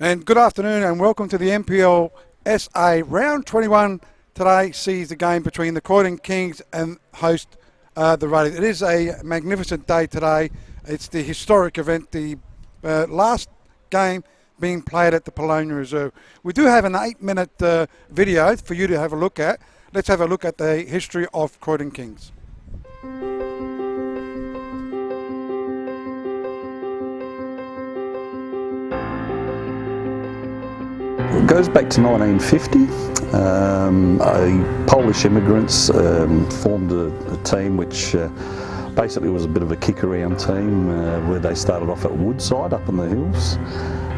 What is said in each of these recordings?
And good afternoon and welcome to the NPL SA. Round 21 today sees the game between the Croydon Kings and host the Raiders. It is a magnificent day today. It's the historic event, the last game being played at the Polonia Reserve. We do have an 8-minute video for you to have a look at. Let's have a look at the history of Croydon Kings. It goes back to 1950. Polish immigrants formed a team which basically was a bit of a kick-around team where they started off at Woodside up in the hills.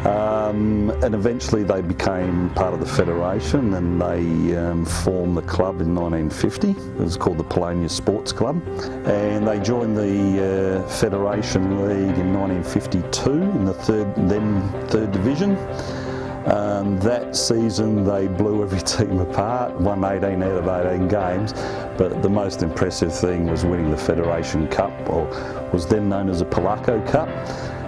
And eventually they became part of the federation and they formed the club in 1950. It was called the Polonia Sports Club. And they joined the Federation League in 1952 in the third division. That season they blew every team apart, won 18 out of 18 games, but the most impressive thing was winning the Federation Cup, or was then known as a Polako Cup,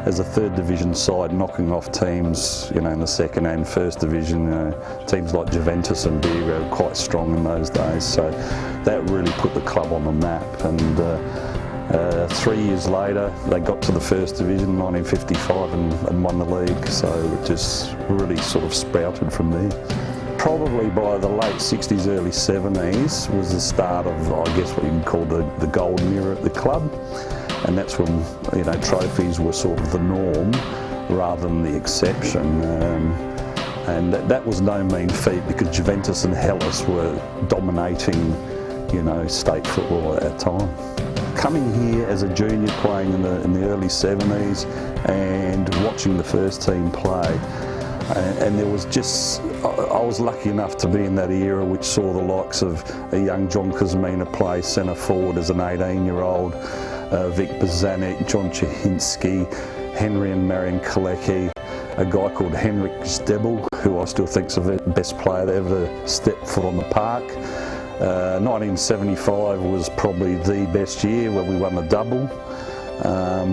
as a third division side, knocking off teams, in the second and first division. Teams like Juventus and Bira were quite strong in those days, so that really put the club on the map. And 3 years later, they got to the first division in 1955 and won the league, so it just really sort of sprouted from there. Probably by the late 60s, early 70s was the start of, I guess, what you can call the golden era at the club, and that's when trophies were sort of the norm rather than the exception. And that was no mean feat because Juventus and Hellas were dominating, state football at that time. Coming here as a junior, playing in the early 70s and watching the first team play, and there was just, I was lucky enough to be in that era which saw the likes of a young John Kuzmina play centre forward as an 18-year-old, Vic Bazanek, John Chahinsky, Henry and Marian Kalecki, a guy called Henrik Stebel, who I still think is the best player that ever stepped foot on the park. 1975 was probably the best year where we won the double,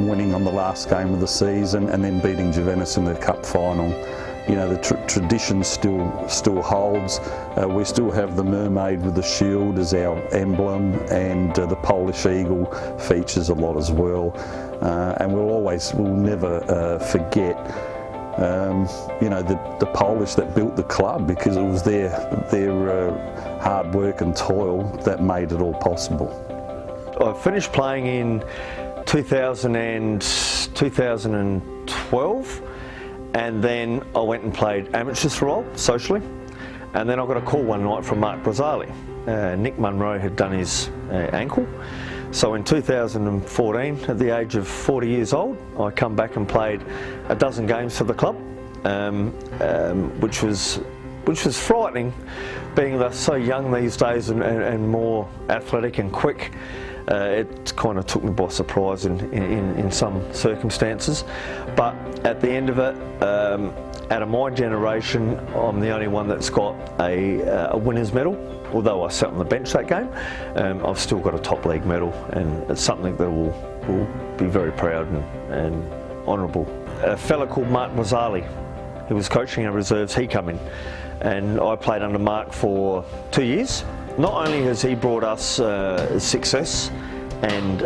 winning on the last game of the season and then beating Juventus in the cup final. The tradition still holds. We still have the mermaid with the shield as our emblem, and the Polish eagle features a lot as well. And we'll never forget the Polish that built the club, because it was their hard work and toil that made it all possible. I finished playing in 2012, and then I went and played amateurs for a while, socially, and then I got a call one night from Mark Brazzali. Nick Munro had done his ankle. So in 2014, at the age of 40 years old, I come back and played a dozen games for the club, which was frightening, being they're so young these days and more athletic and quick. It kind of took me by surprise in some circumstances. But at the end of it, out of my generation, I'm the only one that's got a winner's medal. Although I sat on the bench that game, I've still got a top league medal, and it's something that will be very proud and honourable. A fella called Mark Mazzali, who was coaching our reserves, he come in, and I played under Mark for 2 years. Not only has he brought us success and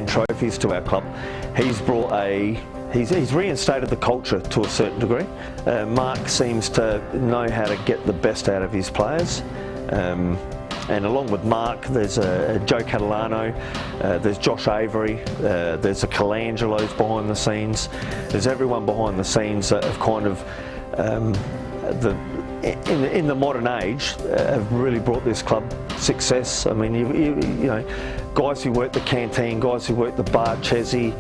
trophies to our club, he's brought He's reinstated the culture to a certain degree. Mark seems to know how to get the best out of his players. And along with Mark, there's Joe Catalano, there's Josh Avery, there's the Colangelos behind the scenes. There's everyone behind the scenes that have kind of, in the modern age, have really brought this club success. I mean, you know, guys who work the canteen, guys who work the bar, Chesy,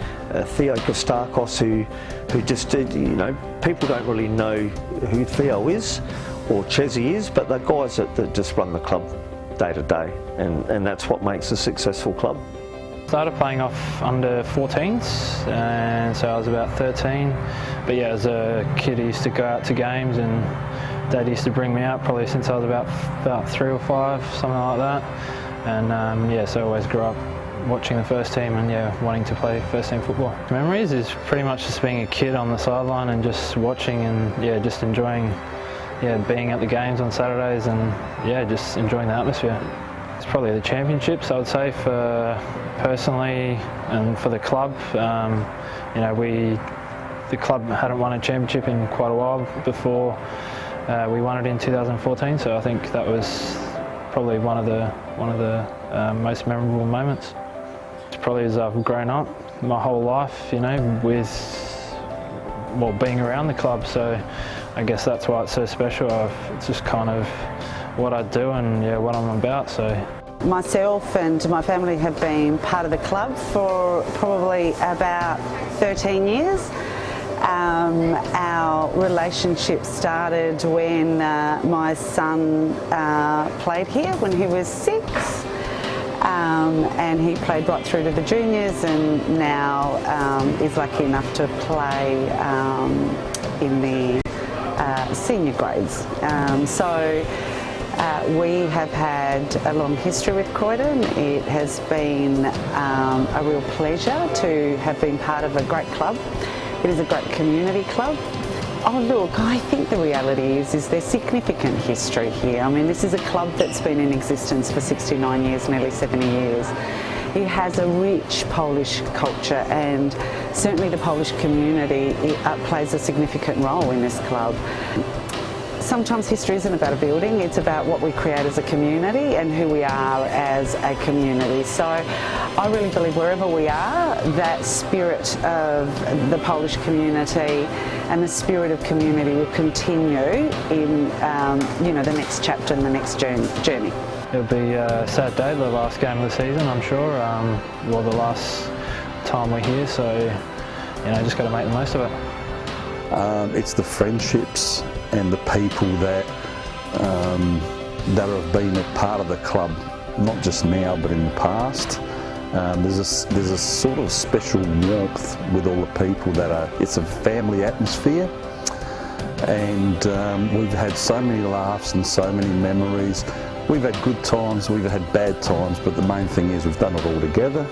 Theo Kostakos, who just did, people don't really know who Theo is or Chesy is, but they're guys that just run the club day to day, and that's what makes a successful club. Started playing off under 14s, and so I was about 13. But yeah, as a kid I used to go out to games, and Dad used to bring me out probably since I was about 3 or 5, something like that. And yeah, so I always grew up watching the first team and wanting to play first team football. Memories is pretty much just being a kid on the sideline and just watching and just enjoying being at the games on Saturdays and just enjoying the atmosphere. It's probably the championships, I would say, for personally and for the club. The club hadn't won a championship in quite a while before we won it in 2014, so I think that was probably one of the most memorable moments. It's probably as I've grown up my whole life, with being around the club, so I guess that's why it's so special. It's just kind of what I do and what I'm about. So myself and my family have been part of the club for probably about 13 years. Our relationship started when my son played here when he was 6, and he played right through to the juniors, and now is lucky enough to play in the senior grades. We have had a long history with Croydon. It has been a real pleasure to have been part of a great club. It is a great community club. Oh look, I think the reality is there's significant history here. I mean, this is a club that's been in existence for 69 years, nearly 70 years. It has a rich Polish culture, and certainly the Polish community plays a significant role in this club. Sometimes history isn't about a building, it's about what we create as a community and who we are as a community. So I really believe wherever we are, that spirit of the Polish community and the spirit of community will continue in the next chapter and the next journey. It'll be a sad day, the last game of the season, I'm sure. The last time we're here, so just got to make the most of it. It's the friendships and the people that have been a part of the club, not just now but in the past. There's a sort of special warmth with all the people it's a family atmosphere, and we've had so many laughs and so many memories. We've had good times, we've had bad times, but the main thing is we've done it all together,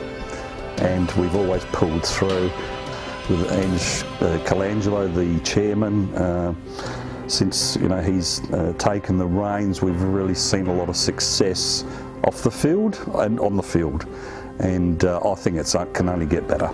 and we've always pulled through. With Ange Colangelo, the chairman, since he's taken the reins, we've really seen a lot of success off the field and on the field, and I think it can only get better.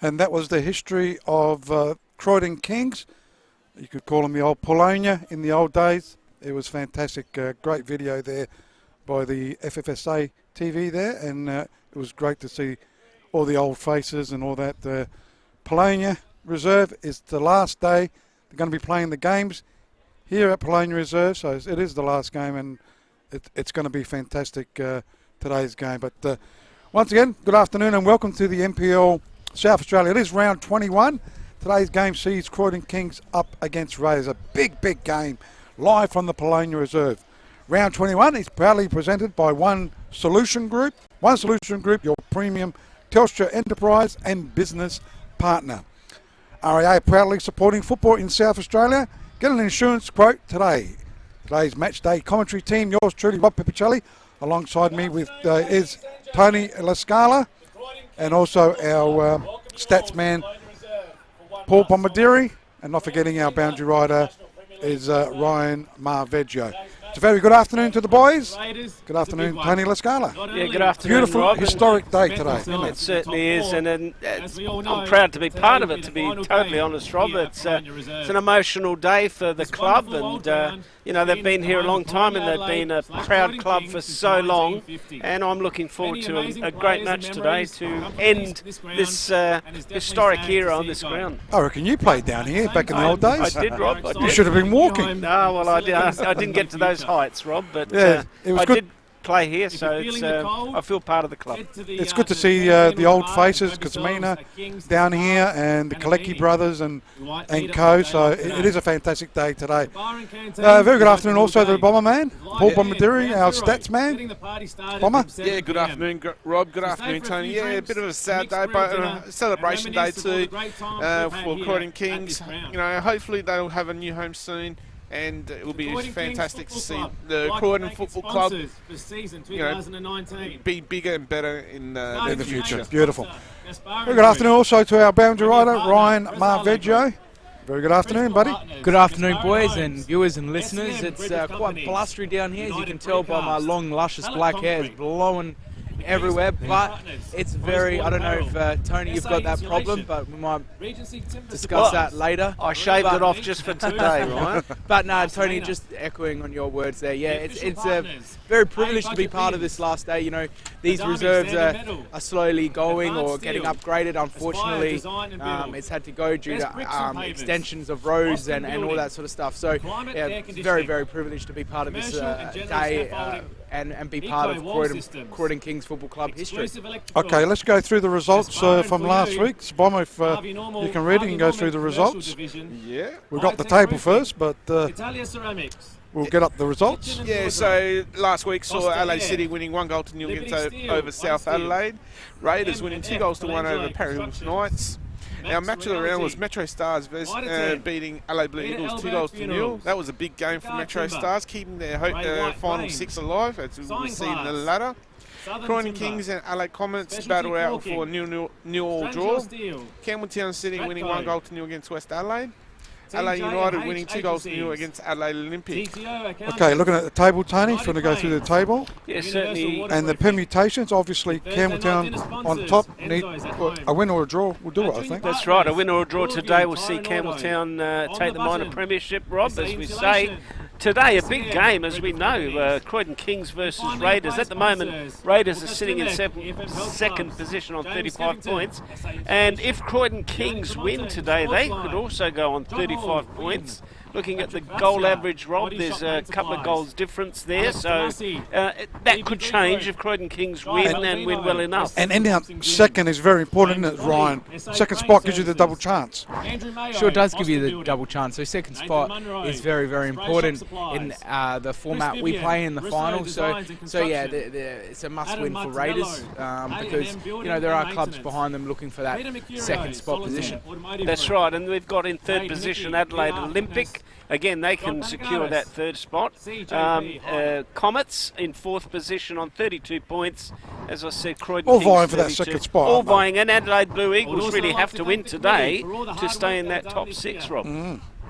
And that was the history of Croydon Kings. You could call them the old Polonia in the old days. It was fantastic, great video there by the FFSA TV there, and it was great to see all the old faces and all that. The Polonia Reserve is the last day. They're going to be playing the games here at Polonia Reserve, so it is the last game, and it's going to be fantastic, today's game. But once again, good afternoon and welcome to the NPL South Australia. It is round 21. Today's game sees Croydon Kings up against Raiders. A big game live from the Polonia Reserve. Round 21 is proudly presented by One Solution Group. One Solution Group, your premium Telstra enterprise and business partner. RAA proudly supporting football in South Australia. Get an insurance quote today. Today's match day commentary team, yours truly, Rob Pipicelli. Alongside me is Tony Lascala, and also our stats man, Paul Bombardieri, and not forgetting our boundary rider is Ryan Marveggio. It's a very good afternoon to the boys. Good afternoon, Tony Lascala. Yeah, good afternoon, Beautiful, Rob. historic day today, isn't It certainly is, and I'm proud to be part of it, to be totally honest, Rob. It's an emotional day for the club, and they've been here a long time, and they've been a proud club for so long, and I'm looking forward to a great match today to end this historic era on this ground. I reckon you played down here back in the old days. I did, Rob. I did. You should have been walking. No, well, I didn't get to those heights, Rob, but yeah, it was I good. play here, so it's, I feel part of the club. It's good to see the old faces, Kasamina down here, and the Kalecki brothers and co. So it is a fantastic day today. Very good afternoon also to the Bomber man, Paul Bombadiri, our stats man. Bomber? Yeah, good afternoon, Rob. Good afternoon, Tony. Yeah, a bit of a sad day, but celebration day too for Croydon Kings. You know, hopefully they'll have a new home soon. And it will be fantastic to see the Croydon Football Club, you know, be bigger and better in the future. Beautiful. Very good afternoon also to our boundary rider, Ryan Marveggio. Very good afternoon, buddy. Good afternoon, boys and viewers and listeners. It's quite blustery down here, as you can tell by my long, luscious black hair. It's blowing everywhere, but it's very, I don't know if Tony, you've got that problem, but we might discuss that later. I shaved it off just for today, right? But no, Tony, just echoing on your words there, yeah, it's very privileged to be part of this last day. You know, these reserves are slowly going or getting upgraded. Unfortunately, it's had to go due to extensions of roads and all that sort of stuff. So, yeah, very, very privileged to be part of this day and be part of Croydon Kings Football Club history. Okay, let's go through the results from last week. Bomber, if you can read it, you can go through the results. Yeah. We've got the table first, but we'll get up the results. Yeah, so last week saw LA City winning 1-0 against over South Adelaide. Raiders winning 2-1 over Parry Hills Knights. Our match of the round was Metro Stars beating LA Blue Eagles 2-0. That was a big game for Metro Stars, keeping their final six alive, as we will see in the ladder. Croydon Kings and LA Comets battle out for a nil-all draw. Campbelltown City winning 1-0 against West Adelaide. LA United winning 2-0 against Adelaide Olympic. Okay, looking at the table, Tony, if you want to go through the table. Yes, certainly. And the permutations, obviously, Campbelltown on top need a win or a draw will do it, I think. That's right, a win or a draw today will see Campbelltown take the minor premiership, Rob, as we say. Today, a big game, as we know, Croydon Kings versus Raiders. At the moment, Raiders are sitting in second position on 35 points. And if Croydon Kings win today, they could also go on 35 points. Looking at the goal average, Rob, there's a couple of goals difference there. So that could change if Croydon Kings win and win well enough. And ending up second is very important, isn't it, Ryan? Second spot gives you the double chance. Sure does give you the double chance. So second spot is very, very important in the format we play in the final. So yeah, it's a must-win for Raiders because, you know, there are clubs behind them looking for that second spot position. That's right, and we've got in third position Adelaide Olympic. Again, they can secure that third spot. Comets in fourth position on 32 points. As I said, Croydon all Kings vying for that second spot. All vying, and Adelaide Blue Eagles really have to win today to stay in that top six, Rob.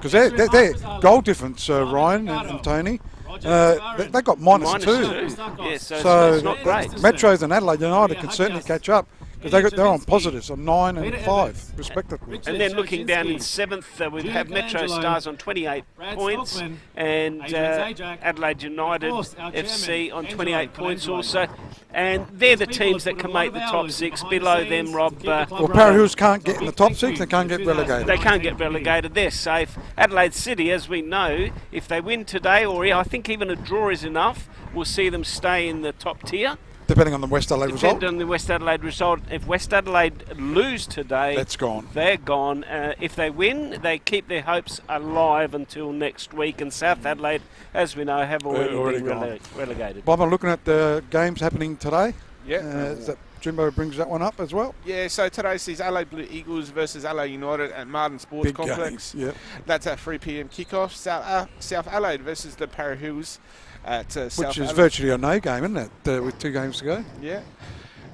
Because their goal difference, Ryan and Tony, they got -2. Yeah, so it's not great. Metros and Adelaide United can certainly catch up. Because they're on positives on 9 and 5, respectively. And then looking down in seventh, we have Metro Stars on 28 points and Adelaide United FC on 28 points also. And they're the teams that can make the top six. Below them, Rob. Well, Parry Hills can't get in the top six, they can't get relegated. They can't get relegated, they're safe. Adelaide City, as we know, if they win today, or I think even a draw is enough, we'll see them stay in the top tier. Depending on the West Adelaide result. Depending on the West Adelaide result. If West Adelaide lose today, that's gone. They're gone. If they win, they keep their hopes alive until next week. And South Adelaide, as we know, have already been relegated. Bob, I'm looking at the games happening today. Yeah. Jimbo brings that one up as well. Yeah, so today sees LA Blue Eagles versus LA United at Martin Sports Big Complex. Yep. That's at 3 p.m. kickoff. South Adelaide versus the Parry Hills at South Which is Adelaide. virtually a no game, isn't it? With 2 games to go. Yeah.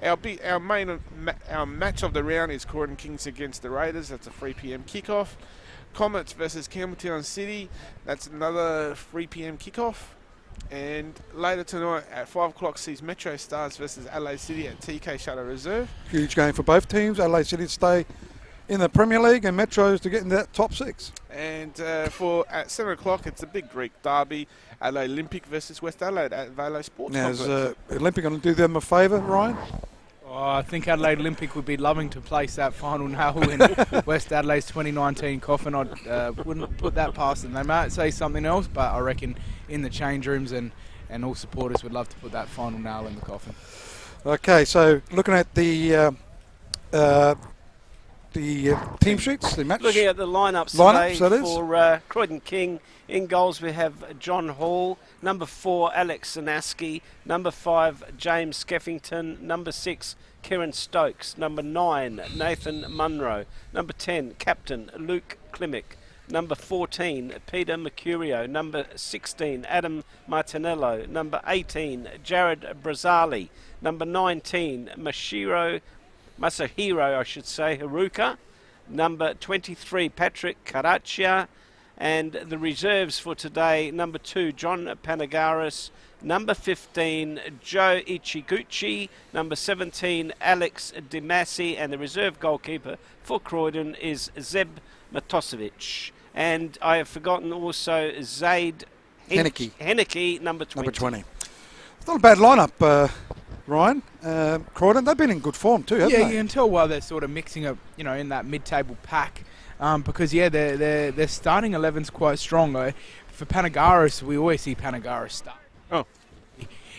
Our match of the round is Croydon Kings against the Raiders. That's a 3 p.m. kickoff. Comets versus Campbelltown City. That's another 3 p.m. kickoff. And later tonight at 5 o'clock sees Metro Stars versus Adelaide City at TK Shadow Reserve. Huge game for both teams. Adelaide City to stay in the Premier League and Metros to get in that top 6. And at 7 o'clock it's a big Greek derby. Adelaide Olympic versus West Adelaide at Velo Sports Complex. Is Olympic going to do them a favour, Ryan? Oh, I think Adelaide Olympic would be loving to place that final nail in West Adelaide's 2019 coffin. I wouldn't put that past them. They might say something else, but I reckon in the change rooms and and all supporters would love to put that final nail in the coffin. Okay, so looking at the team sheets, the match. Looking at the lineups today for Croydon King, in goals we have John Hall, number 4 Alex Sanaski, number 5 James Skeffington, number 6 Kieran Stokes, number 9 Nathan Munro, number 10 Captain Luke Klimick, number 14 Peter Mercurio, number 16 Adam Martinello, number 18 Jared Brazzali, number 19 Masahiro Haruka, number 23 Patrick Caraccia, and the reserves for today, number 2 John Panagaris, number 15 Joe Ichiguchi, number 17 Alex Dimasi, and the reserve goalkeeper for Croydon is Zeb Matosevic. And I have forgotten also Zaid Henneke, number 20. It's not a bad lineup, Ryan. Croydon, they've been in good form too, haven't they? Yeah, you can tell why they're sort of mixing up, in that mid-table pack. Because their starting 11's quite strong. For Panagaris, we always see Panagaris start. Oh,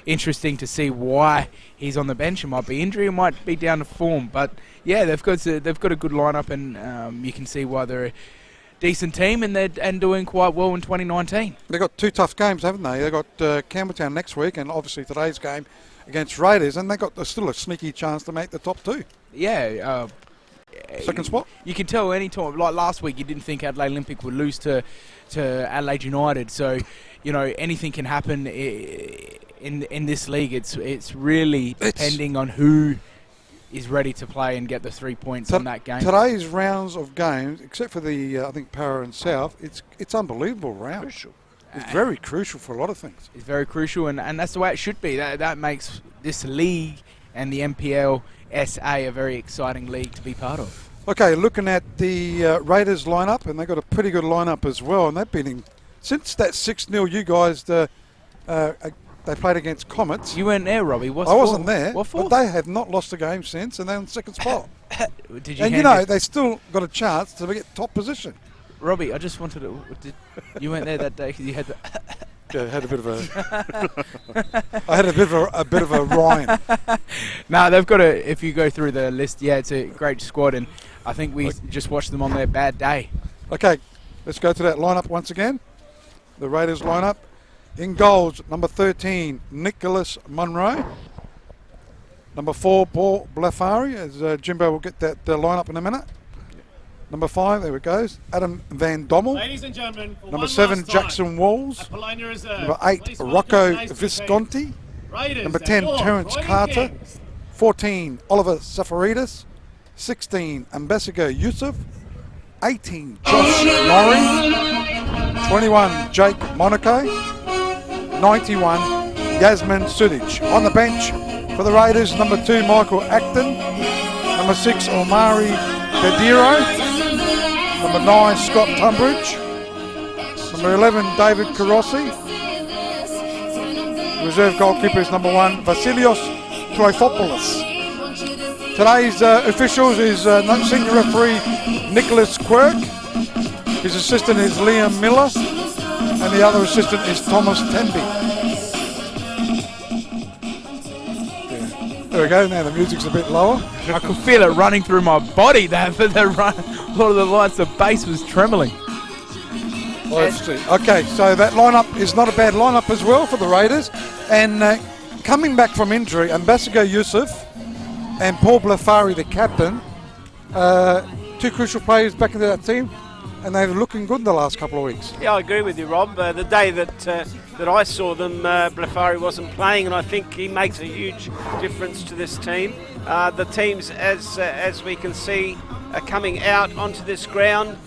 interesting to see why he's on the bench. It might be injury, it might be down to form. But yeah, they've got a good lineup, and you can see why they're a decent team and doing quite well in 2019. They've got 2 tough games, haven't they? They've got Campbelltown next week, and obviously today's game against Raiders, and they've got still a sneaky chance to make the top 2. Yeah. Second spot. You can tell any time, like last week, you didn't think Adelaide Olympic would lose to Adelaide United. So, anything can happen in this league. It's really depending on who is ready to play and get the 3 points on that game. Today's rounds of games, except for the I think Para and South, it's unbelievable round. Crucial. It's very crucial for a lot of things. It's very crucial, and that's the way it should be. That makes this league and the NPL SA a very exciting league to be part of. Okay, looking at the Raiders lineup, and they've got a pretty good lineup as well, and they've been in since that 6-0 you guys they played against Comets. You weren't there, Robbie. I wasn't there, what for? but they have not lost a game since, and they're in second spot. Did you? And they still got a chance to get top position. Robbie, I just wanted to. You weren't there that day because you had. Yeah, I had a bit of a bit of a rhyme. No, they've got a. If you go through the list, yeah, it's a great squad, and I think we just watched them on their bad day. Okay, let's go to that lineup once again. The Raiders lineup. In goals, number 13, Nicholas Munro. Number 4, Paul Blafari, as Jimbo will get that lineup in a minute. Number 5, there it goes, Adam Van Dommel. Ladies and gentlemen, number 7, Jackson Walls. Number 8, Rocco Visconti. Number 10, Terence Carter. 14, Oliver Safaridis. 16, Ambassador Yusuf. 18, Josh Laurie. 21, Jake Monaco. 91, Yasmin Sudic. On the bench for the Raiders, number 2, Michael Acton. Number 6, Omari Gadiro. Number 9, Scott Tunbridge. Number 11, David Carossi. Reserve goalkeeper is number 1, Vasilios Trifopoulos. Today's officials is senior referee Nicholas Quirk. His assistant is Liam Miller. And the other assistant is Thomas Tenby. Yeah. There we go, now the music's a bit lower. I could feel it running through my body there for the run. A lot of the lights, the bass was trembling. Well, let's see. Okay, so that lineup is not a bad lineup as well for the Raiders. And coming back from injury, Ambassador Yusuf and Paul Blafari, the captain, 2 crucial players back into that team. And they're looking good in the last couple of weeks. Yeah, I agree with you, Rob. The day that I saw them, Blafari wasn't playing, and I think he makes a huge difference to this team. The teams, as we can see, are coming out onto this ground.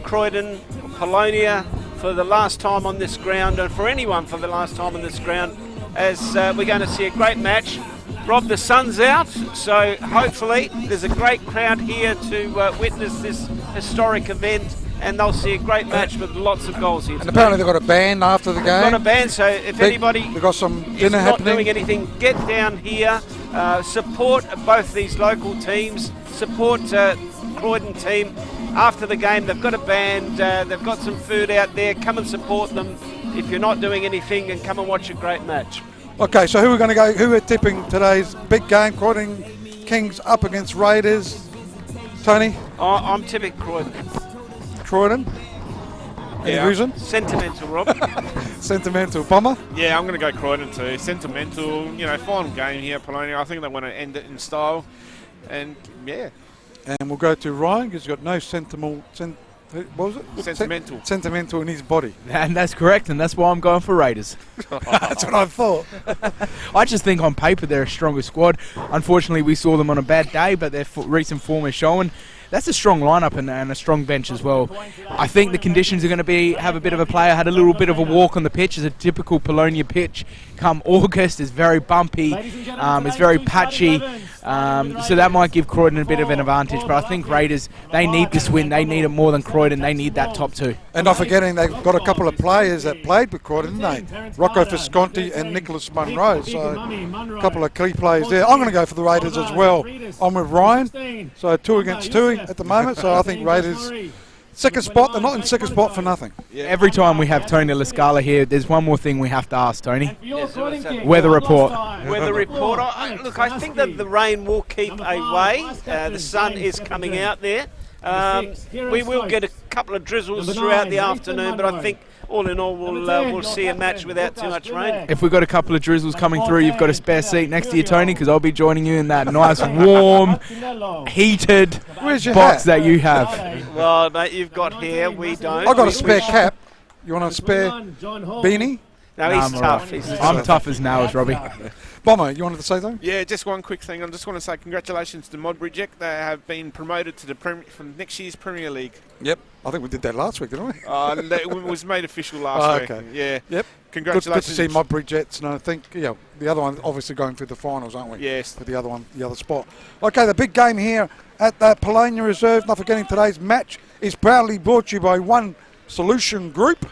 Croydon, Polonia, for the last time on this ground, and for anyone for the last time on this ground, as we're going to see a great match. Rob, the sun's out, so hopefully there's a great crowd here to witness this historic event. And they'll see a great match with lots of goals here. And apparently they've got a band after the game. They've got a band, so if anybody they've got some dinner is not happening. Doing anything, get down here, support both these local teams, support Croydon team. After the game, they've got a band, they've got some food out there. Come and support them. if you're not doing anything, and come and watch a great match. Okay, so who are going to go? Who are tipping today's big game? Croydon Kings up against Raiders. Tony? I'm tipping Croydon. Croydon? Any reason? Sentimental, Rob. Sentimental. Bomber? Yeah, I'm going to go Croydon too. Sentimental, final game here at Polonia. I think they want to end it in style. And, yeah. And we'll go to Ryan, because he's got no sentimental. What was it? Sentimental. Sentimental in his body. And that's correct, and that's why I'm going for Raiders. That's what I thought. I just think on paper they're a stronger squad. Unfortunately, we saw them on a bad day, but their recent form is showing. That's a strong lineup and a strong bench as well. I think the conditions are going to have a bit of a play. I had a little bit of a walk on the pitch. It's a typical Polonia pitch. Come August, it's very bumpy. It's very patchy. So that might give Croydon a bit of an advantage. But I think Raiders, they need this win. They need it more than Croydon. They need that top two. And not forgetting they've got a couple of players that played with Croydon, didn't they? Rocco Visconti and Nicholas Munro. So a couple of key players there. I'm going to go for the Raiders as well. I'm with Ryan. So 2 against 2 at the moment. So I think Raiders second spot. They're not in second spot for nothing. Yeah. Every time we have Tony Lascala here, there's one more thing we have to ask, Tony. Yes, weather report. Weather report. Look, I think that the rain will keep away. The sun is coming out there. We will get a couple of drizzles throughout the afternoon, but I think all in all we'll see a match without too much rain. If we've got a couple of drizzles coming through, you've got a spare seat next to you, Tony, because I'll be joining you in that nice, warm, heated box that you have. Well, mate, you've got hair, we don't. I've got a spare cap. You want a spare beanie? No, he's tough. I'm tough as nails, Robbie. Bomber, you wanted to say something? Yeah, just one quick thing. I just want to say congratulations to Modbridge. They have been promoted to the from next year's Premier League. Yep. I think we did that last week, didn't we? It was made official last week. Okay. Yeah. Yep. Congratulations. Good to see Modbridge Jets, and I think the other one obviously going through the finals, aren't we? Yes. With the other one, the other spot. Okay, the big game here at the Polonia Reserve. Not forgetting today's match is proudly brought to you by One Solution Group.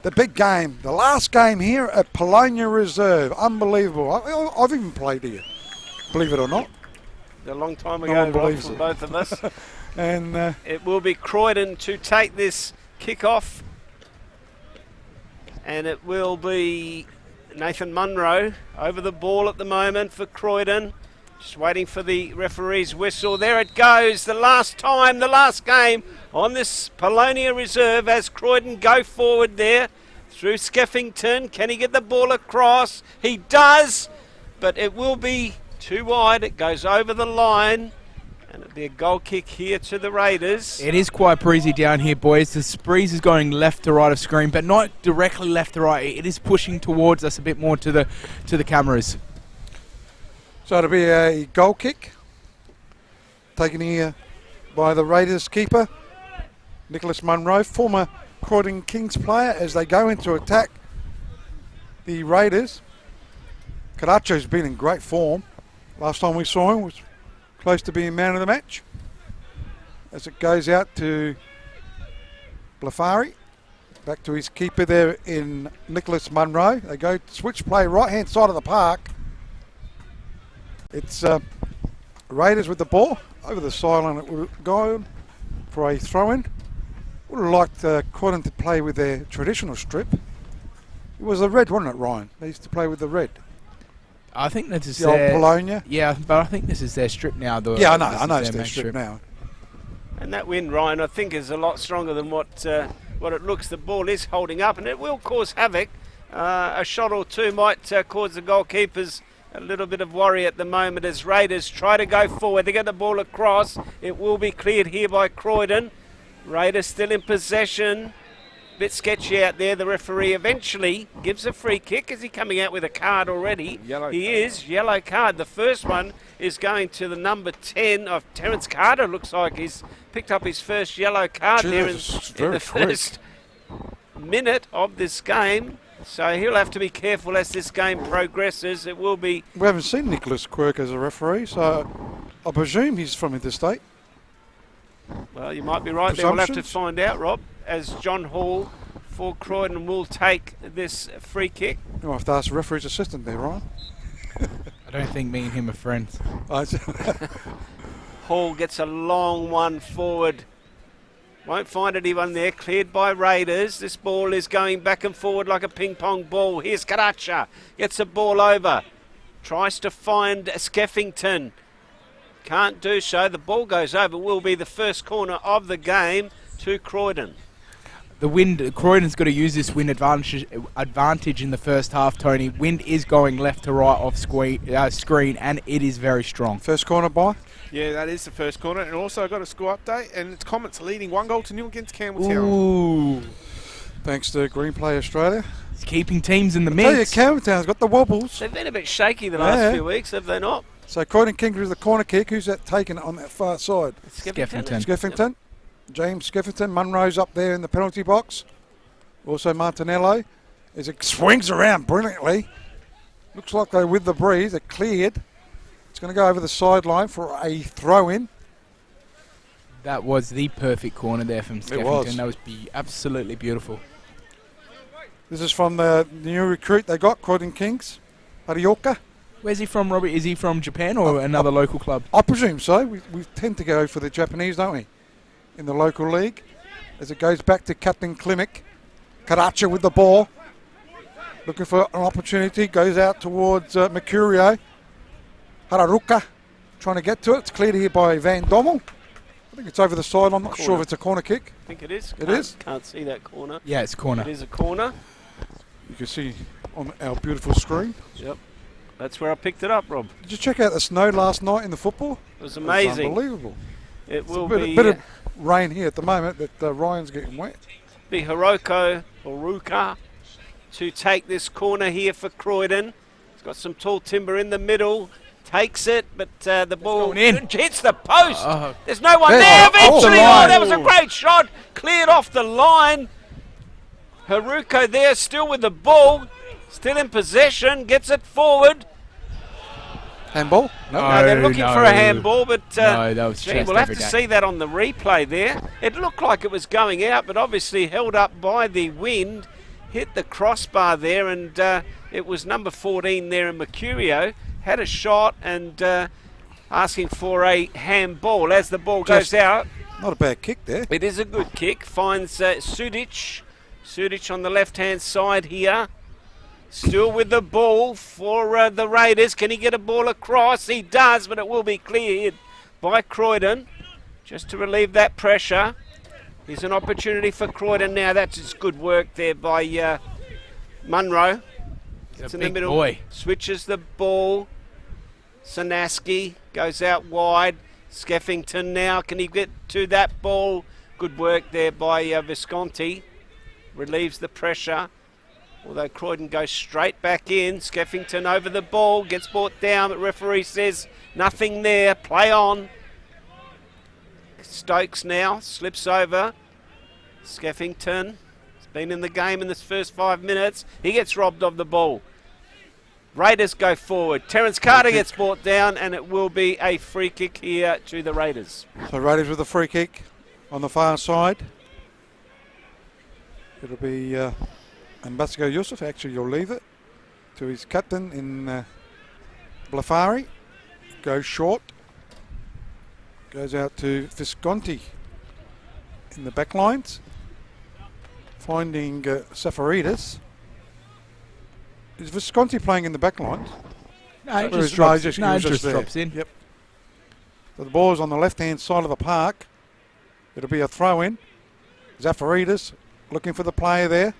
The big game, the last game here at Polonia Reserve. Unbelievable. I've even played here, believe it or not. A long time No ago, one believes for it. both of us. And it will be Croydon to take this kick-off. And it will be Nathan Munro over the ball at the moment for Croydon. Just waiting for the referee's whistle. There it goes. The last time, the last game on this Polonia Reserve as Croydon go forward there through Skeffington. Can he get the ball across? He does, but it will be too wide. It goes over the line. And it'll be a goal kick here to the Raiders. It is quite breezy down here, boys. The breeze is going left to right of screen, but not directly left to right. It is pushing towards us a bit more to the cameras. so it'll be a goal kick taken here by the Raiders keeper, Nicholas Munro, former Croydon Kings player, as they go into attack the Raiders. Caraccio's been in great form. Last time we saw him was close to being man of the match. As it goes out to Blafari, back to his keeper there in Nicholas Munro. They go switch play right hand side of the park. It's Raiders with the ball over the sideline. It will go for a throw-in. Would have liked Croydon to play with their traditional strip. It was the red, wasn't it, Ryan? They used to play with the red. I think this is The old Polonia. Yeah, but I think this is their strip now. Yeah, I know it's their strip now. And that win, Ryan, I think is a lot stronger than what it looks. The ball is holding up, and it will cause havoc. A shot or two might cause the goalkeepers a little bit of worry at the moment as Raiders try to go forward. They get the ball across. It will be cleared here by Croydon. Raiders still in possession. Bit sketchy out there. The referee eventually gives a free kick. Is he coming out with a card already? Yellow card. The first one is going to the number 10 of Terence Carter. Looks like he's picked up his first yellow card there in the first minute of this game. So he'll have to be careful as this game progresses. It will be... We haven't seen Nicholas Quirk as a referee, so I presume he's from interstate. Well, you might be right there. We'll have to find out, Rob, as John Hall for Croydon will take this free kick. You'll have to ask the referee's assistant there, Ryan. I don't think me and him are friends. Hall gets a long one forward Won't find anyone there. Cleared by Raiders. This ball is going back and forward like a ping pong ball. Here's Karacha. Gets the ball over. Tries to find Skeffington. Can't do so. The ball goes over. Will be the first corner of the game to Croydon. The wind, Croydon's got to use this wind advantage in the first half, Tony. Wind is going left to right off screen, and it is very strong. First corner by? Yeah, that is the first corner. And also got a score update, and it's Comets leading 1-0 against Campbelltown. Ooh. Thanks to Green Play Australia. It's keeping teams in the Tell you, mix. Campbelltown's got the wobbles. They've been a bit shaky the last few weeks, have they not? So Croydon Kings with the corner kick. Who's that taking it on that far side? Skeffington. Skeffington. James Skeffington. Munro's up there in the penalty box. Also Martinello. As it swings around brilliantly. Looks like they're with the breeze. They're cleared. It's going to go over the sideline for a throw-in. That was the perfect corner there from Skeffington. It was. That was absolutely beautiful. This is from the new recruit they got, Croydon Kings. Arioka. Where's he from, Robbie? Is he from Japan or another local club? I presume so. We tend to go for the Japanese, don't we? In the local league. As it goes back to Captain Klimek. Karacha with the ball. Looking for an opportunity. Goes out towards Mercurio. Hararuka trying to get to it. It's cleared here by Van Dommel. I think it's over the side. I'm not sure if it's a corner kick. I think it is. It is? Can't see that corner. Yeah, it's corner. It is a corner. You can see on our beautiful screen. Yep. That's where I picked it up, Rob. Did you check out the snow last night in the football? It was amazing. It was unbelievable. It will It's a be bit of rain here at the moment, but Ryan's getting wet. be Haruka to take this corner here for Croydon. He's got some tall timber in the middle. Takes it, but the ball hits the post. There's no one there eventually. That was a great shot. Cleared off the line. Haruko there still with the ball. Still in possession. Gets it forward. Handball? No, they're looking for a handball, but no, that was we'll have to see that on the replay there. It looked like it was going out, but obviously held up by the wind. Hit the crossbar there, and it was number 14 there in Mercurio. Had a shot and asking for a handball as the ball goes out. Not a bad kick there. It is a good kick. Finds Sudic. Sudic on the left-hand side here. Still with the ball for the Raiders. Can he get a ball across? He does, but it will be cleared by Croydon. Just to relieve that pressure. Here's an opportunity for Croydon now. That's just good work there by Munro. It's in the middle. Boy. Switches the ball. Sanaski goes out wide. Skeffington now. Can he get to that ball? Good work there by Visconti. Relieves the pressure. Although Croydon goes straight back in. Skeffington over the ball. Gets brought down. But referee says nothing there. Play on. Stokes now. Slips over. Skeffington. Been in the game in this first 5 minutes. He gets robbed of the ball. Raiders go forward. Terence Carter gets brought down, and it will be a free kick here to the Raiders. So Raiders with a free kick on the far side. It'll be Ambassador Yusuf. Actually, you'll leave it to his captain in Blafari. Goes short. Goes out to Visconti in the back lines. Finding Safaridis. Is Visconti playing in the back line? No, he just drops in. Yep. So the ball is on the left-hand side of the park. It'll be a throw-in. Zafaridis looking for the player there.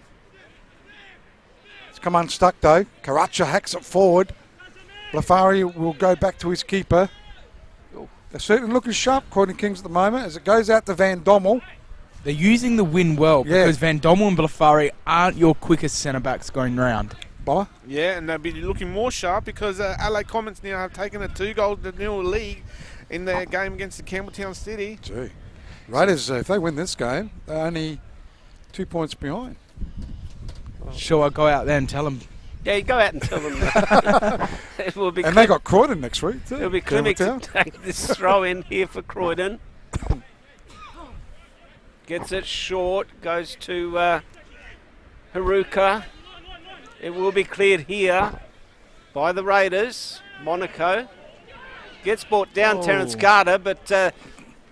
It's come unstuck though. Karacha hacks it forward. Blafari will go back to his keeper. They're certainly looking sharp, Croydon Kings at the moment, as it goes out to Van Dommel. They're using the wind well because Van Dommel and Blafari aren't your quickest centre-backs going round. Yeah, and they'll be looking more sharp because LA Comets now have taken a 2-0 lead in their game against the Campbelltown City. Gee. Raiders, if they win this game, they're only 2 points behind. Sure, I'll go out there and tell them. Yeah, you go out and tell them that. It will be and they got Croydon next week too. It'll be Klimek to take this throw in here for Croydon. Gets it short, goes to Haruka. It will be cleared here by the Raiders. Monaco gets brought down, Terence Carter, but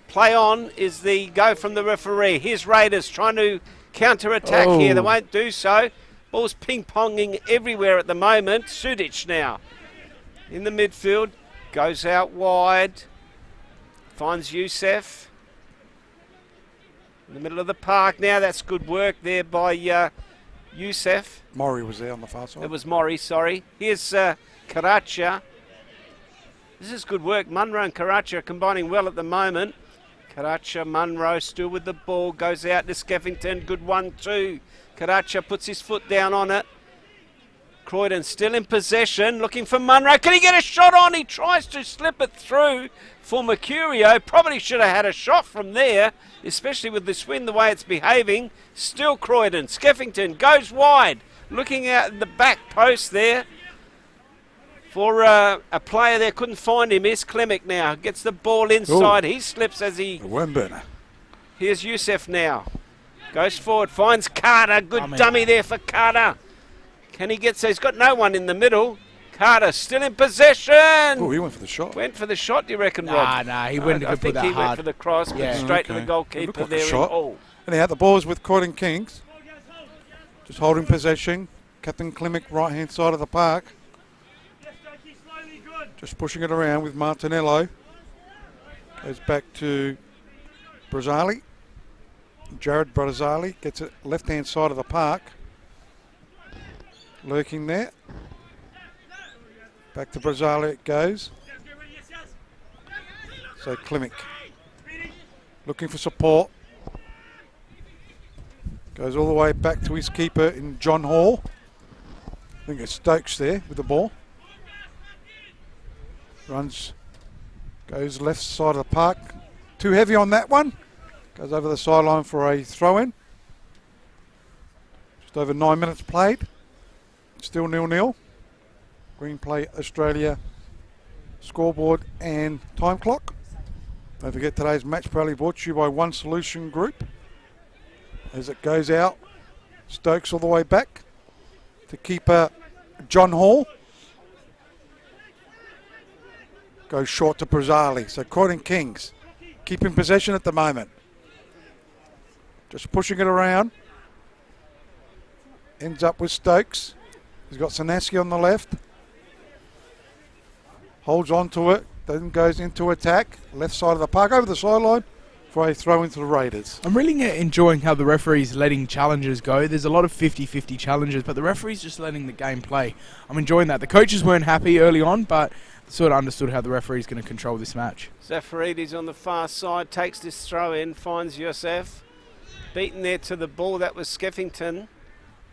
Play on is the go from the referee. Here's Raiders trying to counter-attack here. They won't do so. Ball's ping-ponging everywhere at the moment. Sudic now in the midfield. Goes out wide. Finds Youssef. In the middle of the park now. That's good work there by Youssef. Maury was there on the far side. It was Maury, sorry. Here's Karacha. This is good work. Munro and Karacha are combining well at the moment. Karacha, Munro still with the ball. Goes out to Skeffington. Good 1-2. Karacha puts his foot down on it. Croydon still in possession. Looking for Munro. Can he get a shot on? He tries to slip it through for Mercurio. Probably should have had a shot from there, especially with this wind, the way it's behaving. Still Croydon. Skeffington goes wide. Looking out at the back post there. For a player there, couldn't find him. Here's Klimek now. Gets the ball inside. He slips as he... A worm burner. Here's Youssef now. Goes forward. Finds Carter. Good dummy there for Carter. Can he get... So he's got no one in the middle. Carter still in possession. Oh, he went for the shot. Went for the shot, do you reckon, Rob? Nah, he wouldn't have put that hard. I think he went for the cross, but straight to the goalkeeper like there. Shot. Anyhow, the ball's with Croydon Kings. Just holding possession. Captain Klimek, right-hand side of the park. Just pushing it around with Martinello. Goes back to Brazzali. Jared Brazzali gets it left-hand side of the park. Lurking there. Back to Brazzali it goes. So Klimek looking for support. Goes all the way back to his keeper in John Hall. I think it's Stokes there with the ball. Runs, goes left side of the park. Too heavy on that one. Goes over the sideline for a throw-in. Just over 9 minutes played. Still 0-0. Green Play Australia scoreboard and time clock. Don't forget today's match proudly brought to you by One Solution Group. As it goes out, Stokes all the way back to keeper John Hall. Goes short to Brazzali. So Croydon Kings keeping possession at the moment. Just pushing it around. Ends up with Stokes. He's got Sanaski on the left. Holds on to it. Then goes into attack. Left side of the park over the sideline for a throw into the Raiders. I'm really enjoying how the referee's letting challenges go. There's a lot of 50-50 challenges, but the referee's just letting the game play. I'm enjoying that. The coaches weren't happy early on, but sort of understood how the referee's going to control this match. Zafaridis on the far side, takes this throw in, finds Youssef. Beaten there to the ball, that was Skeffington.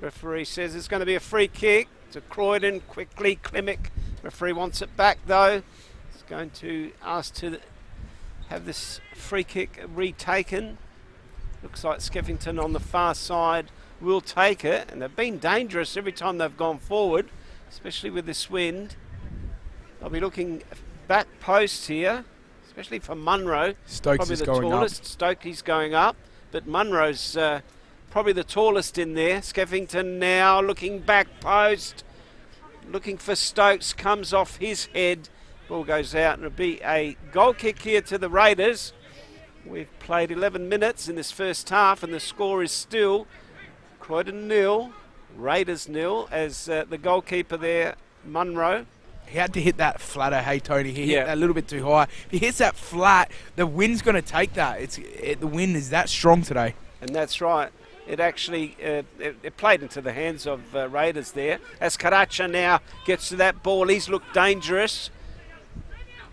Referee says it's going to be a free kick to Croydon, quickly, Klimek. Referee wants it back though. He's going to ask to have this free kick retaken. Looks like Skeffington on the far side will take it, and they've been dangerous every time they've gone forward, especially with this wind. I'll be looking back post here, especially for Munro. Stokes probably is the going tallest. up. Stokes going up, but Munro's probably the tallest in there. Skeffington now looking back post, looking for Stokes, comes off his head. Ball goes out, and it'll be a goal kick here to the Raiders. We've played 11 minutes in this first half, and the score is still Croydon 0, Raiders 0, as the goalkeeper there, Munro. He had to hit that flatter, hey Tony. He hit that a little bit too high. If he hits that flat, the wind's going to take that. The wind is that strong today. And that's right. It actually it played into the hands of Raiders there. As Karacha now gets to that ball, he's looked dangerous.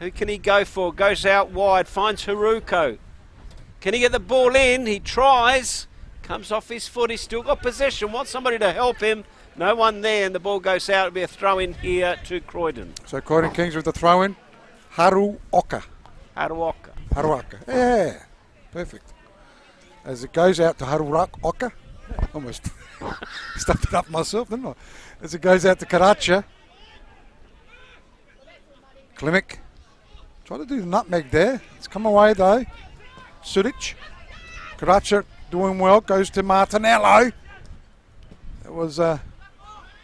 Who can he go for? Goes out wide, finds Haruko. Can he get the ball in? He tries. Comes off his foot. He's still got possession. Wants somebody to help him. No one there, and the ball goes out. It'll be a throw-in here to Croydon. So Croydon Kings with the throw-in. Haruoka. Yeah, perfect. As it goes out to Haruoka. Almost stuffed it up myself, didn't I? As it goes out to Karacha. Klimek. Try to do the nutmeg there. It's come away though. Sudic. Karacha doing well. Goes to Martinello. It was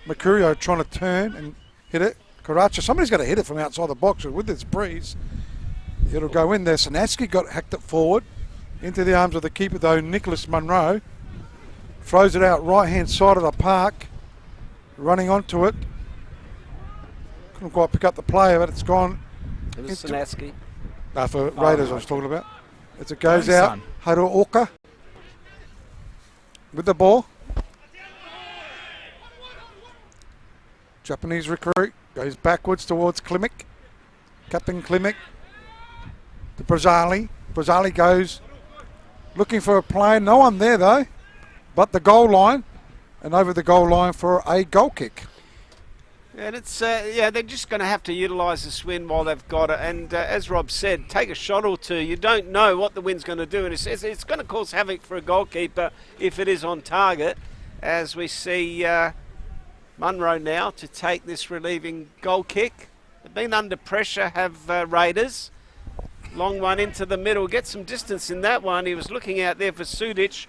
Mercurio trying to turn and hit it. Karacha, somebody's got to hit it from outside the box with this breeze. It'll go in there. Sanaski got hacked it forward. Into the arms of the keeper though, Nicholas Munro. Throws it out right-hand side of the park. Running onto it. Couldn't quite pick up the player, but it's gone. It was Sanaski. No, for Raiders I was talking about. As it goes out, Haruoka with the ball. Japanese recruit goes backwards towards Klimek. Captain Klimek to Brazali. Brazali goes looking for a play. No one there though, but the goal line, and over the goal line for a goal kick. And it's, they're just going to have to utilise this wind while they've got it. And as Rob said, take a shot or two. You don't know what the wind's going to do. And it's going to cause havoc for a goalkeeper if it is on target. As we see Munro now to take this relieving goal kick. They've been under pressure, have Raiders. Long one into the middle. Get some distance in that one. He was looking out there for Sudic.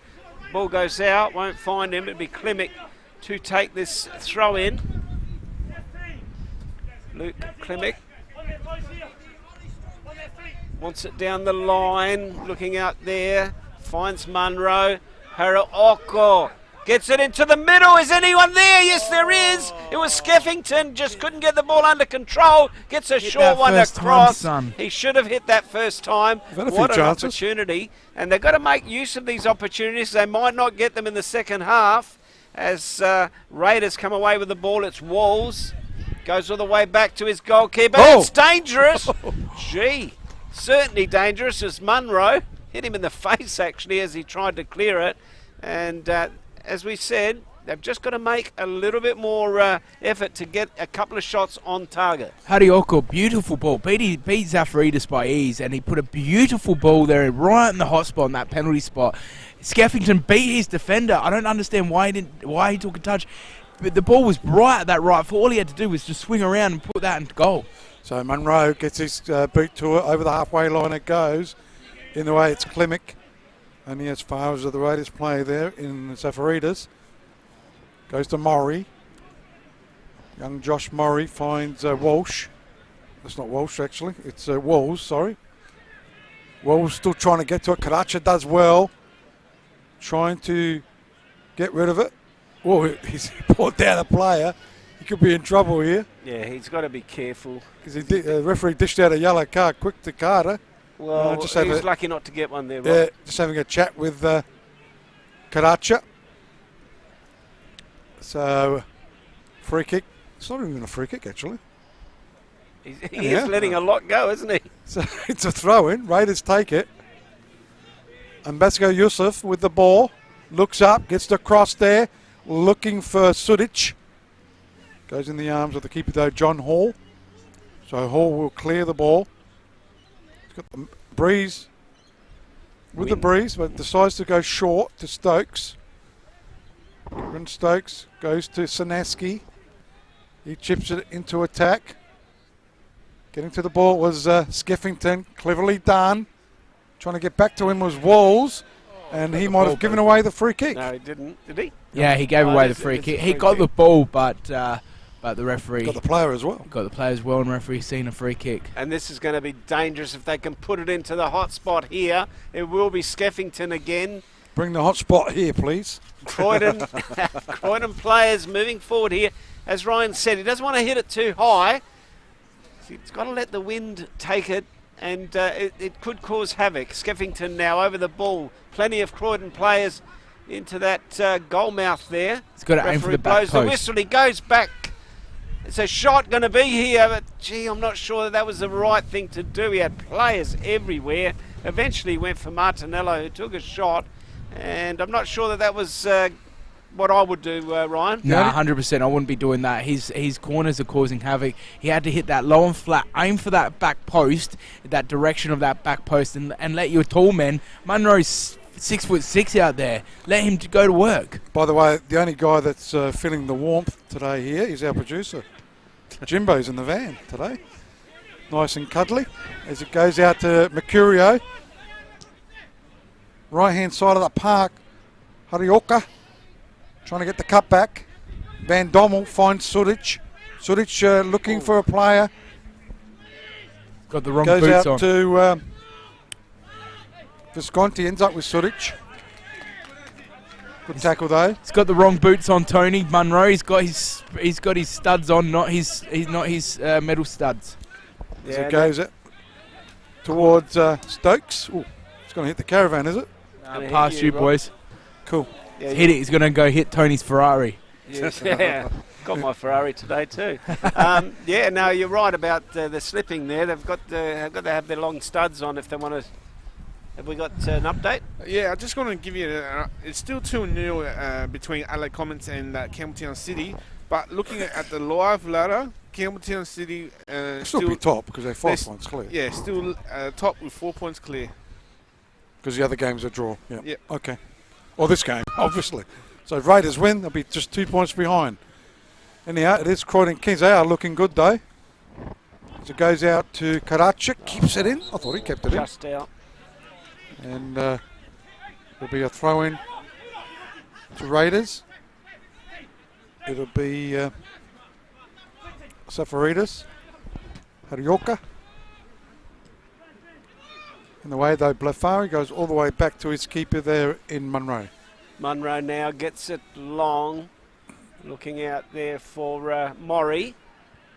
Ball goes out. Won't find him. It'll be Klimek to take this throw in. Luke Klimek wants it down the line, looking out there, finds Munro. Haruoka gets it into the middle. Is anyone there? Yes, there is. It was Skeffington, just couldn't get the ball under control. Gets a short one across. He should have hit that first time. What an opportunity. And they've got to make use of these opportunities. They might not get them in the second half. As Raiders come away with the ball, it's Walls. Goes all the way back to his goalkeeper. Oh. It's dangerous. Gee, certainly dangerous as Munro hit him in the face actually as he tried to clear it. And as we said, they've just got to make a little bit more effort to get a couple of shots on target. Haruoka, beautiful ball. Beat Zafaridis by ease, and he put a beautiful ball there right in the hot spot in that penalty spot. Skeffington beat his defender. I don't understand why he took a touch. But the ball was right at that right foot. All he had to do was just swing around and put that into goal. So Munro gets his boot to it. Over the halfway line it goes. In the way it's Klimek. Only as far as the Raiders play there in Zafaridis. Goes to Murray. Young Josh Murray finds Walsh. That's not Walsh actually. It's Walls, sorry. Walls still trying to get to it. Karacha does well. Trying to get rid of it. Well, he's brought down a player. He could be in trouble here. Yeah, he's got to be careful. Because the referee dished out a yellow card quick to Carter. Well, he's lucky not to get one there, Rob. Yeah, just having a chat with Karacha. So, free kick. It's not even a free kick, actually. He is letting a lot go, isn't he? So, it's a throw-in. Raiders take it. And Basko Yusuf with the ball. Looks up, gets the cross there. Looking for Sudic. Goes in the arms of the keeper though, John Hall. So Hall will clear the ball. He's got the breeze. With the breeze, but decides to go short to Stokes. And Stokes goes to Sanaski. He chips it into attack. Getting to the ball was Skeffington. Cleverly done. Trying to get back to him was Walls. And he might have given away the free kick. No, he didn't. Did he? Yeah, he gave away the free kick. He got the ball, but the referee... Got the player as well. Got the player as well, and referee seen a free kick. And this is going to be dangerous if they can put it into the hot spot here. It will be Skeffington again. Bring the hot spot here, please. Croydon players moving forward here. As Ryan said, he doesn't want to hit it too high. He's got to let the wind take it. And it could cause havoc. Skeffington now over the ball. Plenty of Croydon players into that goal mouth there. He's got to aim for the back post. The whistle. He goes back. It's a shot going to be here, but gee, I'm not sure that was the right thing to do. He had players everywhere. Eventually he went for Martinello, who took a shot, and I'm not sure that was what I would do, Ryan. No, 100%. I wouldn't be doing that. His corners are causing havoc. He had to hit that low and flat, aim for that back post, that direction of that back post, and let your tall man, Munro's 6'6" out there, let him go to work. By the way, the only guy that's feeling the warmth today here is our producer. Jimbo's in the van today. Nice and cuddly. As it goes out to Mercurio. Right-hand side of the park, Haruoka. Trying to get the cut back. Van Dommel finds Sudic. Sudic looking for a player. Got the wrong Goes boots out on. to Visconti, ends up with Sudic. Good tackle though. He's got the wrong boots on, Tony Munro. He's got his studs on, not his metal studs. As it goes towards Stokes. Ooh, it's going to hit the caravan, is it? Past you, boys. Cool. Yeah, Hit it. He's going to go hit Tony's Ferrari. Yes, yeah. Got my Ferrari today too. Yeah, no, you're right about the slipping there. They've got to have their long studs on if they want to. Have we got an update? Yeah, I just want to give you. It's still 2-0 between Adelaide Commons and Campbelltown City. But looking at the live ladder, Campbelltown City Still be top because they're 5 points clear. Yeah, still top with 4 points clear. Because the other game's a draw. Yeah. Yep. Okay. Or this game, obviously. So if Raiders win, they'll be just 2 points behind. Anyhow, it is Croydon Kings. They are looking good though. So it goes out to Karacha, keeps it in. I thought he kept it Just out. And there'll be a throw in to Raiders. It'll be Safaridis, Harioka. In the way though, Blefari goes all the way back to his keeper there in Munro. Munro now gets it long. Looking out there for Maury.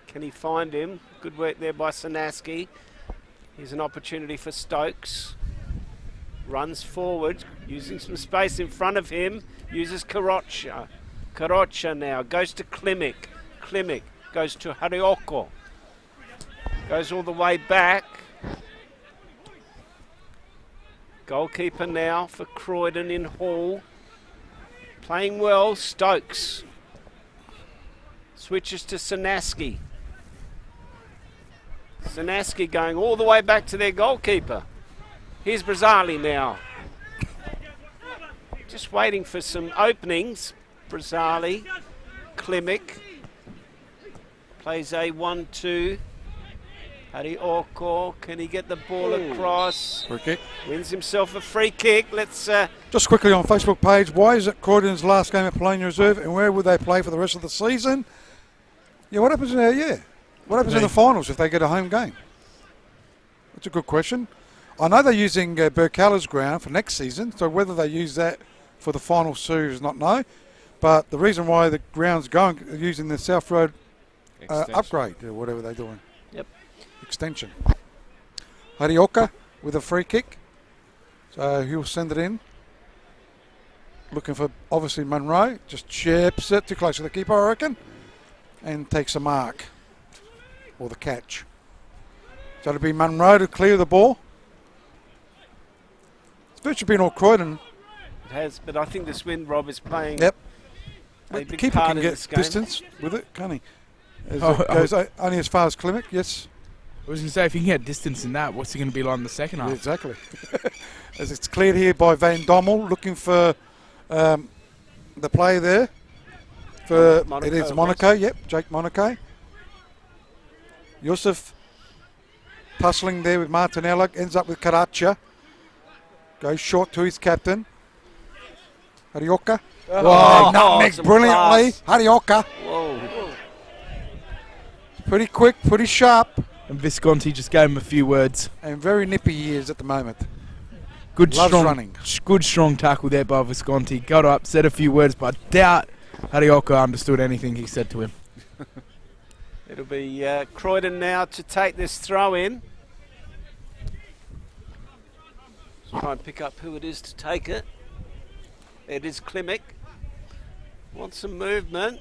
Can he find him? Good work there by Sanaski. Here's an opportunity for Stokes. Runs forward, using some space in front of him. Uses Karocha. Karocha now goes to Klimek. Klimek goes to Harioko. Goes all the way back. Goalkeeper now for Croydon in Hall. Playing well, Stokes. Switches to Sanaski. Sanaski going all the way back to their goalkeeper. Here's Brazzali now. Just waiting for some openings. Brazzali, Klimek. Plays a 1-2. Harioko, can he get the ball across? Free kick. Wins himself a free kick. Let's Just quickly on Facebook page, why is it Croydon's last game at Polonia Reserve and where would they play for the rest of the season? Yeah, what happens what happens in the finals if they get a home game? That's a good question. I know they're using Burkella's ground for next season, so whether they use that for the final series, not know. But the reason why the ground's going, using the South Road upgrade or whatever they're doing. Yep. Extension. Harioka with a free kick. So he'll send it in. Looking for, obviously, Munro. Just chips it too close to the keeper, I reckon. And takes a mark. Or the catch. So it'll be Munro to clear the ball. It's virtually been all Croydon. It has, but I think this win, Rob, is playing. Yep. A The big keeper part can in get this game. distance with it, can't he? As it goes only as far as Klimek, yes. I was going to say, if he can get distance in that, what's he going to be like in the second half? Yeah, exactly. As it's cleared here by Van Dommel, looking for the play there. For Monaco, it is Monaco, yep, Jake Monaco. Yusuf tussling there with Martinella, ends up with Karacha. Goes short to his captain. Harioka. Nutmeg some brilliantly. class. Harioka. Whoa. Pretty quick, pretty sharp, And Visconti just gave him a few words. and very nippy he is at the moment. Good Loves strong, running. good strong tackle there by Visconti. Got up, said a few words, but I doubt Harioka understood anything he said to him. It'll be Croydon now to take this throw in. Let's try and pick up who it is to take it. It is Klimek. Wants some movement.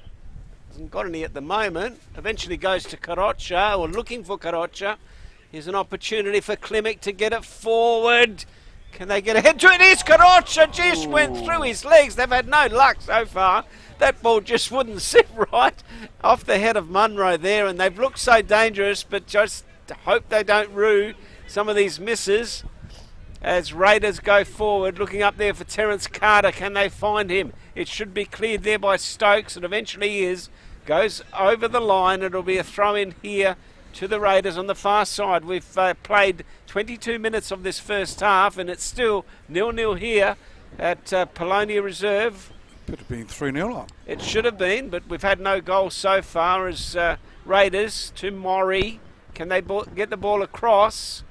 Hasn't got any at the moment. Eventually goes to Karocha, or looking for Karocha. Here's an opportunity for Klimek to get it forward. Can they get ahead to it? It's Karocha. Just went through his legs. They've had no luck so far. That ball just wouldn't sit right off the head of Munro there, and they've looked so dangerous, but just hope they don't rue some of these misses as Raiders go forward. Looking up there for Terence Carter. Can they find him? It should be cleared there by Stokes, and eventually is. Goes over the line. It'll be a throw in here to the Raiders on the far side. We've played 22 minutes of this first half, and it's still 0-0 here at Polonia Reserve. Could have been 3-0 up. It should have been, but we've had no goals so far as Raiders to Maury. Can they get the ball across?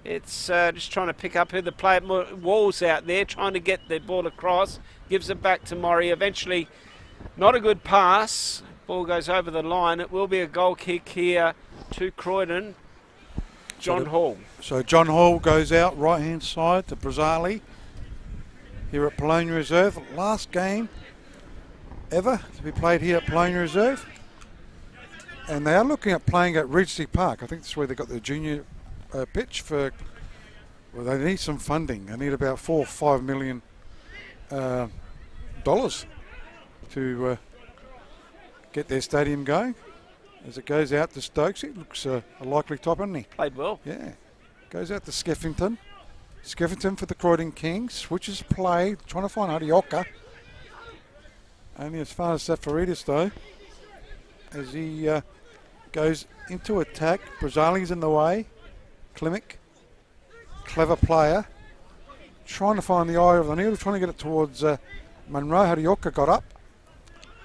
It's just trying to pick up who the player. Wall's out there trying to get the ball across. Gives it back to Murray. Eventually, not a good pass. Ball goes over the line. It will be a goal kick here to Croydon. John Hall. So John Hall goes out right-hand side to Brazzali here at Polonia Reserve. Last game ever to be played here at Polonia Reserve. And they are looking at playing at Regency Park. I think that's where they got their junior pitch for. Well, they need some funding. They need about $4 or $5 million dollars to get their stadium going. As it goes out to Stokes, it looks a likely top, isn't he? Played well. Yeah. Goes out to Skeffington. Skeffington for the Croydon Kings. Switches play, trying to find Arioka. Only as far as Safaridis though. As he goes into attack. Brazzali's in the way. Klimek. Clever player. Trying to find the eye of the needle, trying to get it towards Munro. Arioka got up.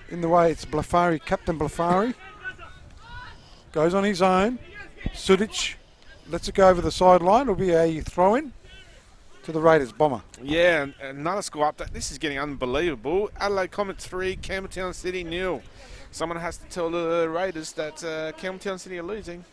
In the way it's Blafari, Captain Blafari. Goes on his own. Sudic lets it go over the sideline. It'll be a throw-in to the Raiders. Bomber. Yeah, and another score update. This is getting unbelievable. Adelaide Comet 3, Campbelltown City 0. Someone has to tell the Raiders that Campbelltown City are losing.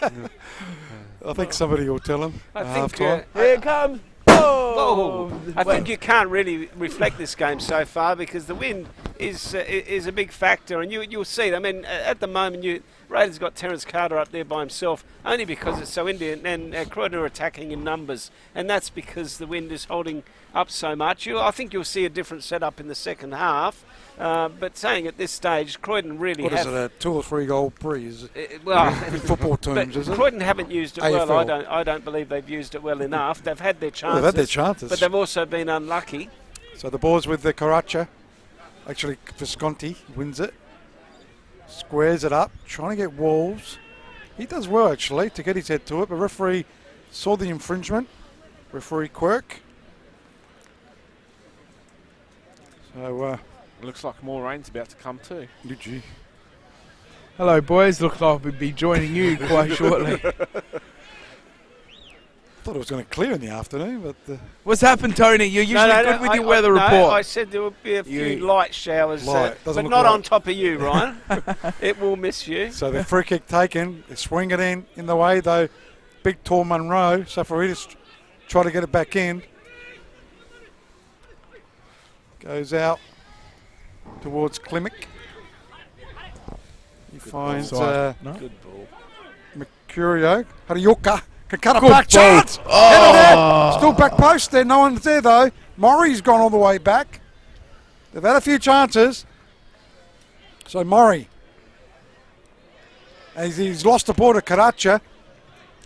I think somebody will tell them. I think Here it comes. I think you can't really reflect this game so far because the wind is a big factor, and you'll see it. I mean, at the moment, Raiders got Terence Carter up there by himself only because it's so Indian, and Croydon are attacking in numbers, and that's because the wind is holding up so much. I think you'll see a different setup in the second half. But saying at this stage, Croydon really What have... is it, a 2 or 3 goal breeze? Well, in football terms, is it? Croydon haven't used it AFL. well. I don't believe they've used it well enough. They've had their chances. They've had their chances. But they've also been unlucky. So the ball's with the Karacha. Actually, Visconti wins it. Squares it up, trying to get Wolves. He does well, actually, to get his head to it. But referee saw the infringement. Referee Quirk. So, Looks like more rain's about to come too. did you? Hello, boys. Looks like we'll be joining you quite shortly. Thought it was going to clear in the afternoon, but What's happened, Tony? You're usually good with your weather report. I said there would be a few light showers, Light. but Doesn't not look on top of you, Ryan. It will miss you. so the free kick taken. They swing it in the way though. Big tall Munro. Safaridis try to get it back in. Goes out towards Klimek. He finds No? Good ball. Mercurio. Harioka can cut a Good back ball. chance. Headed it. Still back post there. No one's there though. Murray's gone all the way back. They've had a few chances. So Murray. As he's lost the ball to Karacha.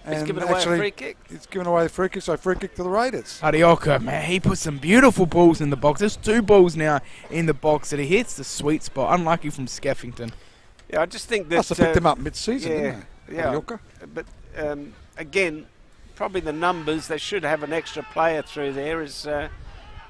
He's given away a free kick. He's given away the free kick, so free kick to the Raiders. Arioka, man, he put some beautiful balls in the box. There's 2 balls now in the box that he hits the sweet spot. Unlucky from Skeffington. Yeah, I just think that... Must have picked him up mid-season, didn't they? Yeah. Arioka. But again, probably the numbers, they should have an extra player through there as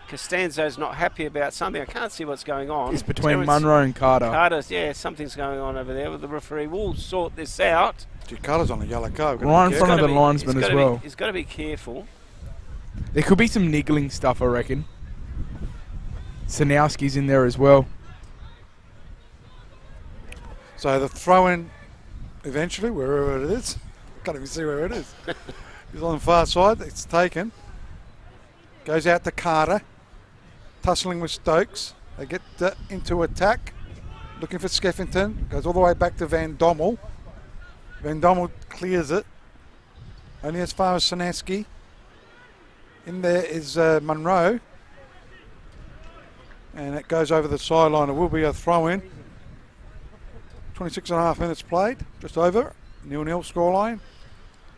Costanzo's not happy about something. I can't see what's going on. It's between Terence Munro and Carter. Carter's, yeah, something's going on over there with the referee. We'll sort this out. Gee, Carter's on a yellow card. Right in front of the linesman as well. He's got to be careful. There could be some niggling stuff, I reckon. Sanowski's in there as well. So the throw-in eventually, wherever it is. Can't even see where it is. He's on the far side. It's taken. Goes out to Carter. Tussling with Stokes. They get into attack. Looking for Skeffington. Goes all the way back to Van Dommel. Van Dommel clears it. Only as far as Sanaski. In there is Munro. And it goes over the sideline. It will be a throw-in. 26.5 minutes played. Just over. 0-0 scoreline.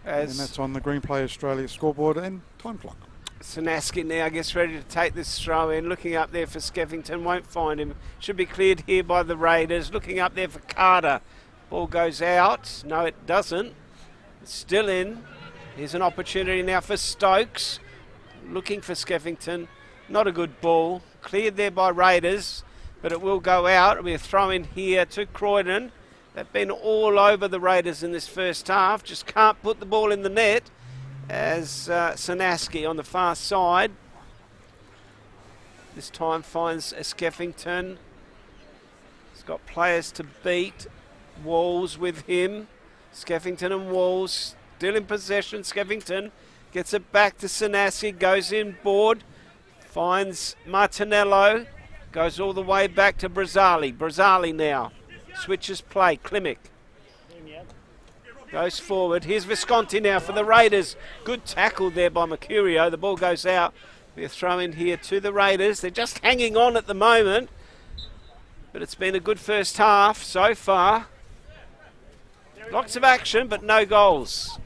And that's on the Green Play Australia scoreboard and time clock. Sanaski now gets ready to take this throw in. Looking up there for Skeffington. Won't find him. Should be cleared here by the Raiders. Looking up there for Carter. Ball goes out. No, it doesn't. It's still in. Here's an opportunity now for Stokes. Looking for Skeffington. Not a good ball. Cleared there by Raiders, but it will go out. It'll be a throw in here to Croydon. They've been all over the Raiders in this first half. Just can't put the ball in the net as Sanaski on the far side. This time finds Skeffington. He's got players to beat. Walls with him. Skeffington and Walls still in possession. Skeffington gets it back to Sanaski. Goes in board. Finds Martinello. Goes all the way back to Brazzali. Brazzali now. Switches play. Klimek. Goes forward. Here's Visconti now for the Raiders. Good tackle there by Mercurio. The ball goes out. We're throwing here to the Raiders. They're just hanging on at the moment. But it's been a good first half so far. Lots of action, but no goals.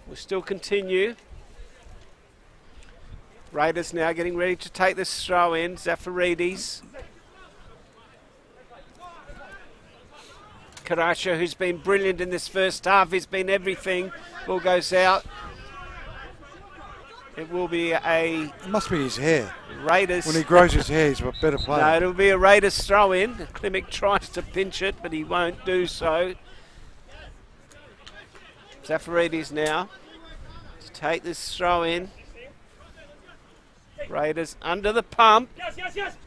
We'll still continue. Raiders now getting ready to take this throw in. Zafaridis. Karacha, who's been brilliant in this first half, he's been everything. Ball goes out. It will be a... It must be his hair. Raiders. When he grows his hair, he's a better player. No, it'll be a Raiders throw in. Klimek tries to pinch it, but he won't do so. Zafaridis now to take this throw in. Raiders under the pump.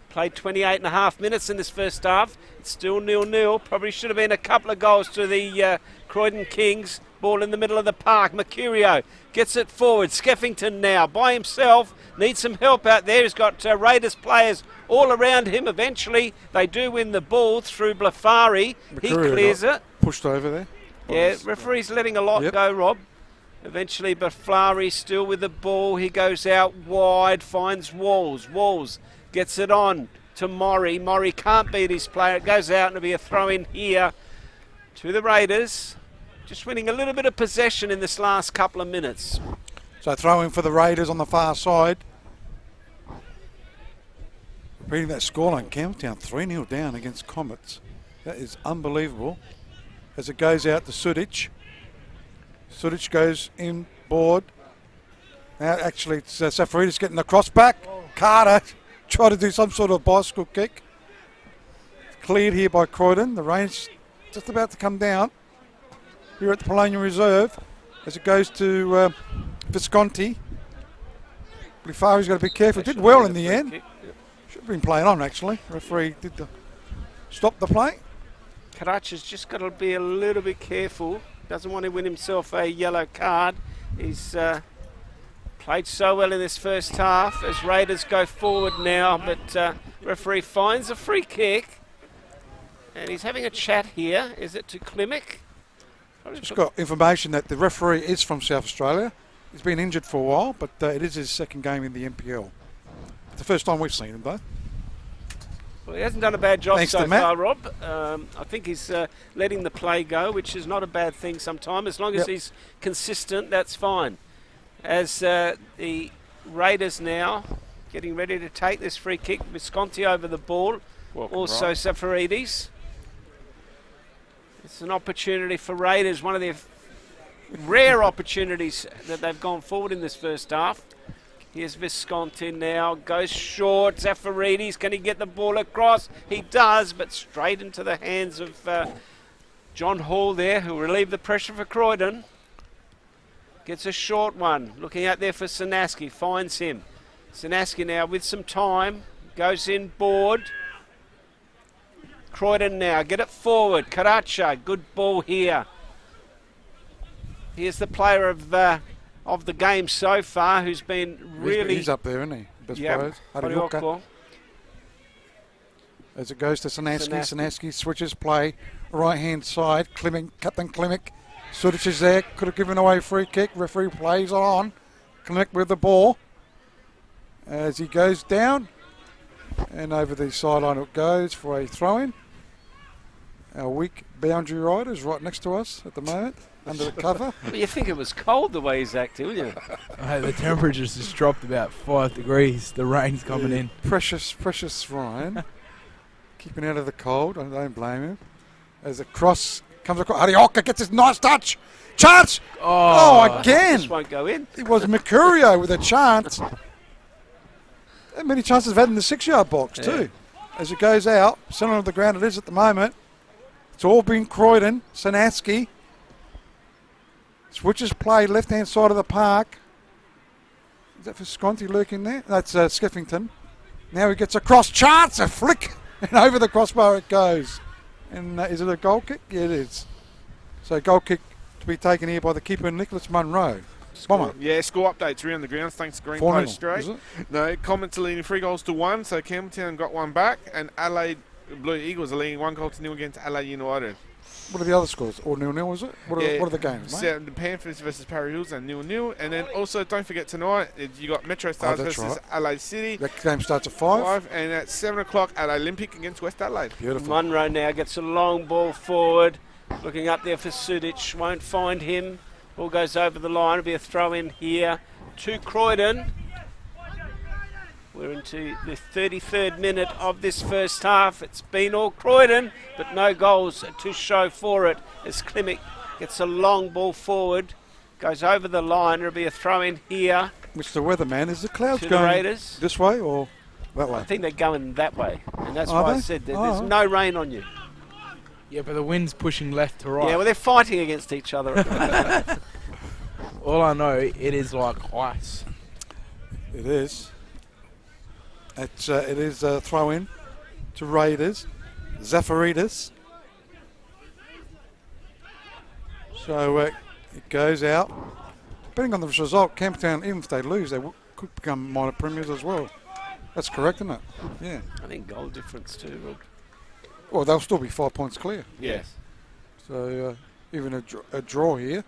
Played 28.5 minutes in this first half. It's still 0-0. Probably should have been a couple of goals to the Croydon Kings. Ball in the middle of the park. Mercurio gets it forward. Skeffington now by himself. Needs some help out there. He's got Raiders players all around him. Eventually, they do win the ball through Blafari. He clears it. Pushed over there. Yeah, referee's letting a lot go, Rob. Eventually, Blafari still with the ball. He goes out wide, finds Walls. Walls gets it on to Maury. Maury can't beat his player. It goes out and it'll be a throw in here to the Raiders. Just winning a little bit of possession in this last couple of minutes. So throw in for the Raiders on the far side. Reading that scoreline, Campbelltown 3-0 down against Comets. That is unbelievable. As it goes out to Sudic. Sudic goes in board. Now actually it's Safaridis getting the cross back. Carter try to do some sort of bicycle kick. Cleared here by Croydon. The rain's just about to come down here at the Polonia Reserve as it goes to Visconti. Blifari's got to be careful. Did well in the end. Should have been playing on actually. Referee did stop the play. Karacha's just got to be a little bit careful. Doesn't want to win himself a yellow card. He's played so well in this first half as Raiders go forward now, but referee finds a free kick. And he's having a chat here. Is it to Klimek? Just got information that the referee is from South Australia. He's been injured for a while, but it is his second game in the NPL. It's the first time we've seen him, though. Well, he hasn't done a bad job Thanks so to Matt. far, Rob. I think he's letting the play go, which is not a bad thing sometimes. As long as he's consistent, that's fine. As the Raiders now getting ready to take this free kick. Visconti over the ball. Also Safaridis. It's an opportunity for Raiders, one of their rare opportunities that they've gone forward in this first half. Here's Visconti now, goes short, Zafaridis, can he get the ball across? He does, but straight into the hands of John Hall there, who relieved the pressure for Croydon. Gets a short one, looking out there for Sanaski, finds him. Sanaski now with some time, goes in board. Croydon now, get it forward, Karacha, good ball here. Here's the player of the game so far, who's been really... He's up there, isn't he? Best players. Harioko. As it goes to Sanaski. Sanaski switches play, right-hand side. Captain Klimek. Sudic is there, could have given away a free kick. Referee plays on. Klimek with the ball. As he goes down. And over the sideline it goes for a throw-in. Our weak boundary riders right next to us at the moment. Under the cover. Well, you think it was cold the way he's acting, wouldn't you? The temperature's just dropped about 5 degrees. The rain's coming in. Precious Ryan. Keeping out of the cold. I don't blame him. As the cross comes across. Arioka gets his nice touch. Chance! Oh again! This won't go in. It was Mercurio with a chance. How many chances have had in the 6-yard box too? As it goes out, centre of the ground it is at the moment. It's all been Croydon. Sanaski switches play left-hand side of the park. Is that for Sconti lurking there? That's Skeffington. Now he gets a cross chance, a flick, and over the crossbar it goes. And is it a goal kick? Yeah, it is. So goal kick to be taken here by the keeper, Nicholas Munro. Bomber. Yeah, score updates around the grounds. Thanks, Green 4-0, Post Straight. is it? No, Comets are leading 3-1, so Campbelltown got one back, and Adelaide Blue Eagles are leading 1-0 against Adelaide United. What are the other scores? Or 0-0, is it? What are the games, mate? So the Panthers versus Parry Hills and 0-0. And then also, don't forget tonight, you got Metro Stars versus right. Adelaide City. That game starts at 5. And at 7 o'clock, Adelaide Olympic against West Adelaide. Beautiful. Munro now gets a long ball forward. Looking up there for Sudic. Won't find him. Ball goes over the line. It'll be a throw in here to Croydon. We're into the 33rd minute of this first half. It's been all Croydon, but no goals to show for it as Klimek gets a long ball forward. Goes over the line. It'll be a throw in here. Mr. Weatherman, is the clouds to the going Raiders. This way or that way? I think they're going that way. And that's Are why I they? said that there's no rain on you. Yeah, but the wind's pushing left to right. Yeah, well, they're fighting against each other at the moment. All I know, it is like ice. It is. It is a throw in to Raiders. Zafaridis. So it goes out. Depending on the result, Campbelltown, even if they lose, they could become minor premiers as well. That's correct, isn't it? Yeah. I think goal difference too, Rob. Well, they'll still be 5 points clear. Yes. So even a draw here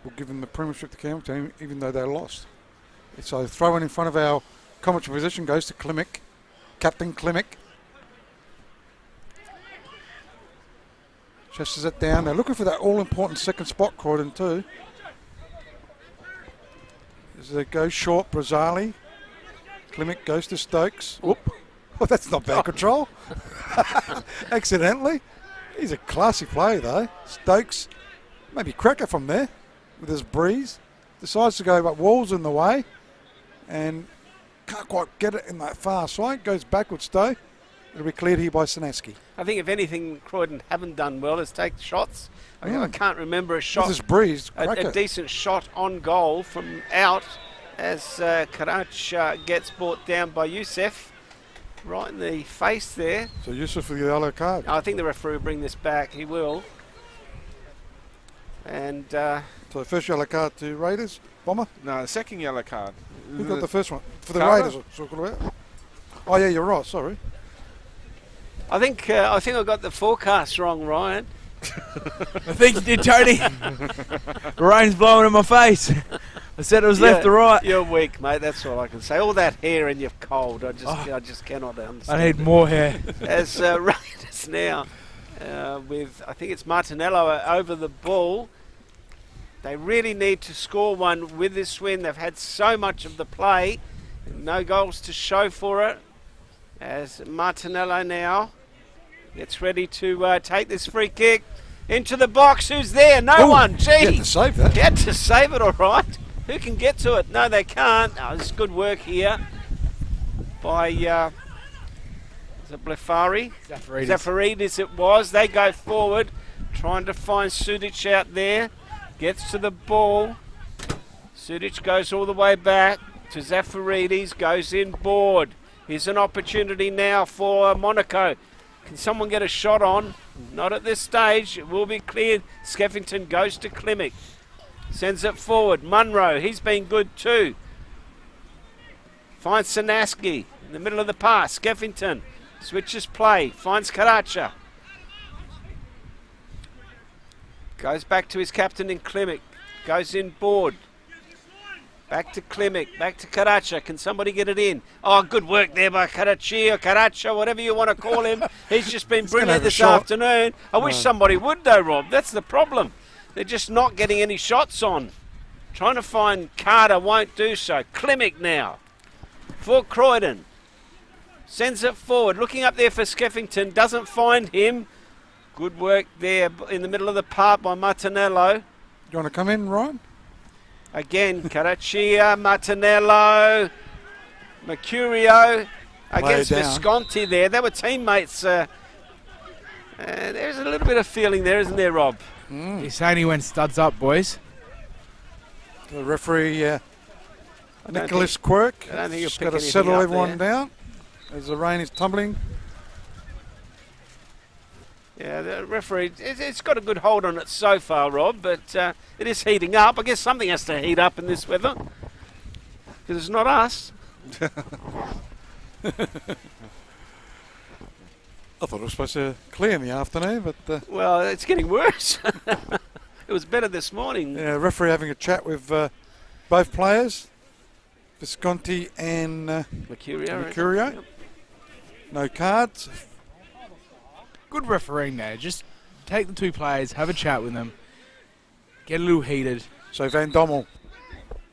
will give them the premiership to Campbelltown, even though they lost. So throw in front of our commentary position goes to Klimek, Captain Klimek. Chases it down. They're looking for that all-important second spot, Croydon too. As they go short, Brazali. Klimek goes to Stokes. Whoop. Oh, that's not bad control. Accidentally. He's a classy player though. Stokes, maybe cracker from there with his breeze. Decides to go, but Wall's in the way. And can't quite get it in that far side. Goes backwards though. It'll be cleared here by Sanaski. I think if anything Croydon haven't done well is take shots. I can't remember a shot. With his breeze, a decent shot on goal from out as Karach gets brought down by Youssef. Right in the face there. So Youssef with the yellow card. I think the referee will bring this back. He will. And so the first yellow card to Raiders, Bomber? No, the second yellow card. Who got the first one? For the Carter? Raiders. Oh yeah, you're right, sorry. I think I got the forecast wrong, Ryan. I think you did, Tony. The rain's blowing in my face. I said it was left to right. You're weak, mate. That's all I can say. All that hair and you're cold. I just cannot understand. I need more hair. As Raiders now with, I think it's Martinello over the ball. They really need to score one with this win. They've had so much of the play. No goals to show for it. As Martinello now gets ready to take this free kick into the box. Who's there? No one. Gee. Get to save that. Get to save it, all right. Who can get to it? No, they can't. Oh, it's good work here by is it Blefari? Zafaridis it was. They go forward, trying to find Sudic out there. Gets to the ball. Sudic goes all the way back to Zafaridis, goes in board. Here's an opportunity now for Monaco. Can someone get a shot on? Not at this stage. It will be cleared. Skeffington goes to Klimek. Sends it forward. Munro, he's been good too. Finds Sanaski in the middle of the pass. Skeffington switches play. Finds Karacha. Goes back to his captain in Klimek. Goes in board. Back to Klimek, back to Karacha. Can somebody get it in? Oh, good work there by Karachi or Karacha, whatever you want to call him. He's just been brilliant this afternoon. I wish somebody would though, Rob. That's the problem. They're just not getting any shots on. Trying to find Carter, won't do so. Klimek now for Croydon. Sends it forward. Looking up there for Skeffington. Doesn't find him. Good work there in the middle of the park by Martinello. You want to come in, Ryan? Again, Caraccia, Martinello, Mercurio against Visconti there. They were teammates There's a little bit of feeling there, isn't there, Rob? He's saying he went studs up, boys. The referee, I don't Nicholas Quirk, I don't think he'll has pick got to anything settle up everyone there. down as the rain is tumbling. Yeah, the referee, it's got a good hold on it so far, Rob, but it is heating up. I guess something has to heat up in this weather, because it's not us. I thought it was supposed to clear in the afternoon, but Well, it's getting worse. It was better this morning. yeah, referee having a chat with both players, Visconti and Mercurio. Yep. No cards. Good refereeing there. Just take the two players, have a chat with them, get a little heated. So Van Dommel,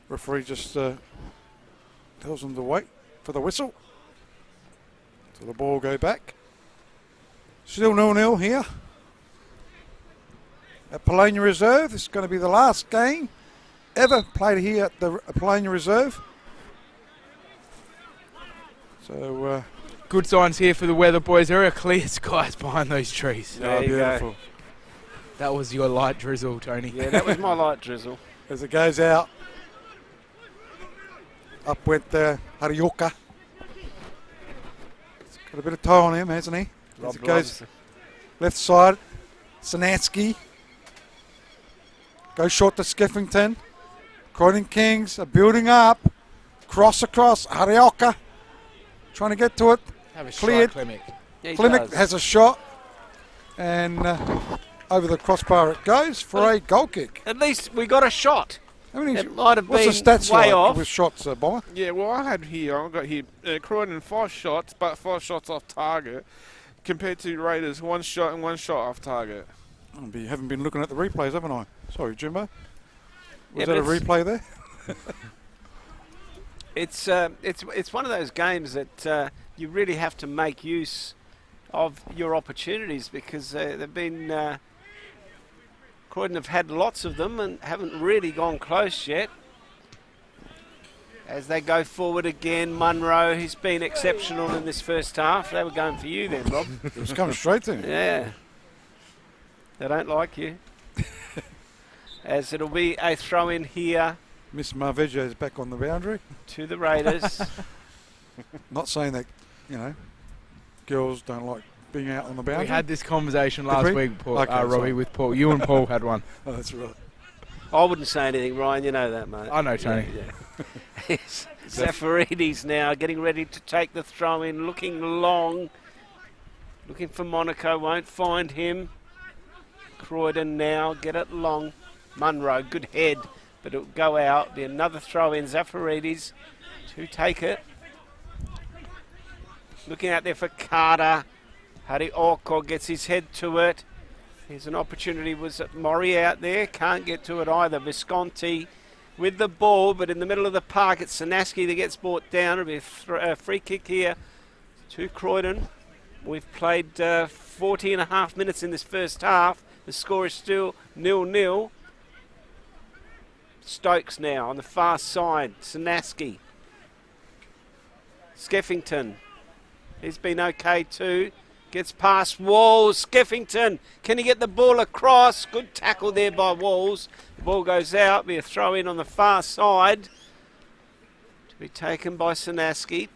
referee just tells them to wait for the whistle. So the ball go back. Still 0-0 here at Polania Reserve. This is going to be the last game ever played here at the Polania Reserve. So Good signs here for the weather, boys. There are clear skies behind those trees. There you go. beautiful. That was your light drizzle, Tony. Yeah, that was my light drizzle. As it goes out, up went Harioka. He's got a bit of toe on him, hasn't he? As it goes left side, Sanansky. Goes short to Skeffington. Croydon Kings are building up. Cross across, Harioka. Trying to get to it. Have a Cleared. shot, Klimek. Yeah, he Klimek does. has a shot. And over the crossbar it goes for a goal kick. At least we got a shot. How many, It might have what's been the stats way like off. with shots, Bomber? Yeah, well, I got here Croydon 5 shots, but 5 shots off target, compared to Raiders 1 shot and 1 shot off target. Haven't been looking at the replays, haven't I? Sorry, Jimbo. Was Yeah, that a but replay there? It's one of those games that you really have to make use of your opportunities, because they've been Croydon have had lots of them and haven't really gone close yet. As they go forward again, Munro, he's been exceptional in this first half. They were going for you then, Rob. It was coming straight to him. Yeah. They don't like you. As it'll be a throw in here Miss Marveggio is back on the boundary. to the Raiders. Not saying that, girls don't like being out on the boundary. We had this conversation last we? week, Paul, Okay, Robbie, sorry. with Paul. You and Paul had one. Oh, that's right. I wouldn't say anything, Ryan. You know that, mate. I know, Tony. Yeah. Zafaridis now getting ready to take the throw in, looking long. Looking for Monaco, won't find him. Croydon now, get it long. Munro, good head, but it'll go out. Be another throw in. Zafaridis to take it. Looking out there for Carter. Hari Orko gets his head to it. Here's an opportunity. Was it Maury out there? Can't get to it either. Visconti with the ball, but in the middle of the park, it's Sanansky that gets brought down. It'll be a free kick here to Croydon. We've played 40 and a half minutes in this first half. The score is still 0-0. Stokes now on the far side. Sanansky. Skeffington. He's been okay too. Gets past Walls. Skeffington. Can he get the ball across? Good tackle there by Walls. The ball goes out. Be a throw in on the far side. To be taken by Sanansky.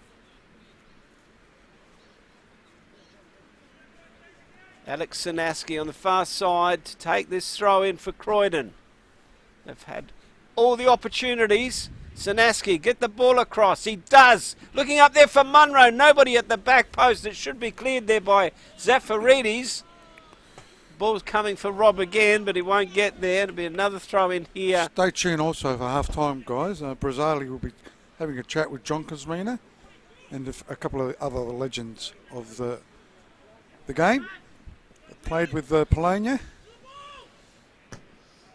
Alex Sanansky on the far side to take this throw in for Croydon. They've had all the opportunities. Sanansky, get the ball across. He does. Looking up there for Munro. Nobody at the back post. It should be cleared there by Zafaridis. Ball's coming for Rob again, but he won't get there. It'll be another throw in here. Stay tuned also for half-time, guys. Brazzali will be having a chat with John Kosmina and a couple of other legends of the game. Played with Polania.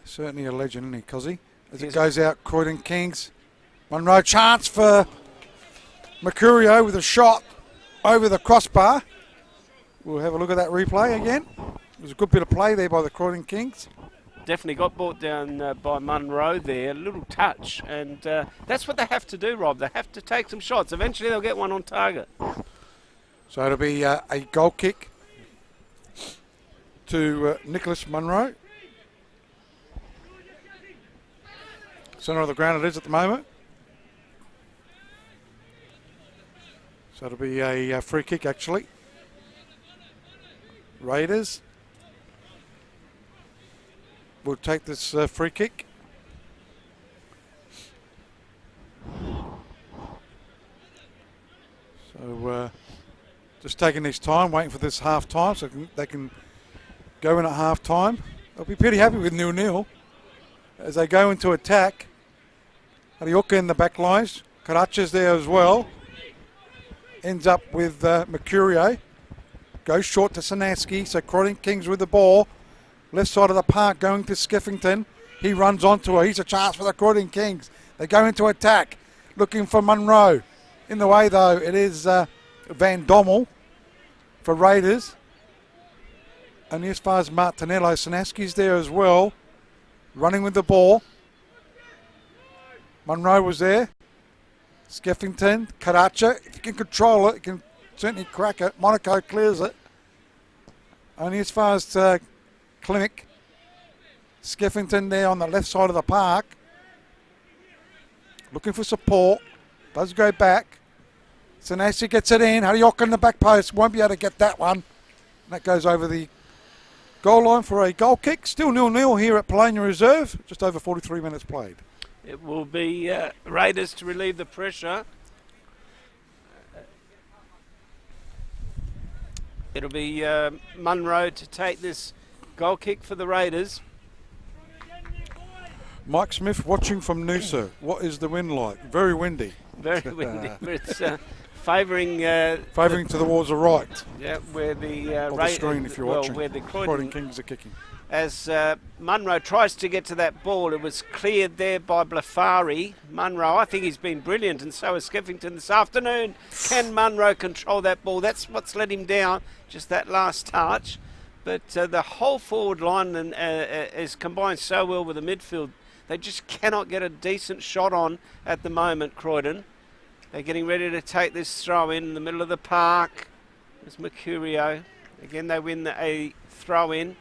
Certainly a legend, isn't he, Cozzy? As it goes out, Croydon Kings. Munro chance for Mercurio with a shot over the crossbar. We'll have a look at that replay again. It was a good bit of play there by the Croydon Kings. Definitely got brought down by Munro there. A little touch. And that's what they have to do, Rob. They have to take some shots. Eventually they'll get one on target. So it'll be a goal kick to Nicholas Munro. Centre of the ground it is at the moment. So it'll be a free kick actually. Raiders will take this free kick. So just taking this time, waiting for this half time so they can go in at half time. They'll be pretty happy with 0-0 as they go into attack. Arioka in the back lines. Karacha's there as well. Ends up with Mercurio. Goes short to Sanaski. So Croydon Kings with the ball. Left side of the park going to Skeffington. He runs onto her. He's a chance for the Croydon Kings. They go into attack. Looking for Munro. In the way though, it is Van Dommel for Raiders. Only as far as Martinello. Sanaski's there as well. Running with the ball. Munro was there. Skeffington, Karacha. If you can control it, you can certainly crack it. Monaco clears it. Only as far as Clinic. Skeffington there on the left side of the park. Looking for support. Does go back. Sanasi gets it in. Harioka in the back post. Won't be able to get that one. That goes over the goal line for a goal kick. Still 0-0 here at Polonia Reserve. Just over 43 minutes played. It will be Raiders to relieve the pressure. It'll be Munro to take this goal kick for the Raiders. Mike Smith watching from Noosa. What is the wind like? Very windy. Very windy. It's favouring towards the right. Yeah, where the the screen if you're watching. Where the Croydon Kings are kicking. As Munro tries to get to that ball, it was cleared there by Blafari. Munro, I think he's been brilliant, and so is Skeffington this afternoon. Can Munro control that ball? That's what's let him down, just that last touch. But the whole forward line is combined so well with the midfield. They just cannot get a decent shot on at the moment, Croydon. They're getting ready to take this throw in the middle of the park. There's Mercurio. Again, they win a throw in.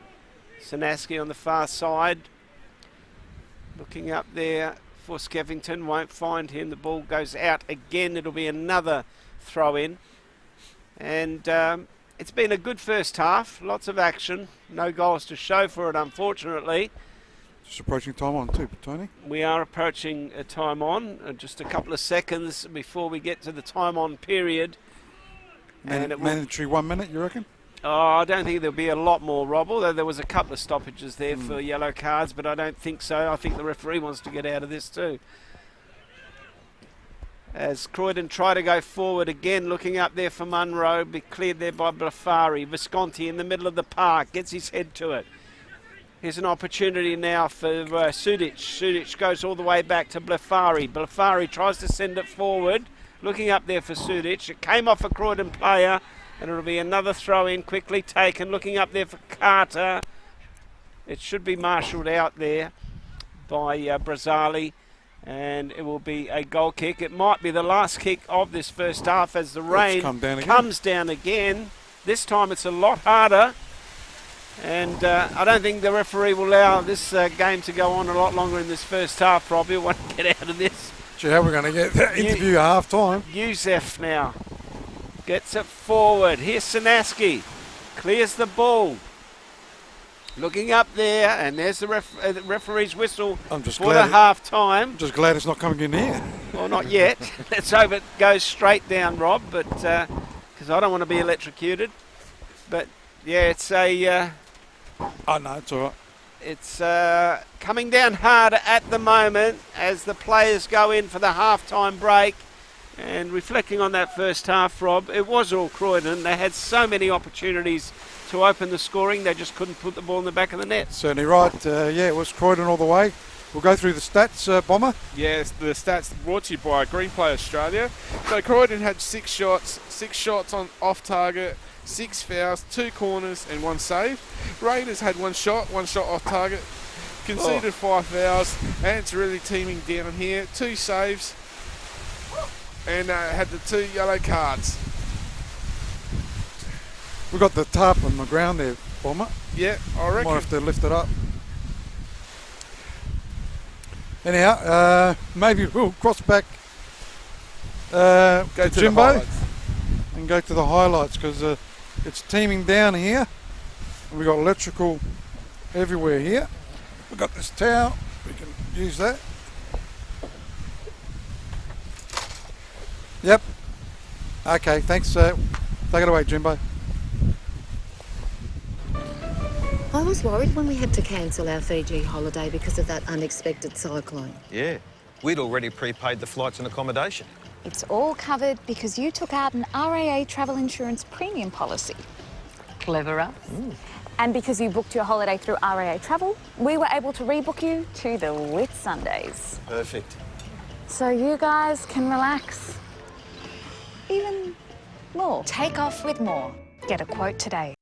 Sanaski on the far side. Looking up there for Skeffington. Won't find him. The ball goes out again. It'll be another throw in. And it's been a good first half. Lots of action. No goals to show for it, unfortunately. Just approaching time on too, Tony. We are approaching a time on. Just a couple of seconds before we get to the time on period. Mandatory 1 minute, you reckon? Oh, I don't think there'll be a lot more, Rob, although there was a couple of stoppages there for yellow cards, but I don't think so. I think the referee wants to get out of this too. As Croydon try to go forward again, looking up there for Munro, be cleared there by Blafari. Visconti in the middle of the park, gets his head to it. Here's an opportunity now for Sudic. Sudic goes all the way back to Blafari. Blafari tries to send it forward, looking up there for Sudic. It came off a Croydon player. And it'll be another throw in, quickly taken. Looking up there for Carter. It should be marshalled out there by Brazzali. And it will be a goal kick. It might be the last kick of this first half as the rain comes down again. This time it's a lot harder. And I don't think the referee will allow this game to go on a lot longer in this first half, Rob. He'll want to get out of this. Gee, how are we going to get that interview at half time? Youssef now. Gets it forward. Here's Sanaski. Clears the ball. Looking up there, and there's the referee's whistle for the half time. I'm just glad it's not coming in here. Well, not yet. Let's hope it goes straight down, Rob, but because I don't want to be electrocuted. But yeah, it's a. Oh no, it's all right. It's coming down harder at the moment as the players go in for the half-time break. And reflecting on that first half, Rob, it was all Croydon. They had so many opportunities to open the scoring, they just couldn't put the ball in the back of the net. Certainly right. Yeah, it was Croydon all the way. We'll go through the stats, Bomber. Yes, the stats brought to you by Green Play Australia. So Croydon had 6 shots on off target, 6 fouls, 2 corners and 1 save. Raiders had 1 shot off target, conceded 5 fouls, and it's really teaming down here. 2 saves. And had the 2 yellow cards. We've got the tarp on the ground there, Bomber. Yeah, I reckon. Might have to lift it up. Anyhow, maybe we'll cross back Go to to Jimbo the highlights. and go to the highlights because it's teeming down here. And we've got electrical everywhere here. We've got this towel, we can use that. Yep. Okay, thanks. Take it away, Jimbo. I was worried when we had to cancel our Fiji holiday because of that unexpected cyclone. Yeah, we'd already prepaid the flights and accommodation. It's all covered because you took out an RAA travel insurance premium policy. Clever us. And because you booked your holiday through RAA Travel, we were able to rebook you to the Whitsundays. Perfect. So you guys can relax even more. Take off with more. Get a quote today.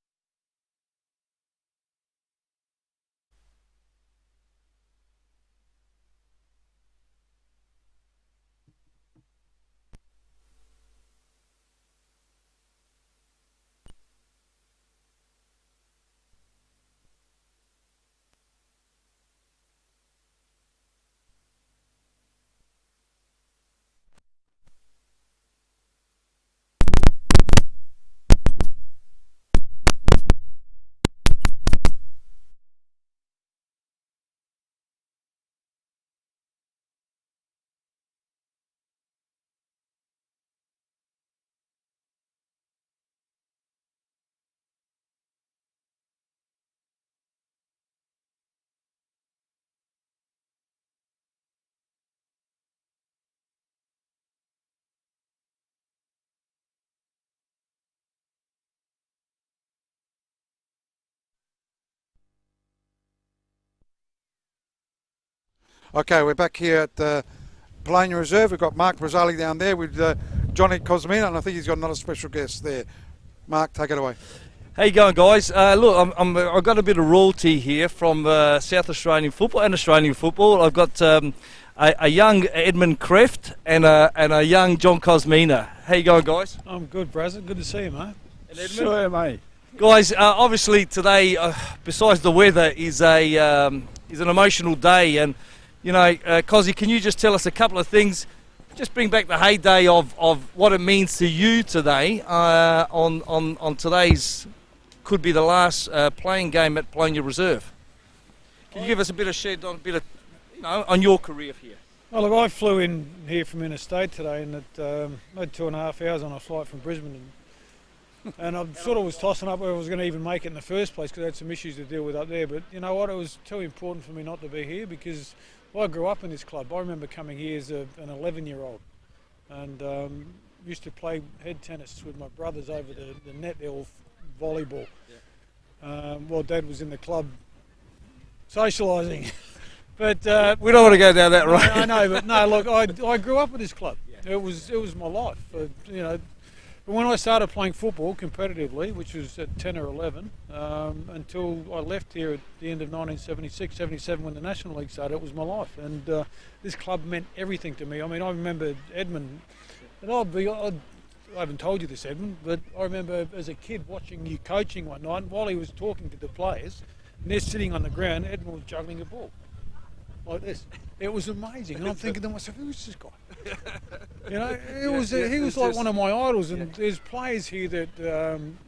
Okay, we're back here at the Polonia Reserve. We've got Mark Brazzali down there with Johnny Cosmina, and I think he's got another special guest there. Mark, take it away. How you going, guys? Look, I've got a bit of royalty here from South Australian football and Australian football. I've got a young Edmund Kreft and a young John Cosmina. How you going, guys? I'm good, Brazza. Good to see you, mate. And Edmund? Sure, mate. Guys, obviously today, besides the weather, is an emotional day, and you know, Cosy, can you just tell us a couple of things? Just bring back the heyday of what it means to you today on today's, could be the last playing game at Polonia Reserve. Can you give us a bit of shed on a bit of, you know, on your career here? Well, look, I flew in here from interstate today, and I had 2.5 hours on a flight from Brisbane, and I sort of was tossing up whether I was going to even make it in the first place because I had some issues to deal with up there. But you know what? It was too important for me not to be here because I grew up in this club. I remember coming here as an 11-year-old and used to play head tennis with my brothers over the net there, or volleyball. Yeah. While Dad was in the club socialising. But we don't want to go down that road. I know, but no, look, I grew up with this club. Yeah. It was my life. You know, but when I started playing football competitively, which was at 10 or 11, until I left here at the end of 1976, 77, when the National League started, it was my life. And this club meant everything to me. I mean, I remember Edmund, and I haven't told you this, Edmund, but I remember as a kid watching you coaching one night, while he was talking to the players, and they're sitting on the ground, Edmund was juggling a ball. Like this. It was amazing. And I'm thinking to myself, who's this guy? You know, he was like one of my idols. And there's players here that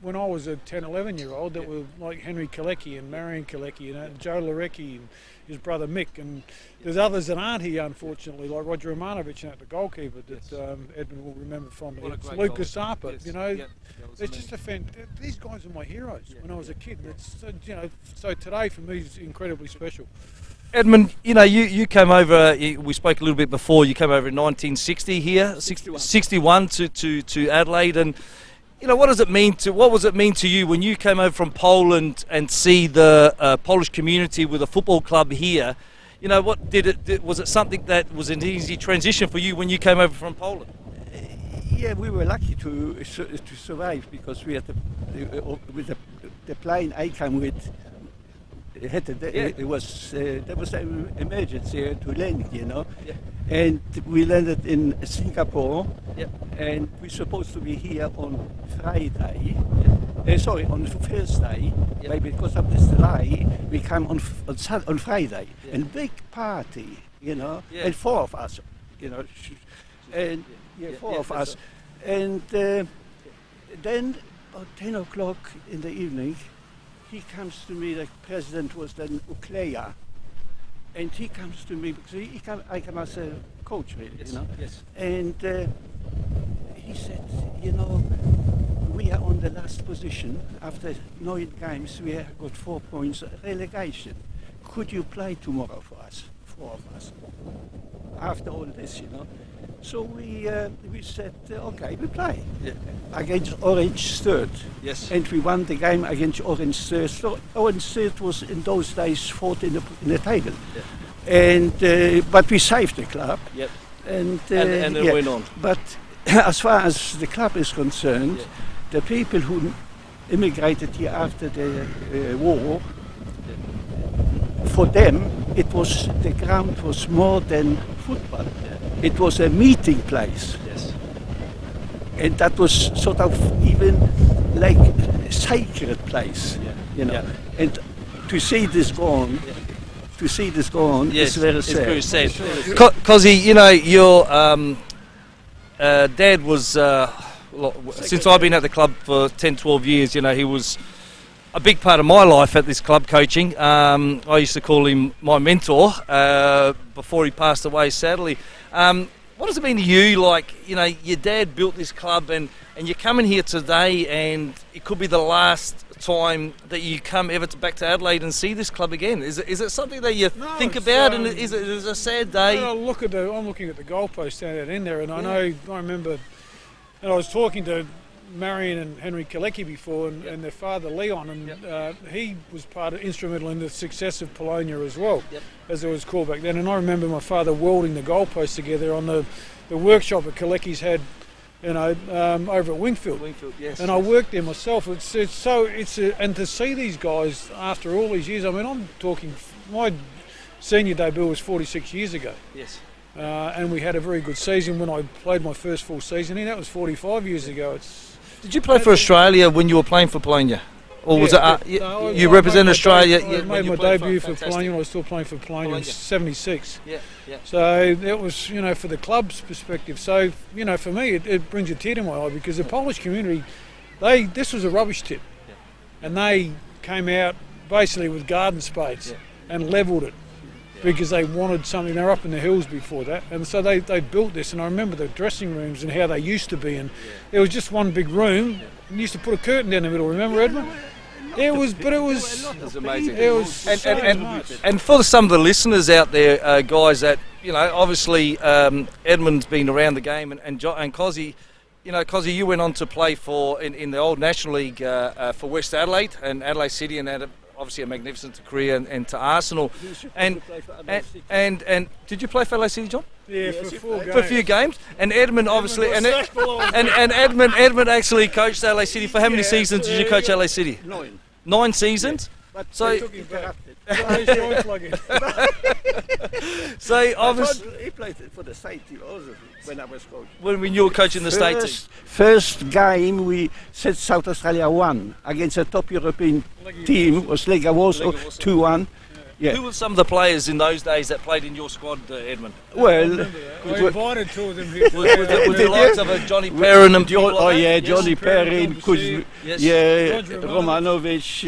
when I was a 10, 11-year-old that were like Henry Kalecki and Marion Kalecki and Joe Larecki and his brother Mick. And there's others that aren't here, unfortunately, like Roger Romanovich and the goalkeeper that Edmund will remember fondly. It's Lucas Sarpa, you know. It's just these guys are my heroes when I was a kid. And it's, you know, so today for me is incredibly special. Edmund, you know, you came over, we spoke a little bit before, you came over in 1960 here, 61 to Adelaide, and, you know, what was it mean to you when you came over from Poland and see the Polish community with a football club here? You know, was it something that was an easy transition for you when you came over from Poland? Yeah, we were lucky to survive because we had with the plane I came with. There was an emergency to land, you know, and we landed in Singapore, and we're supposed to be here on Friday, sorry, on Thursday, maybe because of this delay, we come on Friday, and big party, you know, and 4 of us, you know, and 4 of us, and then about 10 o'clock in the evening, he comes to me. The president was then Ucleya, and he comes to me because I come as a coach, really, you know, and he said, you know, we are on the last position. After 9 games, we have got 4 points relegation. Could you play tomorrow for us, 4 of us? After all this, you know. So we said, okay, we play against Orange Third. Yes. And we won the game against Orange Third. So Orange Third was in those days fourth in the table. Yeah. And but we saved the club. Yep. And it went on. But as far as the club is concerned, the people who immigrated here after the war, for them, the ground was more than football. It was a meeting place. Yes. And that was sort of even like a sacred place, you know. And to see this gone, is very sad. It's very sad. Cozzy, you know, your dad was, since I've been at the club for 10, 12 years, you know, he was a big part of my life at this club coaching. I used to call him my mentor before he passed away, sadly. What does it mean to you, like, you know, your dad built this club and you're coming here today and it could be the last time that you come ever back to Adelaide and see this club again? Is it something that you think about, and is it a sad day? Well, I'm looking at the goalpost standing in there, and I remember, and I was talking to Marion and Henry Kalecki before, and their father Leon, and he was instrumental in the success of Polonia as well, as it was called back then. And I remember my father welding the goalposts together on the workshop that Kalecki's had, you know, over at Wingfield. Yes. And I worked there myself. And to see these guys after all these years. I mean, I'm talking, my senior debut was 46 years ago. Yes. And we had a very good season when I played my first full season. That was 45 years ago. Did you play for Australia when you were playing for Polonia? Or was it you represented Australia? I made my debut for Polonia when I was still playing for Polonia in '76. So that was, you know, for the club's perspective. So, you know, for me, it brings a tear to my eye, because the Polish community, this was a rubbish tip, and they came out basically with garden spades and levelled it because they wanted something. They were up in the hills before that, and so they built this. And I remember the dressing rooms and how they used to be, and there was just one big room. And you used to put a curtain down the middle. Remember, Edmund? It was amazing. It was and for some of the listeners out there, guys, that, you know, obviously Edmund's been around the game, and Cozzy, you know, Cozzy, you went on to play in the old National League for West Adelaide and Adelaide City, and had obviously a magnificent career, and to Arsenal. And did you play for Adelaide City, John? Yeah, for a few games. And Edmund obviously, and Edmund actually coached Adelaide City. For how many seasons did you coach Adelaide City? 9. 9 seasons. But so so obviously he played for the state team also when I was coach. When you were coaching the state team. First game we set South Australia 1 against a top European team, was Lega Warsaw 2-1. Yeah. Who were some of the players in those days that played in your squad, Edmund? Well, I invited 2 of them here. With the likes of Johnny Perrin and people like that? Johnny Perrin, Romanovic,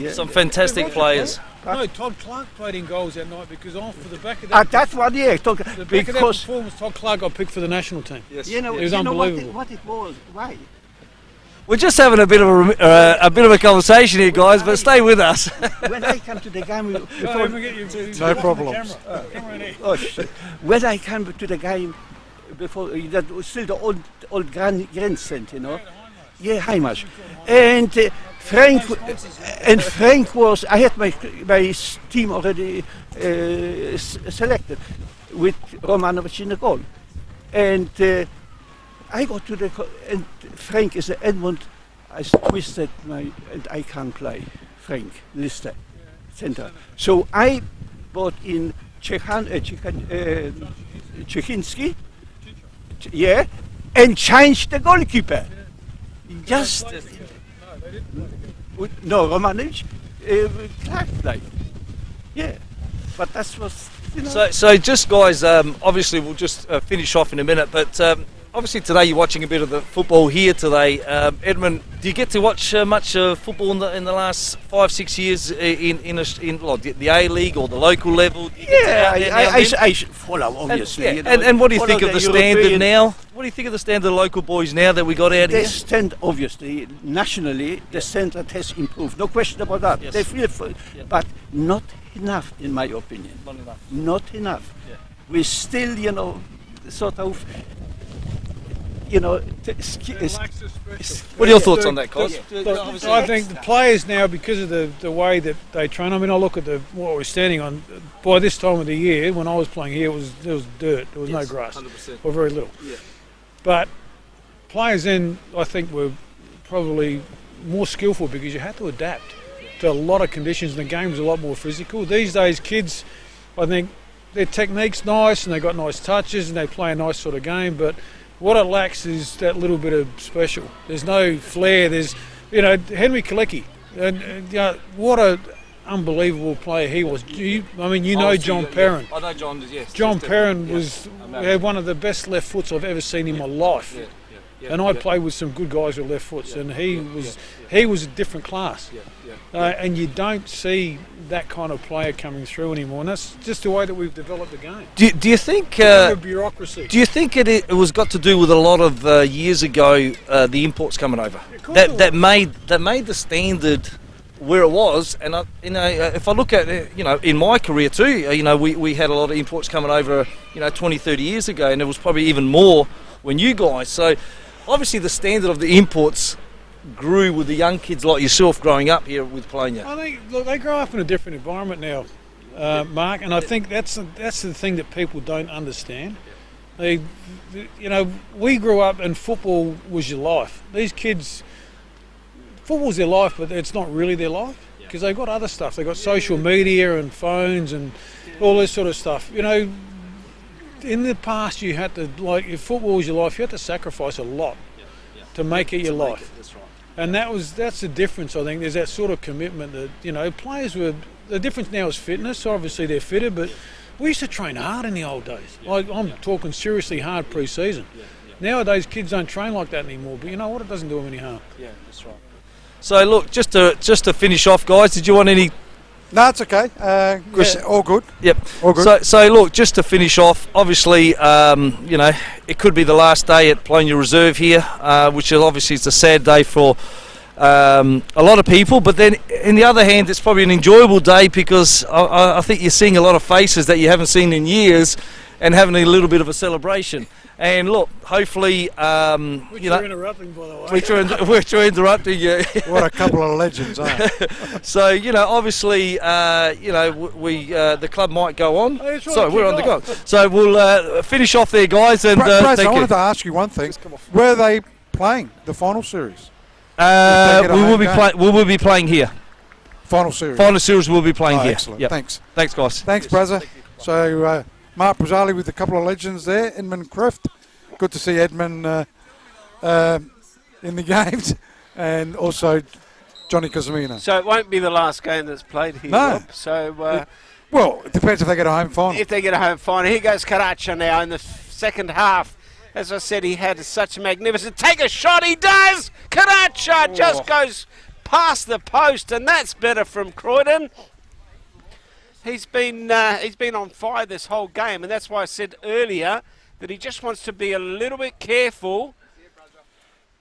and some fantastic players. No, Todd Clark played in goals that night, because for the back of that. That's one, yeah. The back of that performance, Todd Clark got picked for the national team. Yes. You know, it was unbelievable. What it was? Why? We're just having a bit of a conversation here, guys, but stay with us. When I come to the game, no problems. When I come to the game before, that was still the old Grand Stand, you know. Yeah, Heimash. And Frank was. I had my team already selected with Romanovic in the goal, and. I got to and Frank is the Edmund. I twisted and I can't play. Frank, Lister, center. So I brought in Czechinski, and changed the goalkeeper. Just no Romanich, Clark played. Yeah, but that's what. You know. So just guys, obviously we'll just finish off in a minute, but obviously today you're watching a bit of the football here today. Edmund, do you get to watch much football in the last 5-6 years in like, the A League or the local level? Yeah, I follow obviously. And, you know, and what do you think of the standard European now? What do you think of the standard of local boys now that we got out They here? stand obviously nationally. The standard has improved, no question about that. Yes. They feel, but not enough, in my opinion. Not enough. Not enough. Yeah. We still, you know, sort of, you know. What are your thoughts on that, Cos? I think the players now, because of the way that they train. I mean, I look at what we're standing on. By this time of the year, when I was playing here, there was dirt. There was no grass, 100%. or very little. Yeah. But players then, I think, were probably more skillful because you had to adapt to a lot of conditions, and the game was a lot more physical. These days, kids, I think, their technique's nice and they got nice touches and they play a nice sort of game, but what it lacks is that little bit of special. There's no flair. There's, you know, Henry Kalecki, and you know, what a unbelievable player he was. I mean, you know John Perrin. I know John, yes. John Perrin had one of the best left foots I've ever seen in my life. And I played with some good guys with left foots, and he was a different class. And you don't see that kind of player coming through anymore, and that's just the way that we've developed the game. Do you think bureaucracy? Do you think it was got to do with a lot of years ago the imports coming over that made the standard where it was? And if I look at it, in my career too, we had a lot of imports coming over 20-30 years ago, and there was probably even more when you guys. So obviously the standard of the imports grew with the young kids like yourself growing up here with playing. I think they grow up in a different environment now, Mark, and I think that's the thing that people don't understand. We grew up and football was your life. These kids, football's their life, but it's not really their life because they've got other stuff. They've got social media and phones and all this sort of stuff. In the past, you had to, if football was your life, you had to sacrifice a lot to make it your life. That's right. And that's the difference, I think. There's that sort of commitment that, players were, the difference now is fitness. Obviously they're fitter, but we used to train hard in the old days. I'm talking seriously hard pre-season. Nowadays kids don't train like that anymore, but you know what, it doesn't do them any harm. Yeah, that's right. So look, just to finish off, guys, did you want any? No, it's okay. All good. Yep. All good. So look, just to finish off, obviously, it could be the last day at playing your reserve here, which is obviously it's a sad day for a lot of people. But then, on the other hand, it's probably an enjoyable day because I think you're seeing a lot of faces that you haven't seen in years, and having a little bit of a celebration. And look, hopefully, You're interrupting, by the way. we're interrupting you. What a couple of legends, eh? So obviously, the club might go on. Oh, that's right, So we're on the go. go. So we'll finish off there, guys. And Braz, thank I you. wanted to ask you one thing. Where are they playing the final series? We will be playing here. Final series. Final series will be playing here. Excellent. Yep. Thanks. Thanks, guys. Thanks, Brazza. So Mark Brazzali with a couple of legends there. Edmund Kreft. Good to see Edmund in the games, and also Johnny Casimino. So it won't be the last game that's played here, No. Rob. So Well, it depends if they get a home final. if they get a home final, here goes Karacha now in the second half. As I said, he had such a magnificent take a shot. He does. Karacha just goes past the post, and that's better from Croydon. He's been on fire this whole game, and that's why I said earlier that he just wants to be a little bit careful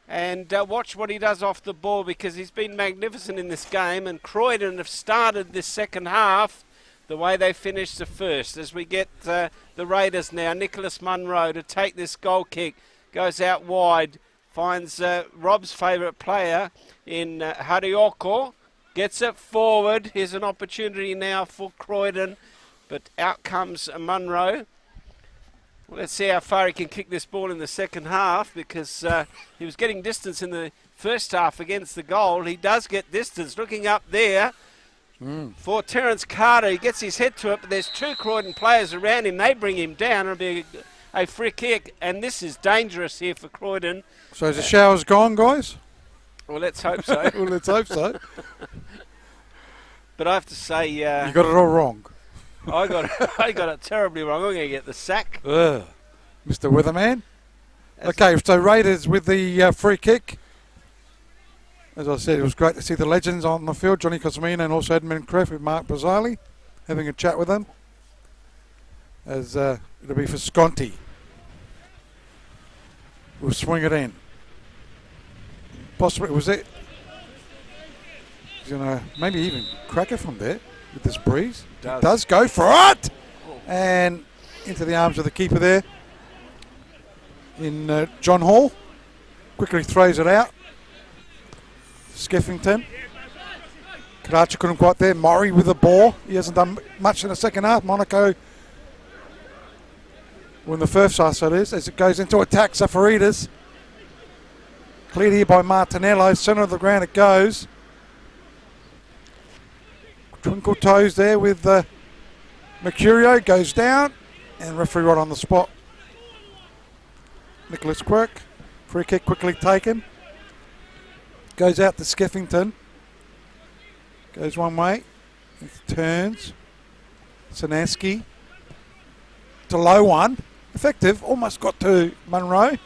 and watch what he does off the ball, because he's been magnificent in this game, and Croydon have started this second half the way they finished the first. As we get the Raiders now, Nicholas Munro to take this goal kick, goes out wide, finds Rob's favourite player in Harioko, gets it forward. Here's an opportunity now for Croydon, but out comes Munro. Well, let's see how far he can kick this ball in the second half, because he was getting distance in the first half against the goal. He does get distance. Looking up there for Terence Carter. He gets his head to it, but there's two Croydon players around him. They bring him down. It'll be a free kick, and this is dangerous here for Croydon. So is the showers gone, guys? Well, let's hope so. Well, let's hope so. But I have to say... you got it all wrong. I got it terribly wrong. I'm going to get the sack. Mr. Weatherman. Okay, so Raiders with the free kick. As I said, it was great to see the legends on the field, Johnny Cosmina and also Edmund Kreff with Mark Brazzali, having a chat with them. As it'll be for Sconti. We'll swing it in. Possibly, was it? He's going to maybe even crack it from there with this breeze. Does go for it! And into the arms of the keeper there. In John Hall. Quickly throws it out. Skeffington. Karachi couldn't quite there. Murray with the ball. He hasn't done much in the second half. Monaco, well, in the first half, so it is, as it goes into attack. Safaridis. Cleared here by Martinello. Centre of the ground it goes. Twinkle toes there with Mercurio. Goes down. And referee right on the spot. Nicholas Quirk. Free kick quickly taken. Goes out to Skeffington. Goes one way. It turns. Sinansky. To low one. Effective. Almost got to Munro.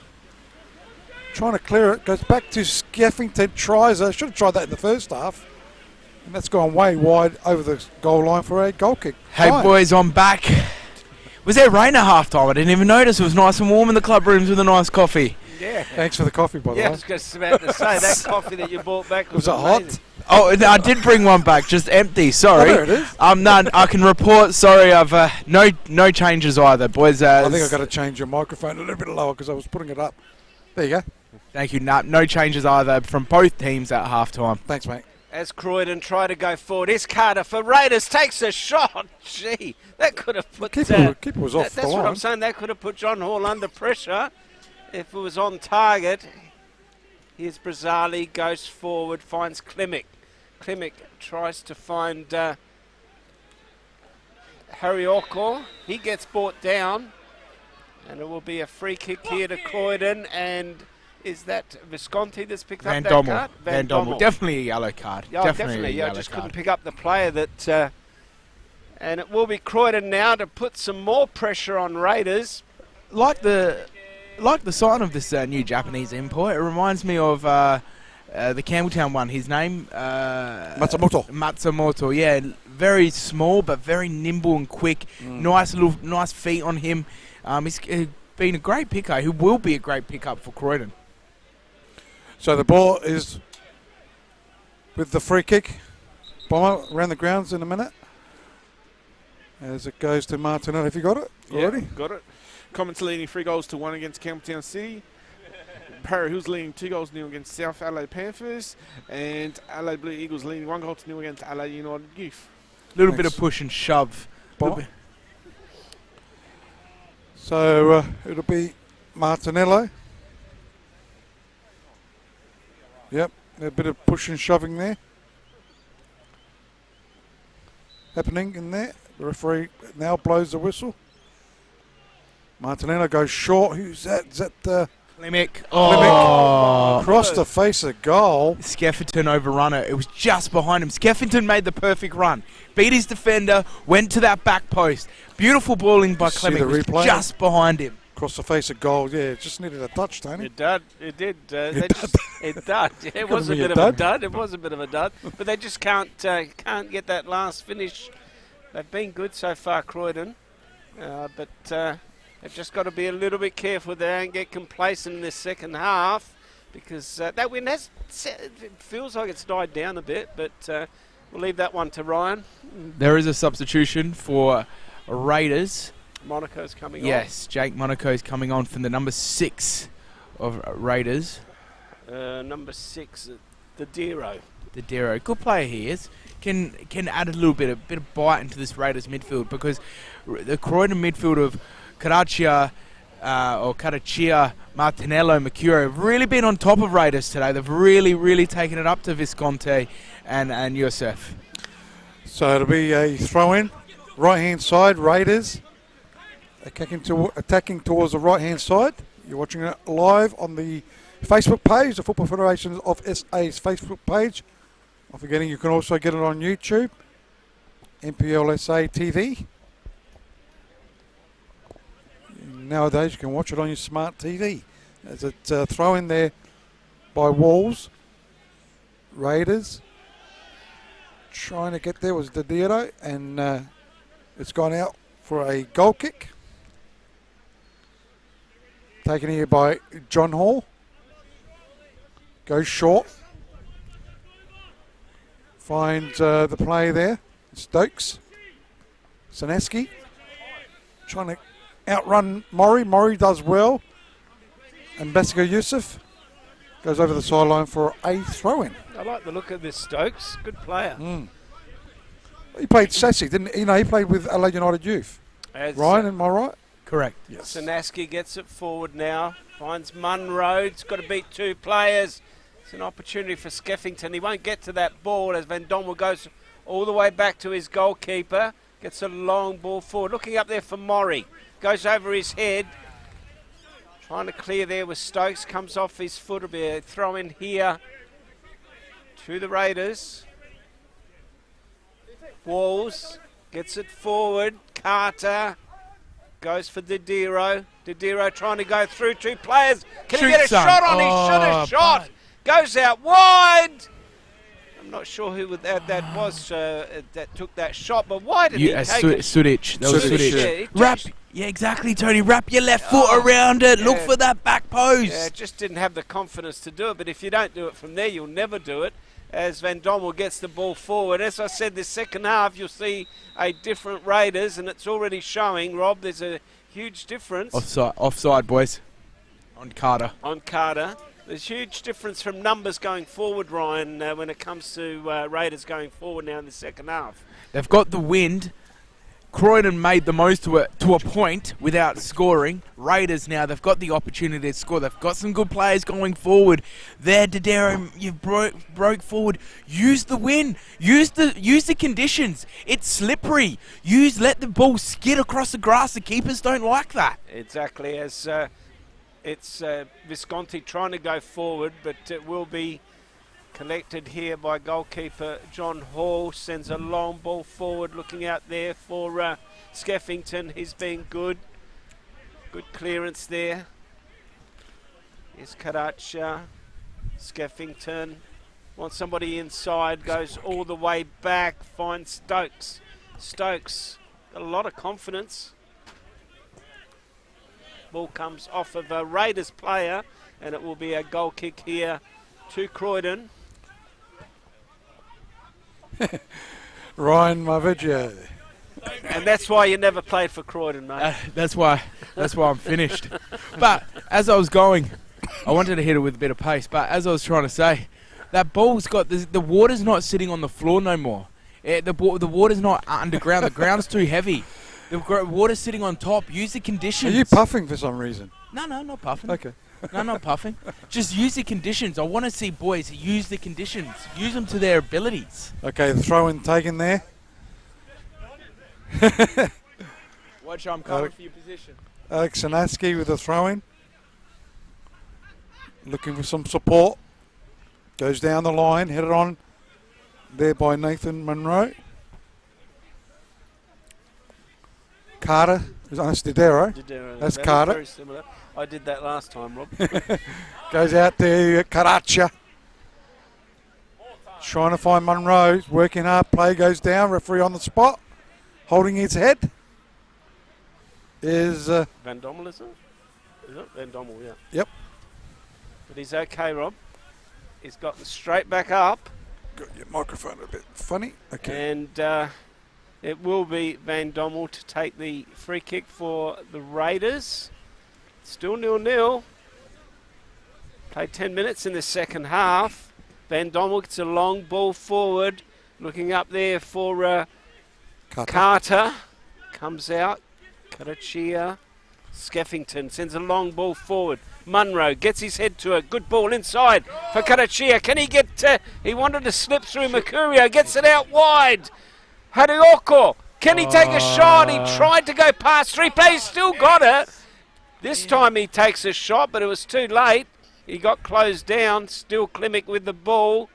Trying to clear it. Goes back to Skeffington. Tries it. Should have tried that in the first half. And that's gone way wide over the goal line for a goal kick. Hey, Fine. boys, I'm back. Was there rain at half time? I didn't even notice. It was nice and warm in the club rooms with a nice coffee. Yeah. Thanks for the coffee, by the way. Yeah, I was just about to say, that coffee that you brought back was it amazing. hot? Oh, I did bring one back, just empty. Sorry. Oh, there it is. None. I can report. Sorry, I've no changes either, boys. I think I've got to change your microphone a little bit lower because I was putting it up. There you go. Thank you. No changes either from both teams at half time. Thanks, mate. As Croydon try to go forward, here's Carter for Raiders, takes a shot. Gee, that could have put... Keeper was off the That's what line. I'm saying, that could have put John Hall under pressure if it was on target. Here's Brazzali, goes forward, finds Klimek. Klimek tries to find Harry Orko. He gets brought down, and it will be a free kick here to Croydon, and... Is that Visconti that's picked up that card? Van Dommel. Definitely a yellow card. Yeah, definitely. Yeah, I just couldn't pick up the player that... and it will be Croydon now to put some more pressure on Raiders. Like the sign of this new Japanese import, it reminds me of the Campbelltown one. His name? Matsumoto. Yeah, very small but very nimble and quick. Nice feet on him. He's been a great picker. Who will be a great pickup for Croydon. So the ball is with the free kick. Bomber around the grounds in a minute. As it goes to Martinelli. Have you got it already? Got it. Common's leading 3-1 against Campbelltown City. Para Hills leading 2-0 against South Adelaide Panthers. And Adelaide Blue Eagles leading 1-0 against Adelaide United Youth. Little bit of push and shove. So it'll be Martinello. Yep, a bit of push and shoving there. Happening in there. The referee now blows the whistle. Martinello goes short. Who's that? Is that Klimek? Oh, across the face of goal. Skeffington overrun it. It was just behind him. Skeffington made the perfect run. Beat his defender, went to that back post. Beautiful balling by Klimek. It was just behind him. Across the face of goal. Yeah, it just needed a touch, Tony. It did. It did. It did. It was a bit of a dud. It was a bit of a dud. But they just can't get that last finish. They've been good so far, Croydon. But they've just got to be a little bit careful there and get complacent in this second half, because that win it feels like it's died down a bit, but we'll leave that one to Ryan. There is a substitution for Raiders. Monaco's coming on. Yes, Jake Monaco's coming on from the number 6 of Raiders. Number 6, the Dero. The Dero. Good player he is. Can add a bit of bite into this Raiders midfield, because the Croydon midfield of Caraccia, Martinello, Mercurio have really been on top of Raiders today. They've really taken it up to Visconti and Youssef. So it'll be a throw-in. Right-hand side, Raiders attacking towards the right-hand side. You're watching it live on the Facebook page, the Football Federation of SA's Facebook page. Not forgetting you can also get it on YouTube, NPL SA TV. Nowadays you can watch it on your smart TV. As it's throw in there by Walls. Raiders trying to get there was Didero, and it's gone out for a goal kick. Taken here by John Hall. Goes short. Finds the play there. Stokes. Sineski. Trying to outrun Maury. Maury does well. And Basico Yusuf goes over the sideline for a throw-in. I like the look of this Stokes. Good player. He played Sassy, didn't he? He played with Adelaide United Youth. Ryan, am I right? Correct. Yes. Sanaski gets it forward now. Finds Munro. He's got to beat 2 players. It's an opportunity for Skeffington. He won't get to that ball as Van Dommel goes all the way back to his goalkeeper. Gets a long ball forward. Looking up there for Maury. Goes over his head. Trying to clear there with Stokes. Comes off his foot. It'll be a throw in here to the Raiders. Walls gets it forward. Carter goes for Didero. Didero trying to go through 2 players. Can he get a shot on? He should have shot. Goes out wide. I'm not sure who that was that took that shot, but why did he take it? Sudic. That was Sudic. Yeah, Wrap. Yeah, exactly, Tony. Wrap your left foot around it. Look for that back post. Yeah, just didn't have the confidence to do it, but if you don't do it from there, you'll never do it. As Van Dommel gets the ball forward. As I said, this second half, you'll see a different Raiders, and it's already showing, Rob, there's a huge difference. Offside, boys. On Carter. On Carter. There's huge difference from numbers going forward, Ryan, when it comes to Raiders going forward now in the second half. They've got the wind. Croydon made the most to a point without scoring. Raiders now, they've got the opportunity to score. They've got some good players going forward. There, Didero, you broke forward. Use the wind. Use the conditions. It's slippery. Let the ball skid across the grass. The keepers don't like that. Exactly, as it's Visconti trying to go forward, but it will be collected here by goalkeeper John Hall. Sends a long ball forward, looking out there for Skeffington. He's been good. Good clearance there. Here's Karacha. Skeffington wants somebody inside, goes all the way back, finds Stokes. Stokes got a lot of confidence. Ball comes off of a Raiders player, and it will be a goal kick here to Croydon. Ryan Mavage. And that's why you never played for Croydon, mate. That's why I'm finished. But as I was going, I wanted to hit it with a bit of pace. But as I was trying to say, that ball's got the water's not sitting on the floor no more. The water's not underground. The ground's too heavy. The water's sitting on top. Use the conditions. Are you puffing for some reason? No, not puffing. Okay. No, not puffing. Just use the conditions. I want to see boys use the conditions. Use them to their abilities. Okay, the throw-in taken there. Watch, I'm coming for your position. Alex Sanaski with the throw-in. Looking for some support. Goes down the line, headed on there by Nathan Munro. Carter. That's Didero. That's Carter. Very similar. I did that last time, Rob. Goes out to Karacha. Trying to find Munro. Working hard. Play goes down. Referee on the spot. Holding his head is... Van Dommel, is it? Is it? Van Dommel, yeah. Yep. But he's okay, Rob. He's gotten straight back up. Got your microphone a bit funny. Okay. And it will be Van Dommel to take the free kick for the Raiders. Still 0-0. Played 10 minutes in the second half. Van Dommel gets a long ball forward. Looking up there for Carter. Comes out. Karachia. Skeffington sends a long ball forward. Munro gets his head to it. Good ball inside for Karachia. Can he get... he wanted to slip through Mercurio. Gets it out wide. Harioko. Can he take a shot? He tried to go past 3 players. Still got it. This time he takes a shot, but it was too late. He got closed down. Still Klimek with the ball.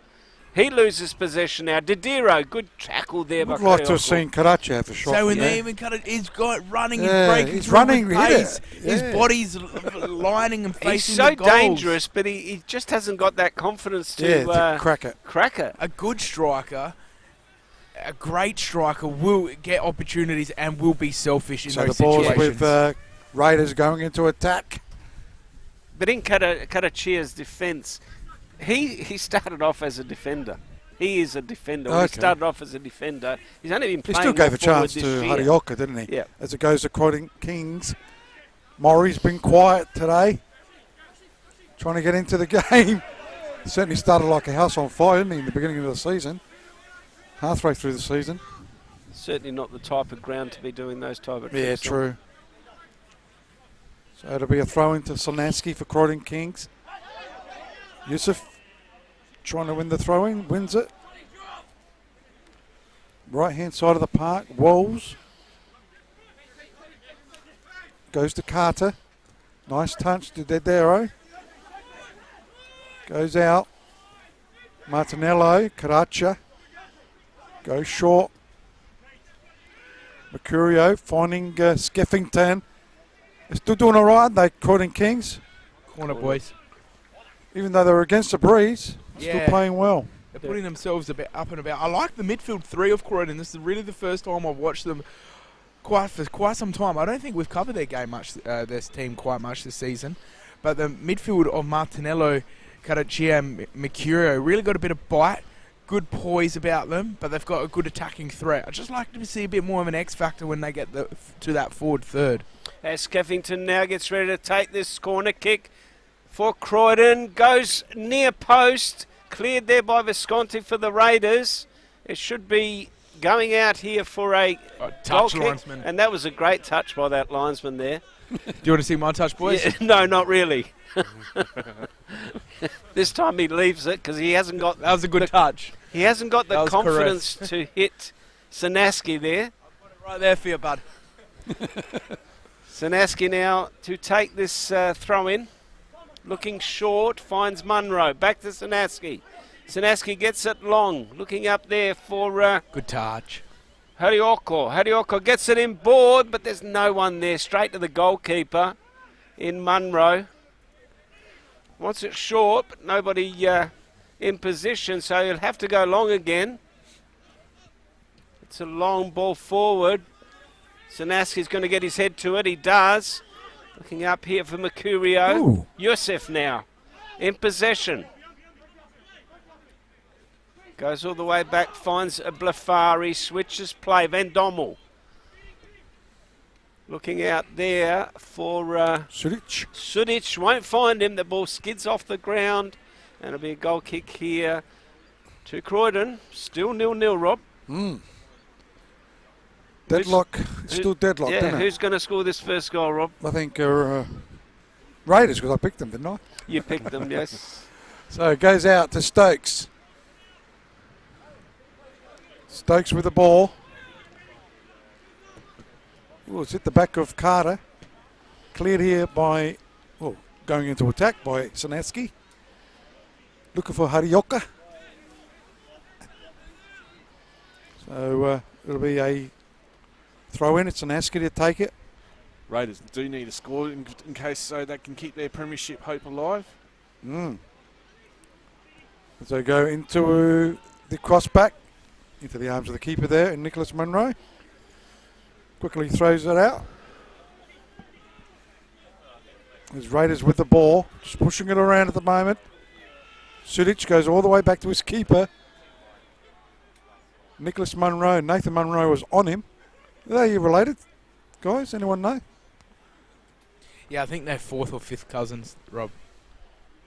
He loses possession now. Didiro, good tackle there. Would like to have seen Karachi have a shot. So when they even cut it, he's got running, he's Yeah, breaking he's through running, with hit pace. it. His Yeah. body's lining and He's facing so the goals. dangerous, but he just hasn't got that confidence to crack it. Crack it. A good striker, a great striker, will get opportunities and will be selfish in So those the ball's situations. with Raiders going into attack. But in Karachia's defence, he started off as a defender. He is a defender. When he Okay. started off as a defender. He's only been He playing still gave a more forward chance to this year. Harioka, didn't he? Yeah. As it goes to Croydon Kings. Maury's been quiet today. Trying to get into the game. Certainly started like a house on fire, didn't he, in the beginning of the season. Halfway through the season. Certainly not the type of ground to be doing those type of Yeah, tricks on. true. So it'll be a throw into Solnansky for Croydon Kings. Yusuf trying to win the throw-in, wins it. Right-hand side of the park, Wolves. Goes to Carter. Nice touch to Dedero. Goes out. Martinello, Karacha. Goes short. Mercurio finding Skeffington. They're still doing all right, aren't they, Croydon Kings? Corner boys. Even though they're against the breeze, still playing well. They're putting themselves a bit up and about. I like the midfield three of Croydon. This is really the first time I've watched them for quite some time. I don't think we've covered their game much, this team quite much this season. But the midfield of Martinello, Caraccia and Mercurio really got a bit of bite, good poise about them, but they've got a good attacking threat. I'd just like to see a bit more of an X factor when they get to that forward third. As Skeffington now gets ready to take this corner kick for Croydon. Goes near post. Cleared there by Visconti for the Raiders. It should be going out here for a goal kick. Linesman. And that was a great touch by that linesman there. Do you want to see my touch, boys? Yeah, no, not really. This time he leaves it because he hasn't got... That was a good touch. He hasn't got the That was confidence correct. to hit Sanaski there. Right there for you, bud. Sanaski now to take this throw in. Looking short, finds Munro. Back to Sanaski. Sanaski gets it long. Looking up there for... good touch. Harioko. Harioko gets it in board, but there's no one there. Straight to the goalkeeper in Munro. Wants it short, but nobody in position, so he'll have to go long again. It's a long ball forward. Sanaski's going to get his head to it. He does. Looking up here for Mercurio. Ooh. Yusuf now in possession. Goes all the way back, finds a Blafari, switches play. Van Dommel. Looking out there for Sudic. Sudic won't find him. The ball skids off the ground. And it'll be a goal kick here to Croydon. Still 0-0, Rob. Deadlock. Still deadlock, Yeah, isn't it? who's going to score this first goal, Rob? I think Raiders, because I picked them, didn't I? You picked them, yes. So it goes out to Stokes. Stokes with the ball. Well, it's hit the back of Carter. Cleared here by, well, going into attack by Sanaski. Looking for Harioka. So it'll be a throw in. It's Sanaski to take it. Raiders do need a score in case so they can keep their premiership hope alive. As they go into the cross back, into the arms of the keeper there, and Nicholas Munro. Quickly throws it out. There's Raiders with the ball, just pushing it around at the moment. Sudic goes all the way back to his keeper. Nicholas Munro, Nathan Munro was on him. Are you related, guys? Anyone know? Yeah, I think they're fourth or fifth cousins, Rob.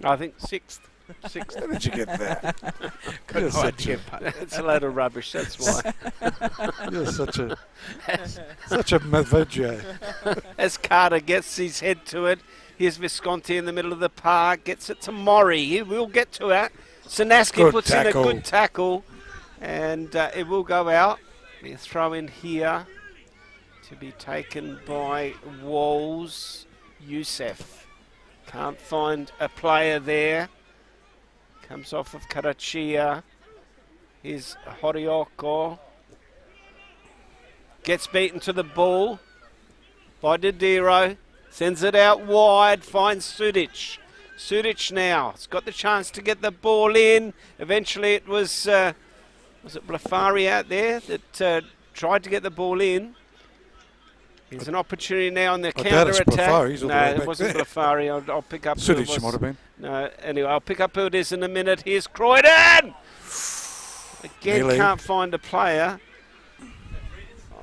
I think sixth. Sixth. How did you get that? Good idea, It's a load of rubbish, that's why. You're such a Mavegio. As Carter gets his head to it, here's Visconti in the middle of the park, gets it to Maury. He will get to it. Sanaski Good puts tackle. in a good tackle, and it will go out. Be a throw in here to be taken by Walls. Youssef Can't find a player there. Comes off of Karachia. Here's Horioko. Gets beaten to the ball by Didiro. Sends it out wide. Finds Sudic. Sudic now. It's got the chance to get the ball in. Eventually it was it Blafari out there that tried to get the ball in. There's an opportunity now on the counter-attack. No, it wasn't Blafari. I'll pick up who it was. Sudic might have been. No, anyway, I'll pick up who it is in a minute. Here's Croydon! Again, Nearly. can't find a player.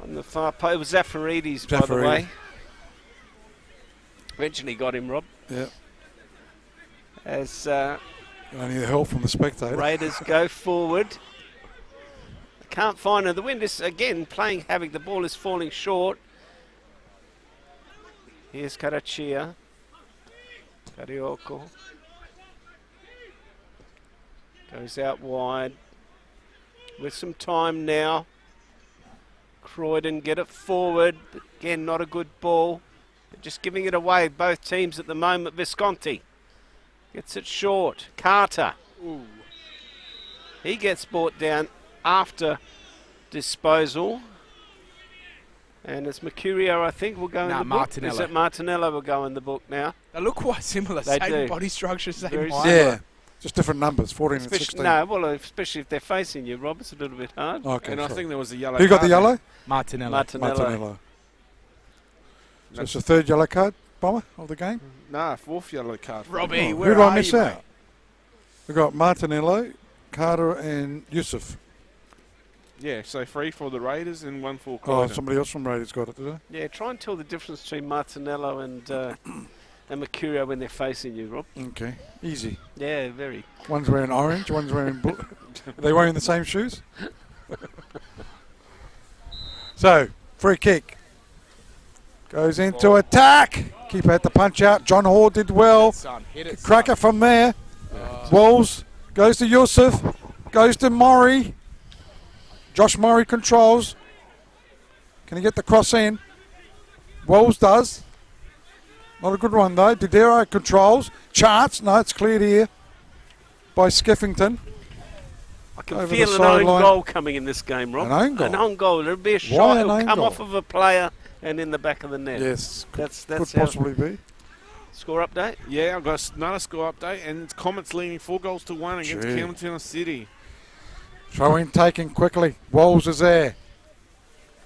On the far post, it was Zafaridis, by the way. Eventually got him, Rob. Yeah. As only the help from the spectator. Raiders go forward. Can't find her. The wind is, again, playing havoc. The ball is falling short. Here's Karachia. Karioko. Goes out wide. With some time now. Croydon get it forward. Again, not a good ball. They're just giving it away, both teams at the moment. Visconti gets it short. Carter. Ooh. He gets brought down after disposal. And it's Mercurio, I think, will go in the book. Martinello. Is it Martinello will go in the book now? They look quite similar. They same do. body structure, same Very height. Yeah, just different numbers, 14 and 16. No, well, especially if they're facing you, Rob, it's a little bit hard. Okay, And I think there was a yellow Who got card the yellow? Martinello. Martinello. So it's the third yellow card, Bomber, of the game? Nah, fourth yellow card. Robbie, Oh, where who did I are miss you, out? mate? We got Martinello, Carter, and Yusuf. Yeah, so 3 for the Raiders and 1 for Oh, Croydon. somebody else from Raiders got it, did they? Yeah, try and tell the difference between Martinello and Mercurio when they're facing you, Rob. Okay, easy. Yeah, very. One's wearing orange, one's wearing blue. Are they wearing the same shoes? So, free kick. Goes into attack. Keeper had to punch out. John Hall did well. Hit it, Cracker from there. Wolves goes to Yusuf. Goes to Murray. Josh Murray controls. Can he get the cross in? Wolves does. Not a good one though. Didero controls. Charts. No, it's cleared here by Skeffington. I can Over feel the an own sideline. goal coming in this game, Rob. An own goal? An own goal. There'll be a Why shot. an It'll own come goal? off of a player and in the back of the net. Yes, that's could how possibly be. Score update. Yeah, I've got another score update, and it's Comets leading 4-1 against Gee. Campbelltown City. Throw in taken quickly. Wolves is there.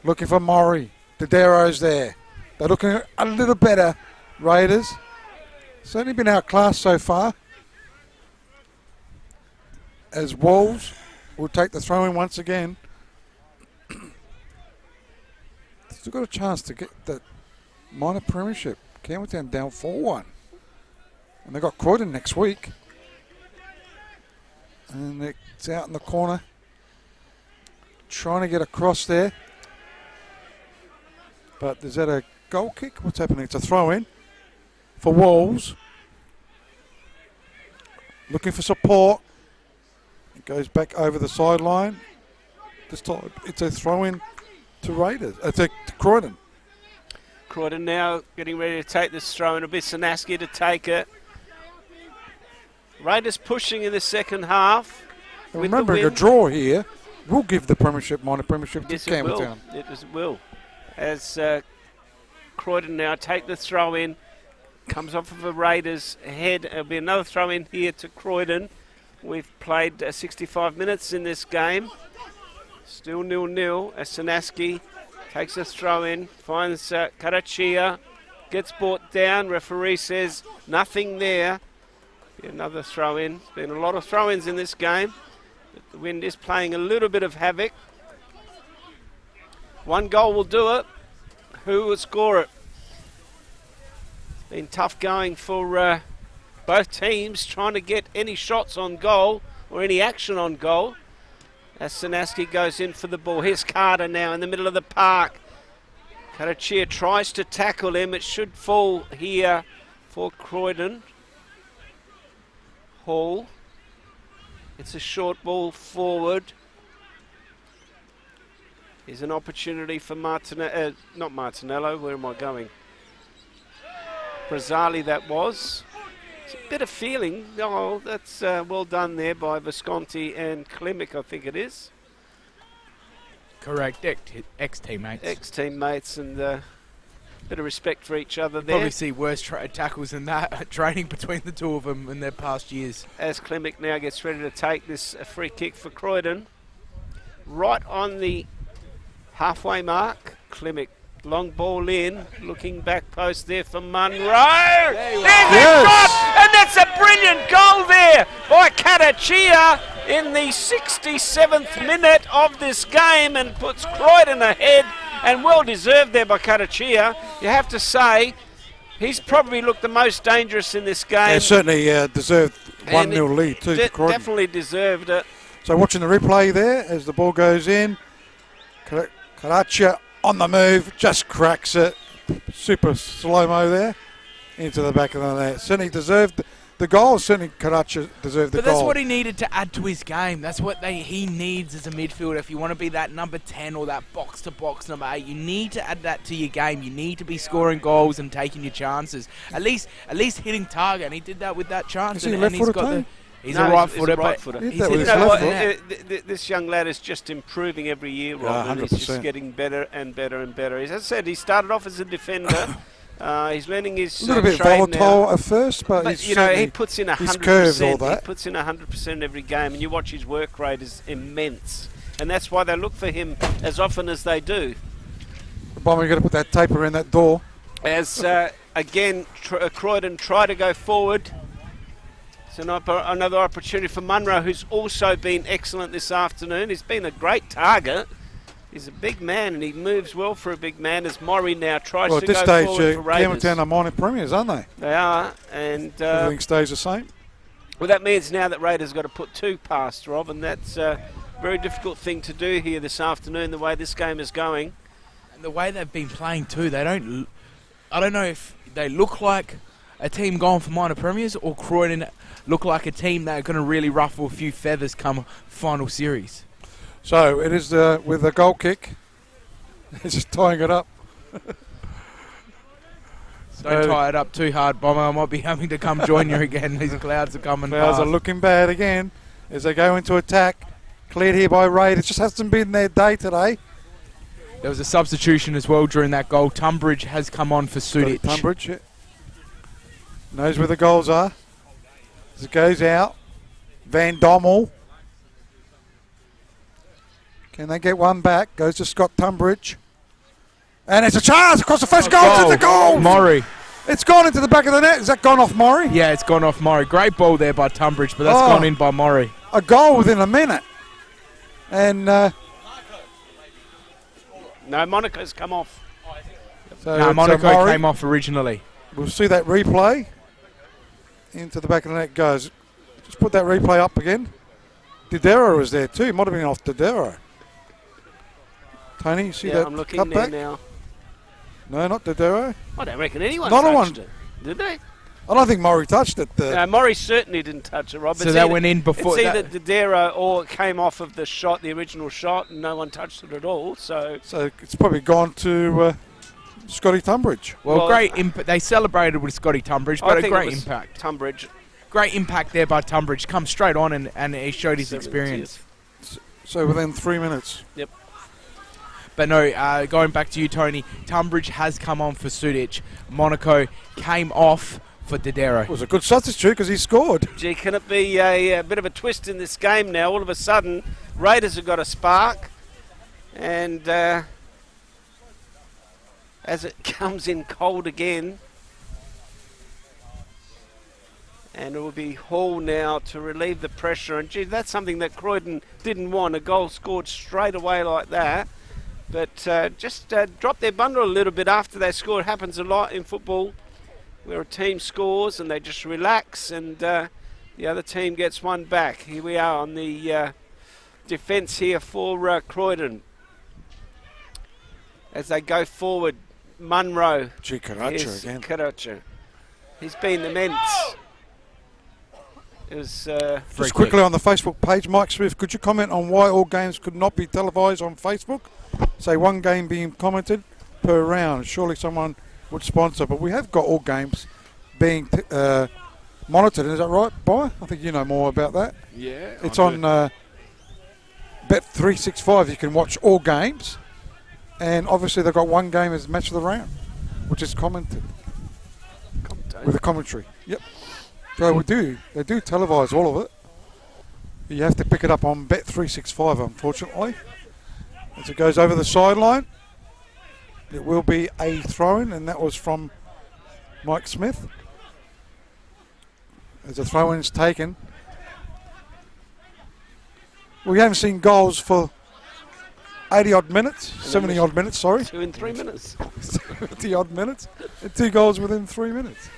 Looking for Murray. Didero's there. They're looking a little better, Raiders. Certainly been outclassed so far. As Wolves will take the throw in once again. Still got a chance to get the minor premiership. Campbelltown down 4-1. And they've got Croydon next week. And it's out in the corner. Trying to get across there. But is that a goal kick? What's happening? It's a throw in for Wolves. Looking for support. It goes back over the sideline. This time it's a throw in to Raiders. To Croydon. Croydon now getting ready to take this throw in. It'll be Sanaski to take it. Raiders pushing in the second half. And with remembering the a win. draw here will give the premiership, minor premiership Yes, to it will. Campbelltown. It will. As Croydon now take the throw in. Comes off of a Raiders head. It'll be another throw in here to Croydon. We've played 65 minutes in this game. Still 0-0 as Sanaski takes a throw in. Finds Karachia. Gets brought down. Referee says nothing there. Be another throw in. Been a lot of throw ins in this game. But the wind is playing a little bit of havoc. One goal will do it. Who will score it? It's been tough going for both teams trying to get any shots on goal or any action on goal. As Sanaski goes in for the ball. Here's Carter now in the middle of the park. Karachia tries to tackle him. It should fall here for Croydon. Hall. It's a short ball forward. Here's an opportunity for not Martinello. Where am I going? Brazzali that was. It's a bit of feeling. Oh, that's well done there by Visconti and Klimek, I think it is. Correct. Ex-teammates. Ex-teammates, and a bit of respect for each other there. Probably see worse tackles than that training between the two of them in their past years. As Klimek now gets ready to take this free kick for Croydon. Right on the halfway mark, Klimek. Long ball in, looking back post there for Munro. There's a shot, and that's a brilliant goal there by Katachia in the 67th minute of this game and puts Croydon ahead, and well deserved there by Katachia. You have to say, he's probably looked the most dangerous in this game. Yeah, certainly deserved 1-0 lead too. Definitely deserved it. So watching the replay there as the ball goes in, Katachia on the move, just cracks it. Super slow-mo there into the back of the net. Certainly deserved the goal. Certainly Karachi deserved the goal. But that's what he needed to add to his game. That's what he needs as a midfielder. If you want to be that number 10 or that box-to-box number 8, you need to add that to your game. You need to be scoring goals and taking your chances. At least hitting target. And he did that with that chance. Is he left-footed too? He's a right footer, but this young lad is just improving every year, Rob, and he's just getting better and better and better. As I said, he started off as a defender. He's learning his a little bit volatile now at first, but he's he puts in 100%. He puts in 100% every game, and you watch his work rate is immense, and that's why they look for him as often as they do. Bomber, you got to put that tape around that door. As again, Croydon try to go forward. Another opportunity for Munro, who's also been excellent this afternoon. He's been a great target. He's a big man, and he moves well for a big man as Maury now tries to go forward for Raiders. At this stage, Campbelltown are minor premiers, aren't they? They are, and everything stays the same. Well, that means now that Raiders have got to put two past, Rob, and that's a very difficult thing to do here this afternoon, the way this game is going. And the way they've been playing too, I don't know if they look like a team going for minor premiers or Croydon look like a team that are going to really ruffle a few feathers come final series. So it is with a goal kick. It's just tying it up. Don't tie it up too hard, Bomber. I might be having to come join you again. These clouds are coming Clouds past. are looking bad again as they go into attack. Cleared here by Raiders. Just hasn't been their day today. There was a substitution as well during that goal. Tunbridge has come on for Sudic. Tunbridge, yeah. Knows where the goals are. As it goes out. Van Dommel. Can they get one back? Goes to Scott Tunbridge. And it's a chance across the first goal. It's in the goal. Maury. It's gone into the back of the net. Has that gone off Maury? Yeah, it's gone off Maury. Great ball there by Tunbridge, but that's gone in by Maury. A goal within a minute. And no, Monaco's come off. So Monaco came off originally. We'll see that replay. Into the back of the net goes. Just put that replay up again. Didero was there too. Might have been off Didero. Tony, you see that I'm looking there now. No, not Didero. I don't reckon anyone touched it. Did they? I don't think Maury touched it. No, Maury certainly didn't touch it, Rob. So that went in before. It's either Didero or it came off of the shot, the original shot, and no one touched it at all. So it's probably gone to Scotty Tunbridge. Well, great impact. They celebrated with Scotty Tunbridge, but a great impact. Tunbridge. Great impact there by Tunbridge. Come straight on and he showed his experience. So within 3 minutes. Yep. But no, going back to you, Tony, Tunbridge has come on for Sudic. Monaco came off for Didero. It was a good substitute because he scored. Gee, can it be a bit of a twist in this game now? All of a sudden, Raiders have got a spark. And as it comes in cold again, and it will be Hall now to relieve the pressure. And gee, that's something that Croydon didn't want, a goal scored straight away like that. But just drop their bundle a little bit after they score. It happens a lot in football where a team scores and they just relax and the other team gets one back. Here we are on the defence here for Croydon. As they go forward, Munro. Gee, Karacha again. Karacha. He's been immense. It was, just quickly on the Facebook page, Mike Smith, could you comment on why all games could not be televised on Facebook? Say one game being commented per round. Surely someone would sponsor, but we have got all games being monitored. Is that right, Boy? I think you know more about that. Yeah. It's on Bet365. You can watch all games. And obviously they've got one game as match of the round, which is commented. With a commentary. Yep. So they do televise all of it. You have to pick it up on Bet365, unfortunately. As it goes over the sideline, it will be a throw-in, and that was from Mike Smith. As the throw-in is taken. We haven't seen goals for 80-odd minutes, 70-odd minutes, sorry. 2 in 3 minutes. 70-odd minutes, and 2 goals within 3 minutes.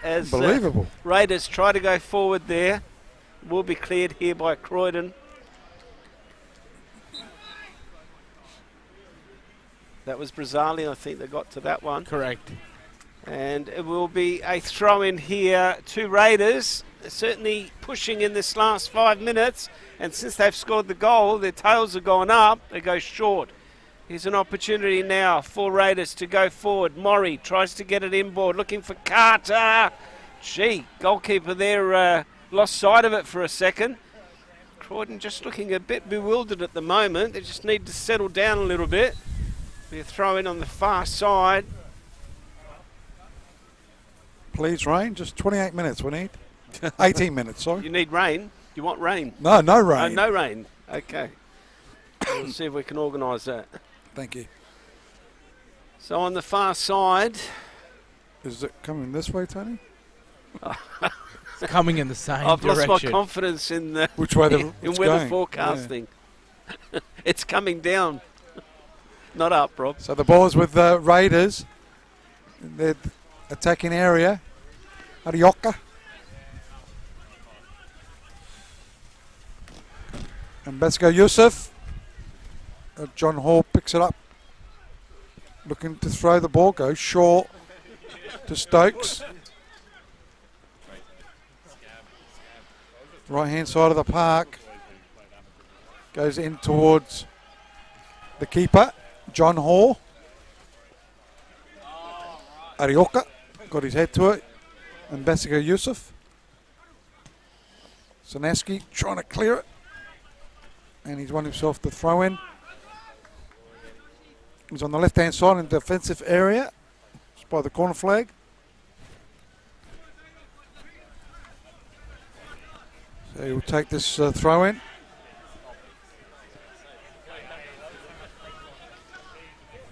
As Unbelievable. Raiders try to go forward there. Will be cleared here by Croydon. That was Brazali, I think, that got to that one. Correct. And it will be a throw in here to Raiders. They're certainly pushing in this last 5 minutes. And since they've scored the goal, their tails have gone up. They go short. Here's an opportunity now for Raiders to go forward. Maury tries to get it inboard, looking for Carter. Gee, goalkeeper there lost sight of it for a second. Croydon just looking a bit bewildered at the moment. They just need to settle down a little bit. Be a throw in on the far side. Please, rain. Just 28 minutes we need. 18 minutes, sorry. You need rain? You want rain? No rain. No rain. Okay. We'll see if we can organise that. Thank you. So on the far side. Is it coming this way, Tony? It's coming in the same I've direction. lost my confidence in the which way in weather forecasting. Yeah. It's coming down, not up, Rob. So the ball's with the Raiders in their attacking area. Arioka. And Basco Yusuf. John Hall picks it up. Looking to throw the ball. Goes short to Stokes. Right hand side of the park. Goes in towards the keeper, John Hall. Arioka got his head to it. And Basco Yusuf. Sanaski trying to clear it. And he's won himself the throw in. He's on the left hand side in the defensive area. It's by the corner flag. So he'll take this throw in.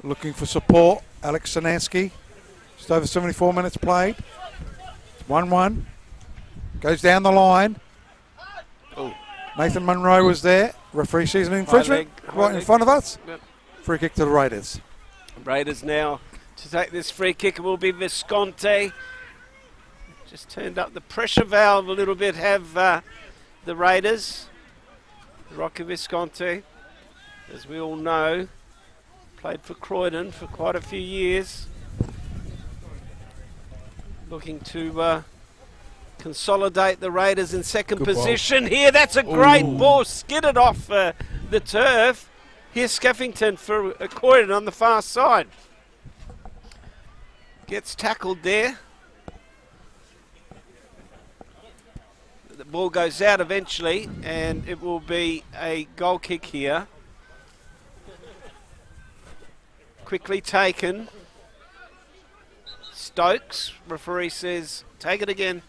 Looking for support, Alex Sanansky. Just over 74 minutes played. It's 1-1. Goes down the line. Oh. Nathan Munro was there. Referee sees an infringement right in front of us. Yep. Free kick to the Raiders. Raiders now to take this free kick. It will be Visconti. Just turned up the pressure valve a little bit, have the Raiders. Rocky Visconti, as we all know, played for Croydon for quite a few years. Looking to consolidate the Raiders in second Good position ball. here. That's a great Ooh. ball, skidded off the turf. Here's Skeffington for Croydon on the far side. Gets tackled there. The ball goes out eventually, and it will be a goal kick here. Quickly taken. Stokes, referee says, take it again.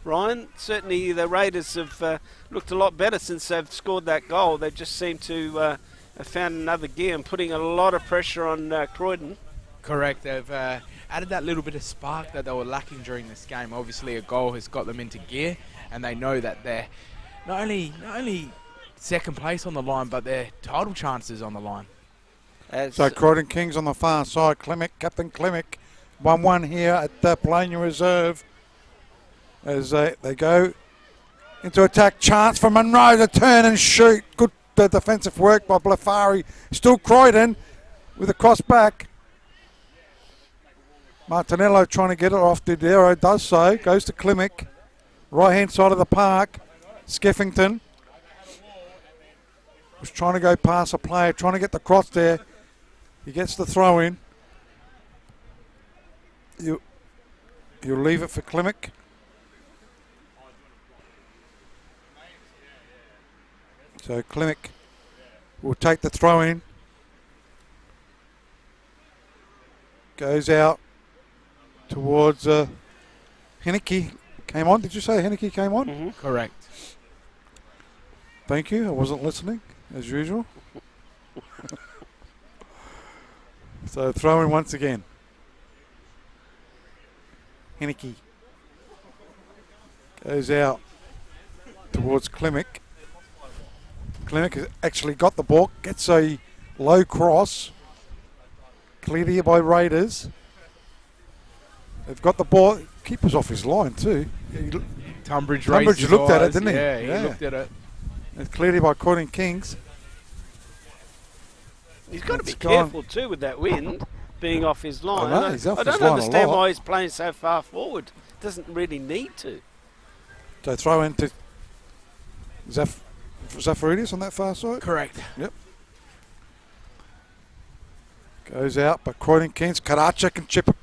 Ryan, certainly the Raiders have looked a lot better since they've scored that goal. They just seem to have found another gear and putting a lot of pressure on Croydon. Correct. They've added that little bit of spark that they were lacking during this game. Obviously, a goal has got them into gear, and they know that they're not only second place on the line, but their title chances on the line. So Croydon Kings on the far side. Captain Klimic, 1-1 here at the Polania Reserve. As they go into attack. Chance for Munro to turn and shoot. Good defensive work by Blafari. Still Croydon with a cross back. Martinello trying to get it off. Didero does so. Goes to Klimic. Right hand side of the park. Skeffington was trying to go past a player. Trying to get the cross there. He gets the throw in. He'll leave it for Klimek. So Klimek will take the throw in. Goes out towards Henneke. Came on. Did you say Henneke came on? Mm-hmm. Correct. Thank you. I wasn't listening, as usual. So throw in once again. Henneke goes out towards Klimek. Klimek has actually got the ball, gets a low cross. Cleared here by Raiders. They've got the ball. Keeper's off his line too. Tunbridge looked at it, didn't he? Yeah, he looked at it. It's cleared here by Croydon Kings. He's got to be careful too with that wind being off his line. I know, he's off I his don't line understand a lot. why he's playing so far forward. Doesn't really need to. So throw into Zafaridis on that far side? Correct. Yep. Goes out, but Croydon Kings. Karacha can chip it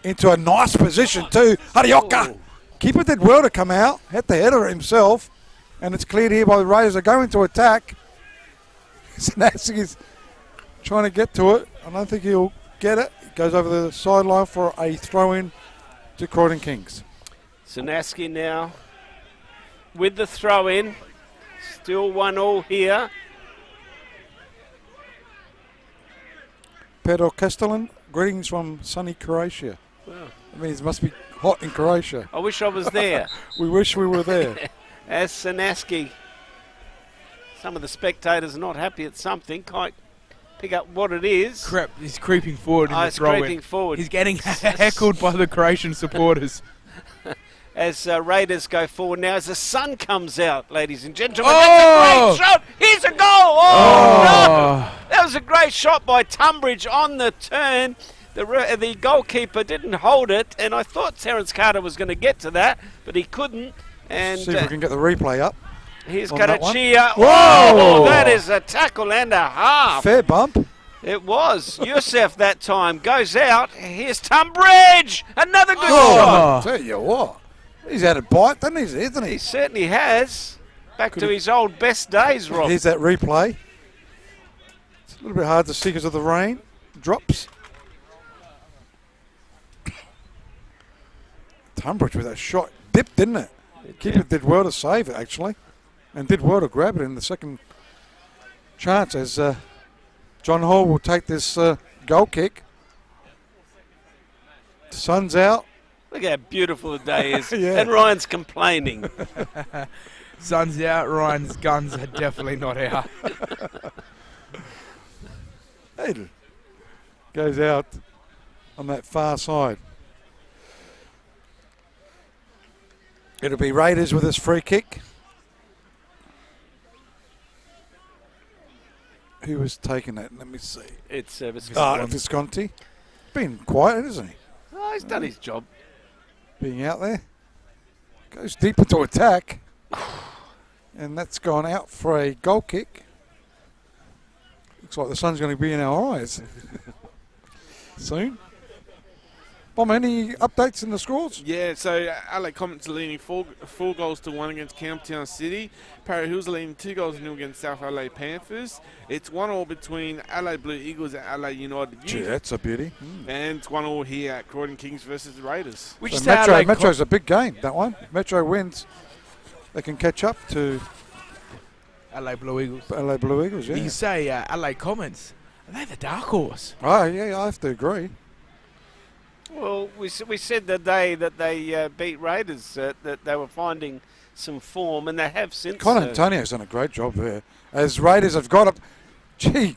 into a nice position too. Harioka! Keeper did well to come out. Had the header himself. And it's cleared here by the Raiders. They're going to attack. Sanaski's trying to get to it. I don't think he'll get it. He goes over the sideline for a throw-in to Croydon Kings. Sanaski now with the throw-in. Still 1-1 here. Pedro Castellan, greetings from sunny Croatia. Wow. That means it must be hot in Croatia. I wish I was there. We wish we were there. As Sanaski, some of the spectators are not happy at something. Can't pick up what it is. He's creeping forward in the he's throw-in. creeping forward. He's getting heckled by the Croatian supporters. As Raiders go forward now, as the sun comes out, ladies and gentlemen. Oh! That's a great shot. Here's a goal. Oh, no! That was a great shot by Tunbridge on the turn. The goalkeeper didn't hold it, and I thought Terence Carter was going to get to that, but he couldn't. And see if we can get the replay up. Here's on that one. Karachia. Whoa! Oh, that is a tackle and a half. Fair bump. It was. Yusuf that time goes out. Here's Tunbridge. Another good Oh, shot. tell you what. He's had a bite, isn't he? He certainly has. Back to his old best days, Rob. Here's that replay. It's a little bit hard to see because of the rain. Drops. Tunbridge with that shot. Dipped, didn't it? Keeper did well to save it, actually. And did well to grab it in the second chance as John Hall will take this goal kick. The sun's out. Look how beautiful the day is. Yeah. And Ryan's complaining. Sun's out, Ryan's guns are definitely not out. Goes out on that far side. It'll be Raiders with this free kick. Who was taking that? Let me see. It's Visconti. Visconti. Been quiet, isn't he? Oh, he's done his job. Being out there. Goes deep into attack. And that's gone out for a goal kick. Looks like the sun's going to be in our eyes soon. Bomb, any updates in the scores? Yeah, so LA Comets are leading 4-1 against Campbelltown City. Para Hills are leading 2-0 against South LA Panthers. It's 1-1 between LA Blue Eagles and LA United Youth. Gee, that's a beauty. And it's 1-1 here at Croydon Kings versus the Raiders. So Metro's a big game, that one. If Metro wins, they can catch up to LA Blue Eagles. LA Blue Eagles, yeah. You can say LA Comets. Are they the dark horse? Oh, yeah, I have to agree. Well, we said the day that they beat Raiders that they were finding some form, and they have since. Con Antonio's done a great job there. As Raiders have got up, he's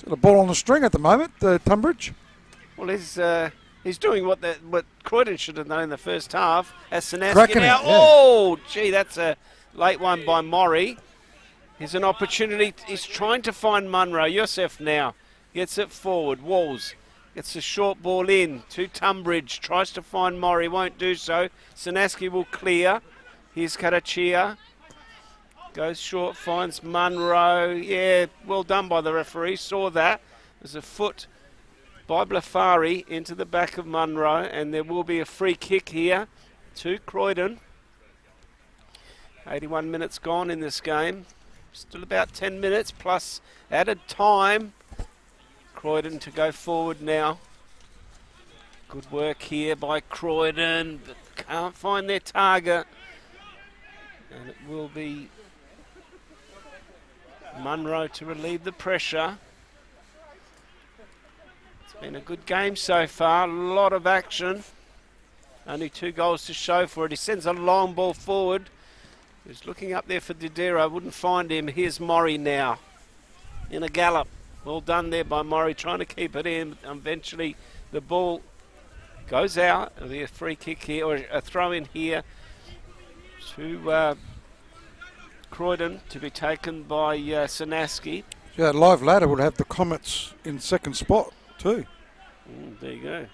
got a ball on the string at the moment, Tunbridge. Well, he's doing what Croydon should have done in the first half. As Sanaski Cracking now, it, yeah. oh, gee, that's a late one by Maury. Here's an opportunity. He's trying to find Munro. Yosef now gets it forward. Walls. Gets a short ball in to Tunbridge. Tries to find Maury. Won't do so. Sanaski will clear. Here's Karachia. Goes short. Finds Munro. Yeah, well done by the referee. Saw that. There's a foot by Blafari into the back of Munro, and there will be a free kick here to Croydon. 81 minutes gone in this game. Still about 10 minutes plus added time. Croydon to go forward now. Good work here by Croydon, but can't find their target. And it will be Munro to relieve the pressure. It's been a good game so far, a lot of action. Only 2 goals to show for it. He sends a long ball forward. He's looking up there for Didero, wouldn't find him. Here's Morrie now in a gallop. Well done there by Morrie, trying to keep it in. Eventually the ball goes out. It'll be a free kick here, or a throw in here to Croydon, to be taken by Sanaski. Yeah, live ladder would have the Comets in second spot too. There you go.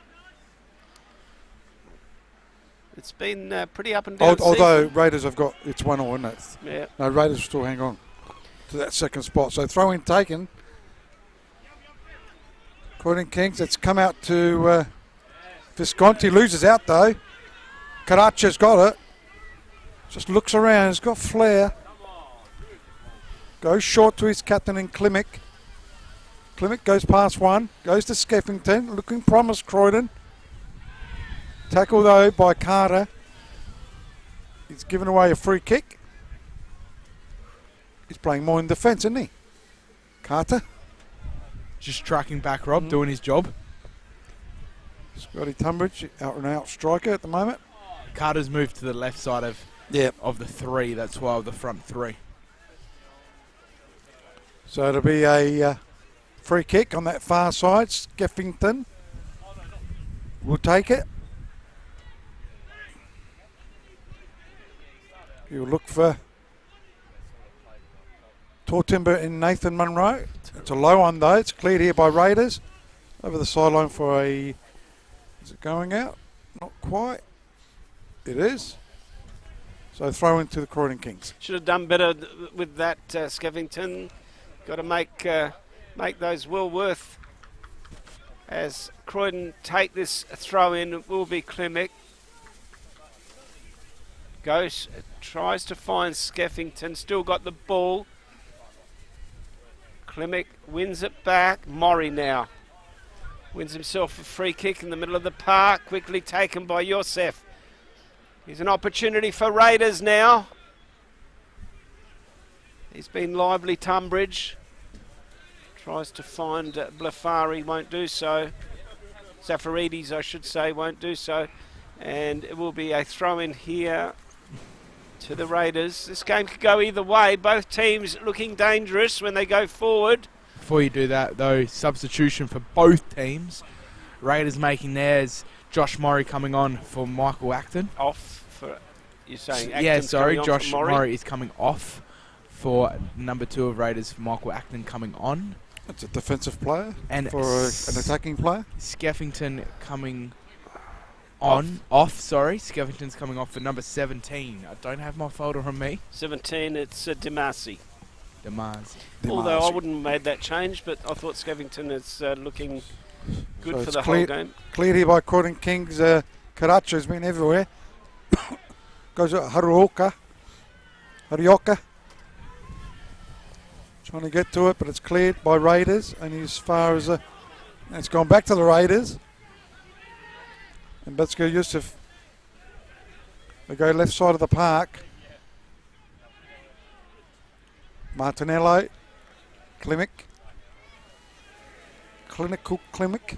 It's been pretty up and down. Although Raiders have got, it's 1-1, isn't it? Yeah. No, Raiders will still hang on to that second spot. So throw in taken. Croydon Kings, it's come out to Visconti, loses out though. Karacha's got it. Just looks around, he's got flair. Goes short to his captain in Klimek. Klimek goes past one, goes to Skeffington, looking promised Croydon. Tackle though by Carter. He's given away a free kick. He's playing more in defence, isn't he? Carter. Just tracking back Rob, doing his job. Scotty Tunbridge, out and out striker at the moment. Carter's moved to the left side of the 3, that's why the front 3. So it'll be a free kick on that far side. Skeffington will take it. He'll look for Tortimber in Nathan Munro. It's a low one though. It's cleared here by Raiders. Over the sideline for a... Is it going out? Not quite. It is. So throw into the Croydon Kings. Should have done better with that, Skeffington. Got to make those well worth. As Croydon take this throw in, it will be Klimek. Goes, tries to find Skeffington, still got the ball. Klimek wins it back. Morrie now wins himself a free kick in the middle of the park, quickly taken by Yosef. Here's an opportunity for Raiders now. He's been lively, Tunbridge. Tries to find Blafari, won't do so. Zafaridis, I should say, won't do so. And it will be a throw in here to the Raiders. This game could go either way. Both teams looking dangerous when they go forward. Before you do that, though, substitution for both teams. Raiders making theirs. Josh Morrie coming on for Michael Acton. Off for, you're saying Acton's yeah, sorry, Josh Morrie is coming off for number 2 of Raiders, for Michael Acton coming on. That's a defensive player and for an attacking player. Skeffington coming Skeffington's coming off for number 17. I don't have my folder on me. 17, it's Demasi. Demasi. Although I wouldn't have made that change, but I thought Skeffington is looking good for the whole game. Cleared here by Croydon Kings. Karacha's been everywhere. Goes to Harioka. Trying to get to it, but it's cleared by Raiders. Only as far as it's gone back to the Raiders. And Betsko Yusuf. They go left side of the park. Martinello. Klimek. Klimek.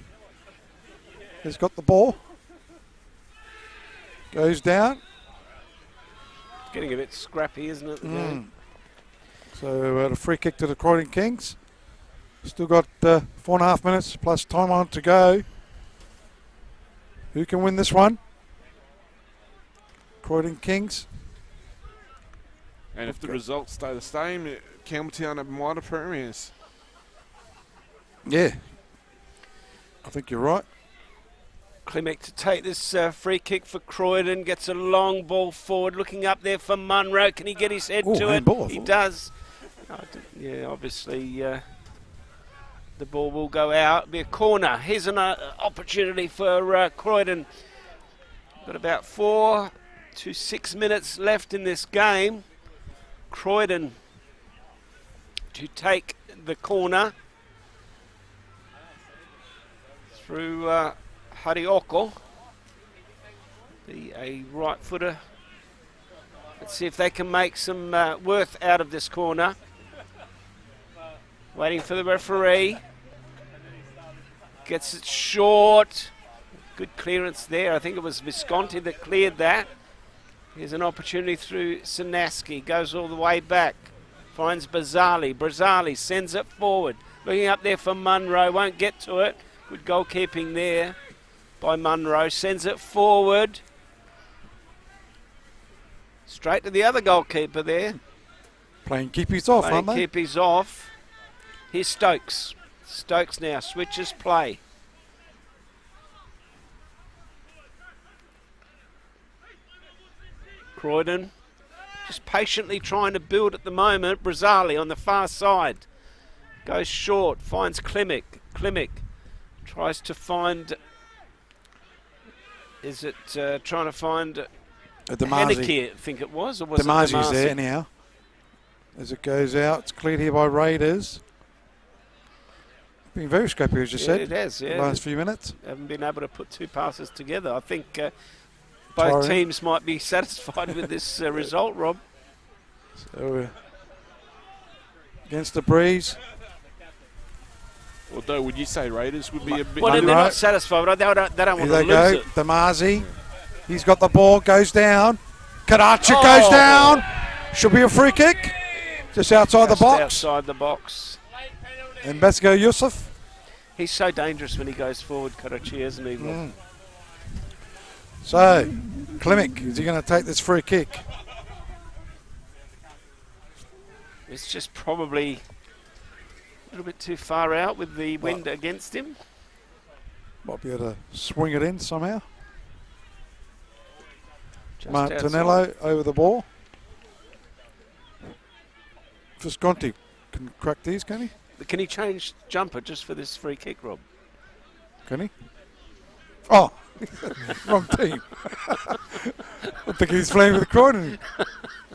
He's got the ball. Goes down. It's getting a bit scrappy, isn't it, the game? So a free kick to the Croydon Kings. Still got 4.5 minutes plus time on to go. Who can win this one? Croydon Kings. And if the results stay the same, Campbelltown have minor premiers. Yeah. I think you're right. Klimek to take this free kick for Croydon. Gets a long ball forward. Looking up there for Munro. Can he get his head to it? Handball, he does. Yeah, obviously The ball will go out. It'll be a corner. Here's an opportunity for Croydon. Got about 4 to 6 minutes left in this game. Croydon to take the corner through Harioko, a right footer. Let's see if they can make some worth out of this corner. Waiting for the referee. Gets it short. Good clearance there. I think it was Visconti that cleared that. Here's an opportunity through Sinaski. Goes all the way back. Finds Barzali. Barzali sends it forward. Looking up there for Munro. Won't get to it. Good goalkeeping there by Munro. Sends it forward. Straight to the other goalkeeper there. Playing keepies off, aren't they? Keepies off. Here's Stokes. Stokes now switches play. Croydon just patiently trying to build at the moment. Brazzali on the far side. Goes short, finds Klimek. Klimek tries to find... Is it trying to find... Haneke, I think it was, or was it Damasi's Damasi's there anyhow. As it goes out, it's cleared here by Raiders. Been very scrappy, as you said. It has, yeah. The last few minutes. Haven't been able to put two passes together. I think both teams might be satisfied with this result, Rob. So, against the breeze. Although, would you say Raiders would be a bit... Well, they're not satisfied, but they don't want to lose it. Damasi. He's got the ball, goes down. Karacha goes down. Should be a free kick. Just outside the box. Outside the box. And Basco Yusuf. He's so dangerous when he goes forward, Karachi, isn't he, Rob? So, Klimek, is he going to take this free kick? It's just probably a little bit too far out with the wind against him. Might be able to swing it in somehow. Just Martinello outside. over the ball. Visconti can crack these, can he? Can he change jumper just for this free kick, Rob? Can he? Oh, wrong team. I think he's playing with Croydon.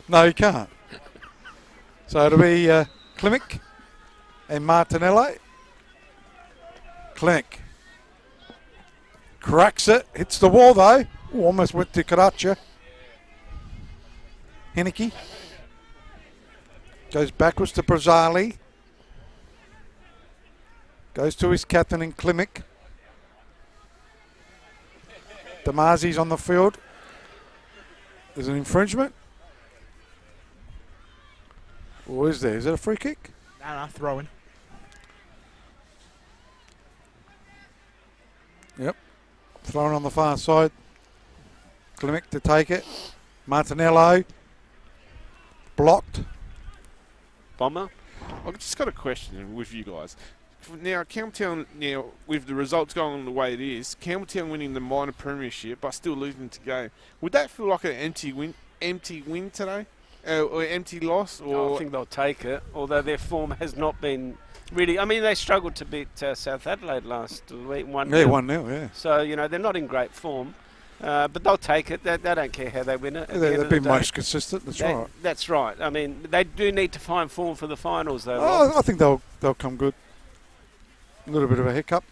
No, he can't. So it'll be Klimek and Martinello. Klimek cracks it, hits the wall though. Ooh, almost went to Karacha. Haneke goes backwards to Brazzali. Goes to his captain in Klimek. Damasi's on the field. There's an infringement. Or is there? Is it a free kick? No, throw in. Yep. Thrown on the far side. Klimek to take it. Martinello. Blocked. Bomber. I've just got a question with you guys. Now, Campbelltown, now with the results going the way it is, Campbelltown winning the minor premiership but still losing the game, would that feel like an empty win today? Or empty loss? Or I think they'll take it, although their form has not been really... I mean, they struggled to beat South Adelaide last week, 1-0. Yeah, 1-0, yeah. So, you know, they're not in great form. But they'll take it. They don't care how they win it. They've been most consistent, right. That's right. I mean, they do need to find form for the finals, though. Oh, I think they'll come good. A little bit of a hiccup.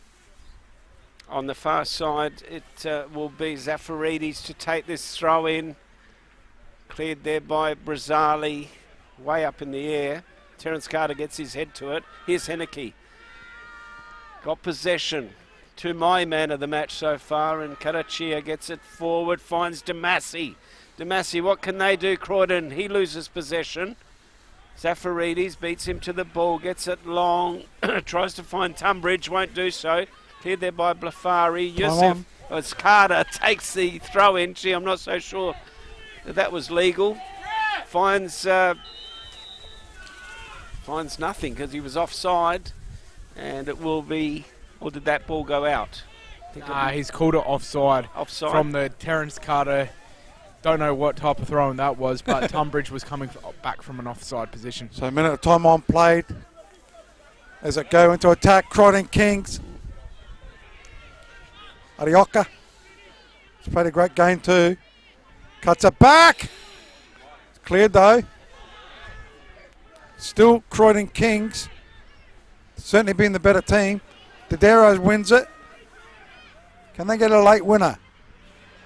On the far side, it will be Zafaridis to take this throw in. Cleared there by Brazzali, way up in the air. Terence Carter gets his head to it. Here's Haneke. Got possession. To my man of the match so far, and Karachia gets it forward, finds Damasi. Damasi, what can they do, Croydon? He loses possession. Zafaridis beats him to the ball, gets it long, tries to find Tunbridge, won't do so. Cleared there by Blafari. Yusuf, it's Carter, takes the throw in. Gee, I'm not so sure that was legal. Finds nothing because he was offside, and it will be... Or did that ball go out? He's called it offside. Offside? From the Terence Carter. Don't know what type of throwing that was, but Tunbridge was coming back from an offside position. So a minute of time on played. as it go into attack. Croydon Kings. Arioka. He's played a great game too. Cuts it back. It's cleared though. Still Croydon Kings. Certainly been the better team. Dodero wins it. Can they get a late winner?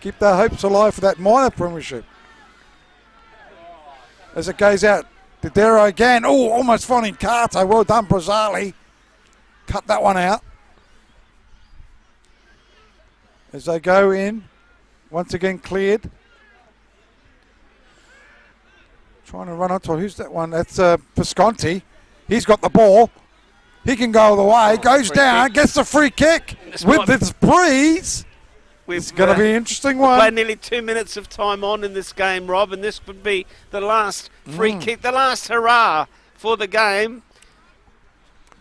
Keep their hopes alive for that minor premiership. As it goes out, Dodero again. Oh, almost finding Carter. Well done, Brazali. Cut that one out. As they go in, once again cleared. Trying to run onto, who's that one? That's Visconti. He's got the ball. He can go all the way. Goes down, gets the free kick with this breeze. It's going to be an interesting one. Played nearly 2 minutes of time on in this game, Rob, and this would be the last free kick, the last hurrah for the game.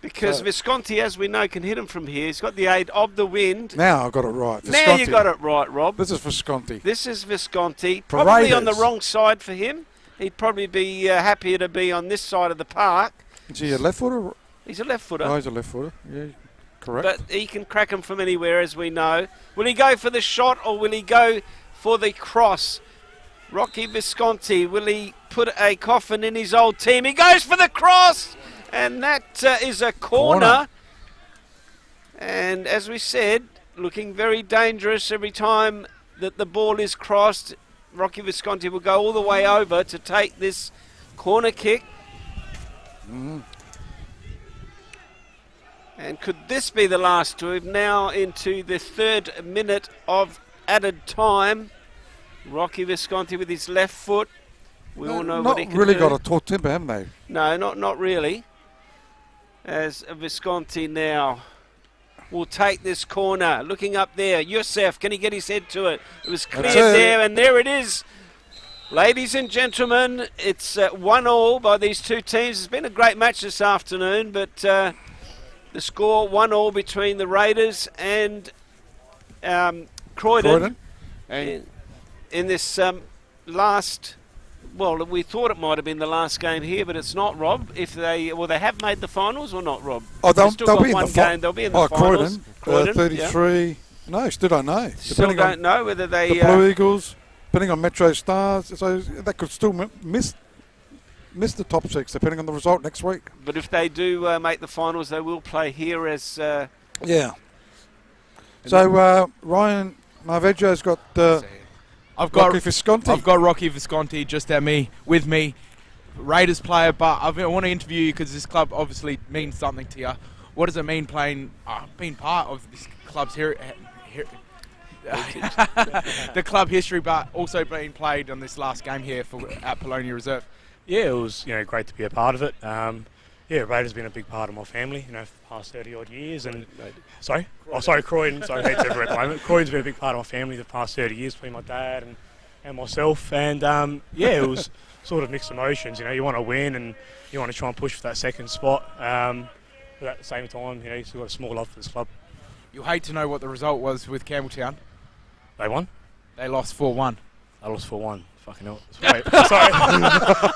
Because Visconti, as we know, can hit him from here. He's got the aid of the wind. Now I got it right. Visconti. Now you got it right, Rob. This is Visconti. This is Visconti. Probably on the wrong side for him. He'd probably be happier to be on this side of the park. Is he a left footer? He's a left footer. Oh, he's a left footer. Yeah, correct. But he can crack him from anywhere, as we know. Will he go for the shot or will he go for the cross? Rocky Visconti, will he put a coffin in his old team? He goes for the cross, and that is a corner. And as we said, looking very dangerous every time that the ball is crossed. Rocky Visconti will go all the way over to take this corner kick. And could this be the last? We're now into the 3rd minute of added time. Rocky Visconti with his left foot. We all know what he can do. Not really got a taut timber, haven't they? No, not really. As Visconti now will take this corner. Looking up there. Youssef, can he get his head to it? It was cleared there, and there it is. Ladies and gentlemen, it's 1-1 by these two teams. It's been a great match this afternoon, but the score 1-1 between the Raiders and Croydon. In this last, well, we thought it might have been the last game here, but it's not, Rob. If they have made the finals or not, Rob? Oh, they'll be in the game. They'll be in the finals. Croydon, 33. Yeah. No, still don't know. Still don't know whether they. The Blue Eagles, depending on Metro Stars, so they could still miss the top 6, depending on the result next week. But if they do make the finals, they will play here as. Yeah. So Ryan Marveggio's got. Rocky Visconti. I've got Rocky Visconti just with me, Raiders player. But I want to interview you because this club obviously means something to you. What does it mean being part of this club's the club history, but also being played on this last game here at Polonia Reserve? Yeah, it was great to be a part of it. Raiders been a big part of my family, for the past 30 odd years. And Croydon. Sorry, heads everywhere at the moment. Croydon's been a big part of my family the past 30 years between my dad and myself. And it was sort of mixed emotions. You want to win and you want to try and push for that second spot. But at the same time, you still got a small love for this club. You'll hate to know what the result was with Campbelltown. They won? They lost 4-1. They lost 4-1. Fucking hell. Sorry.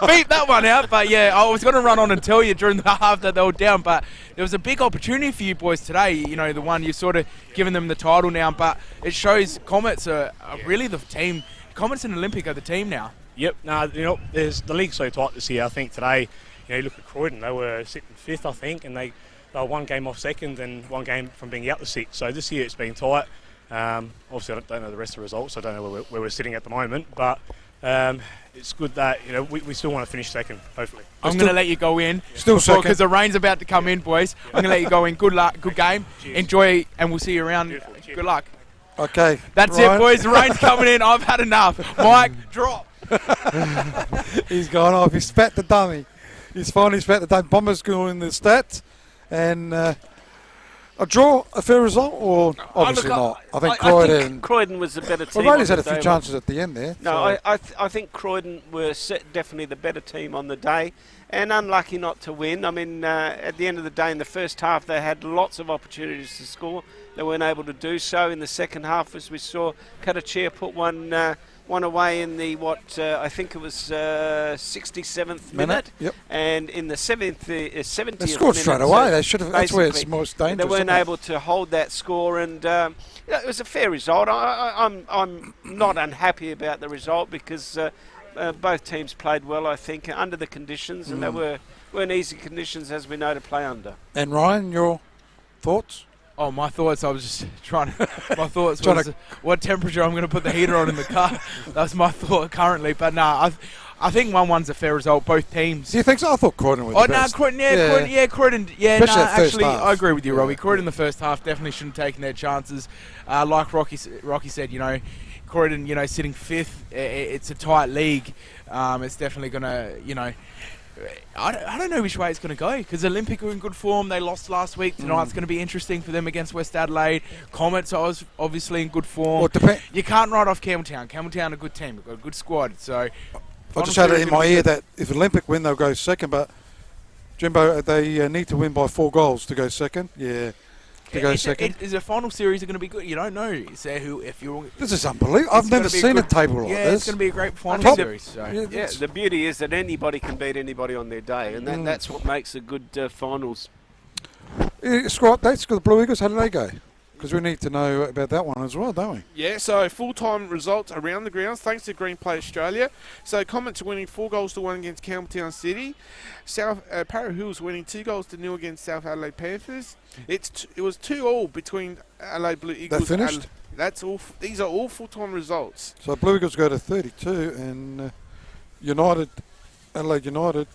Beat that one out, but yeah, I was going to run on and tell you during the half that they were down, but there was a big opportunity for you boys today, the one you've sort of given them the title now, but it shows Comets are really the team. Comets and Olympic are the team now. Yep, there's the league's so tight this year. I think today, you look at Croydon, they were sitting 5th, I think, and they were 1 game off 2nd and 1 game from being out the 6th. So this year it's been tight. Obviously, I don't know the rest of the results. I don't know where we're sitting at the moment, but it's good that we still want to finish 2nd, hopefully. I'm going to let you go in. Still second. Because the rain's about to come in, boys. I'm going to let you go in. Good luck, good game. Cheers. Enjoy, and we'll see you around. Beautiful. Good luck. Okay. That's it, boys. The rain's coming in. I've had enough. Mike, drop. He's gone off. He's spat the dummy. He's finally spat the dummy. Bombers going in the stats. And a draw, a fair result, or obviously not? I think Croydon was the better team. Well, Raiders had a few chances at the end there. No, I think Croydon were definitely the better team on the day, and unlucky not to win. I mean, at the end of the day, in the first half, they had lots of opportunities to score. They weren't able to do so. In the second half, as we saw, Katachia put one one away in the I think it was 67th minute. Yep. And in the 70th They scored minute, straight away. They should have. That's where it's basically, most dangerous. They weren't isn't it? able to hold that score, and it was a fair result. I'm not unhappy about the result because both teams played well, I think, under the conditions, and they weren't easy conditions, as we know, to play under. And Ryan, your thoughts? Oh, my thoughts, I was just trying to... My thoughts was what temperature I'm going to put the heater on in the car. That's my thought currently. But no, I think 1-1's a fair result, both teams. Do you think so? I thought Croydon was the best. Croydon, Croydon. Yeah, Especially that first actually, half. I agree with you, Robbie. Croydon in the first half definitely shouldn't have taken their chances. Like Rocky said, Croydon, sitting fifth, it's a tight league. It's definitely going to, I don't know which way it's going to go because Olympic are in good form. They lost last week. Tonight's going to be interesting for them against West Adelaide. Comets are obviously in good form. You can't write off Campbelltown. Campbelltown are a good team. They've got a good squad. So I just had it in my ear that if Olympic win, they'll go second. But Jimbo, they need to win by 4 goals to go second. Yeah. To go second. Is a final series going to be good? You don't know. This is unbelievable. I've never seen a table like this. Yeah, it's going to be a great final series. So. Yeah, the beauty is that anybody can beat anybody on their day, and that's what makes a good finals. Score updates for the Blue Eagles. How did they go? Because we need to know about that one as well, don't we? Yeah, so full-time results around the grounds thanks to Green Play Australia. So Comets are winning 4-1 against Campbelltown City. Para Hills winning 2-0 against South Adelaide Panthers. It was 2-2 between Adelaide Blue Eagles. That finished? That's all. These are all full-time results. So Blue Eagles go to 32 and Adelaide United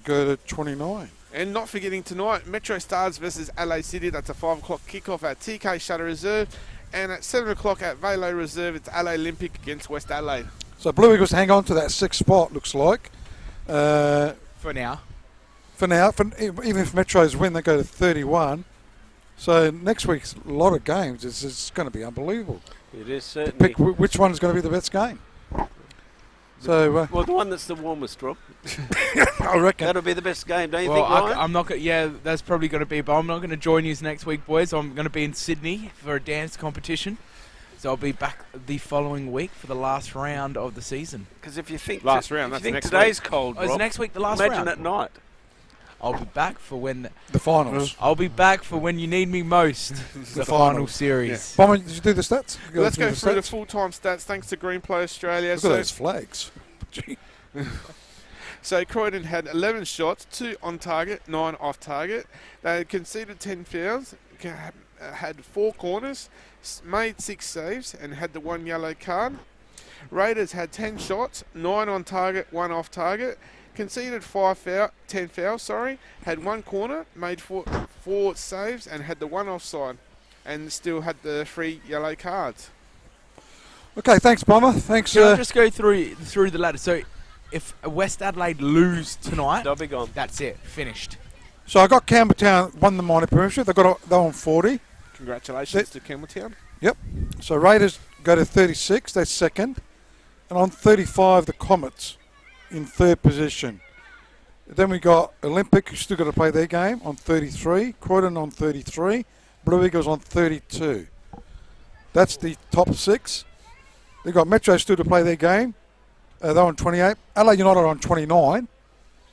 go to 29. And not forgetting tonight, Metro Stars versus Adelaide City. That's a 5 o'clock kickoff at TK Shutter Reserve. And at 7 o'clock at Velo Reserve, it's Adelaide Olympic against West Adelaide. So Blue Eagles hang on to that 6th spot, looks like. For now. Even if Metros win, they go to 31. So next week's a lot of games. It's going to be unbelievable. It is certainly. To pick which one is going to be the best game. So well, the one that's the warmest, Rob. I reckon that'll be the best game, don't you think, Ryan? I'm not. That's probably going to be. But I'm not going to join you next week, boys. I'm going to be in Sydney for a dance competition, so I'll be back the following week for the last round of the season. Because if you think last round, that's next today's week. cold, Rob, is next week the last imagine round? at night. I'll be back for when the finals. I'll be back for when you need me most. the final series. Yeah. Bomber, did you do the stats? Let's go through the full-time stats. Thanks to Green Play Australia. Look at those flags. So Croydon had 11 shots, 2 on target, 9 off target. They conceded 10 fouls, had 4 corners, made 6 saves, and had the 1 yellow card. Raiders had 10 shots, 9 on target, 1 off target. Conceded 10 fouls, had 1 corner, made 4 saves, and had the 1 offside, and still had the 3 yellow cards. Okay, thanks, Bomber. Thanks. Can I just go through the ladder? So, if West Adelaide lose tonight, they'll be gone. That's it, finished. So I got Campbelltown won the minor premiership. They're on 40. Congratulations to Campbelltown. Yep. So Raiders go to 36. They're second, and on 35 the Comets in 3rd position. Then we got Olympic, who still got to play their game, on 33. Croydon on 33. Blue Eagles on 32. That's the top 6. They've got Metro still to play their game. They're on 28. Adelaide United are on 29.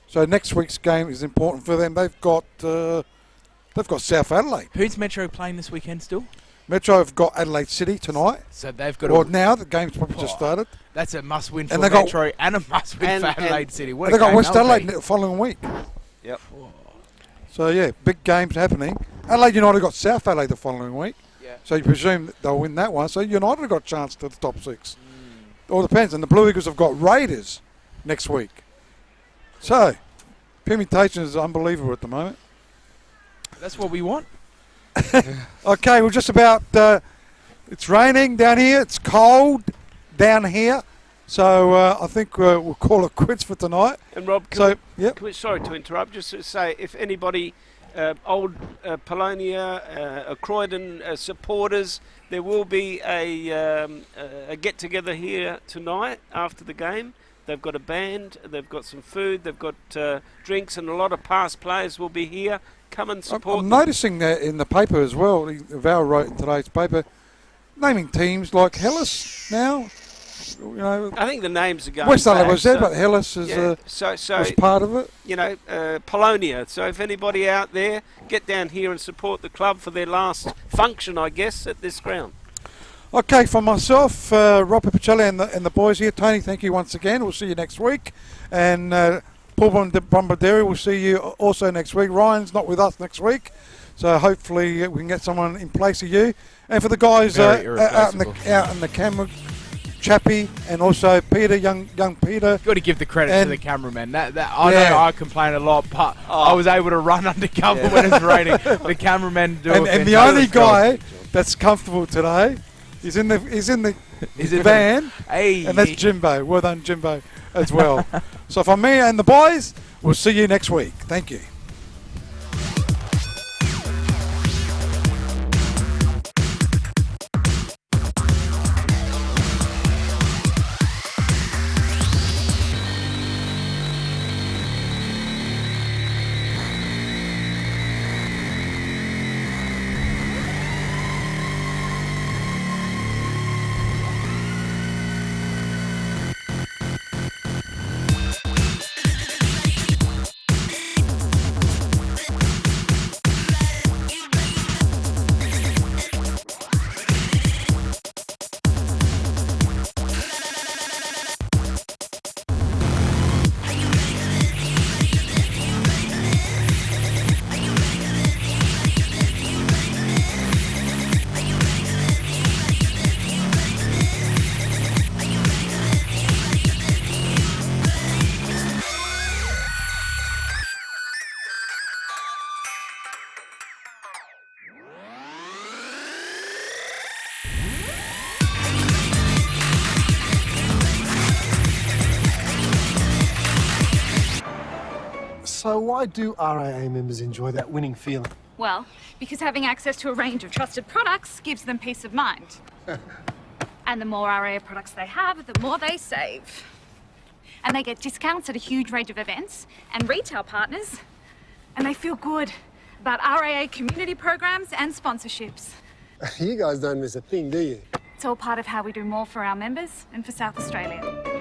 So next week's game is important for them. They've got South Adelaide. Who's Metro playing this weekend still? Metro have got Adelaide City tonight. So they've got. Well, now the game's probably just started. That's a must-win for Metro and a must-win for Adelaide City. What they got West Adelaide the following week. Yep. So yeah, big games happening. Adelaide United got South Adelaide the following week. Yeah. So you presume that they'll win that one. So United have got a chance to the top 6. All depends. And the Blue Eagles have got Raiders next week. So permutation is unbelievable at the moment. That's what we want. Okay, we're just about. It's raining down here. It's cold down here. So I think we'll call it quits for tonight. And Rob, sorry to interrupt. Just to say, if anybody, old Polonia, Croydon supporters, there will be a get-together here tonight after the game. They've got a band, they've got some food, they've got drinks, and a lot of past players will be here. Come and support I'm noticing that in the paper as well. Val wrote in today's paper, naming teams like Hellas now. I think the names are going West Adelaide back, was there, but Hillis is, was part of it. Polonia. So if anybody out there, get down here and support the club for their last function, I guess, at this ground. Okay, for myself, Robert Pacelli and the boys here, Tony, thank you once again. We'll see you next week. And Paul Bombarderi, we'll see you also next week. Ryan's not with us next week, so hopefully we can get someone in place of you. And for the guys out in the camera, Chappie, and also Peter, young Peter. Got to give the credit to the cameraman. I know I complain a lot, but I was able to run undercover when it's raining. The cameraman do it. And the only guy that's comfortable today, he's in the van, and that's Jimbo. Well done, Jimbo, as well. So from me and the boys, we'll see you next week. Thank you. So why do RAA members enjoy that winning feeling? Well, because having access to a range of trusted products gives them peace of mind. And the more RAA products they have, the more they save. And they get discounts at a huge range of events and retail partners. And they feel good about RAA community programs and sponsorships. You guys don't miss a thing, do you? It's all part of how we do more for our members and for South Australia.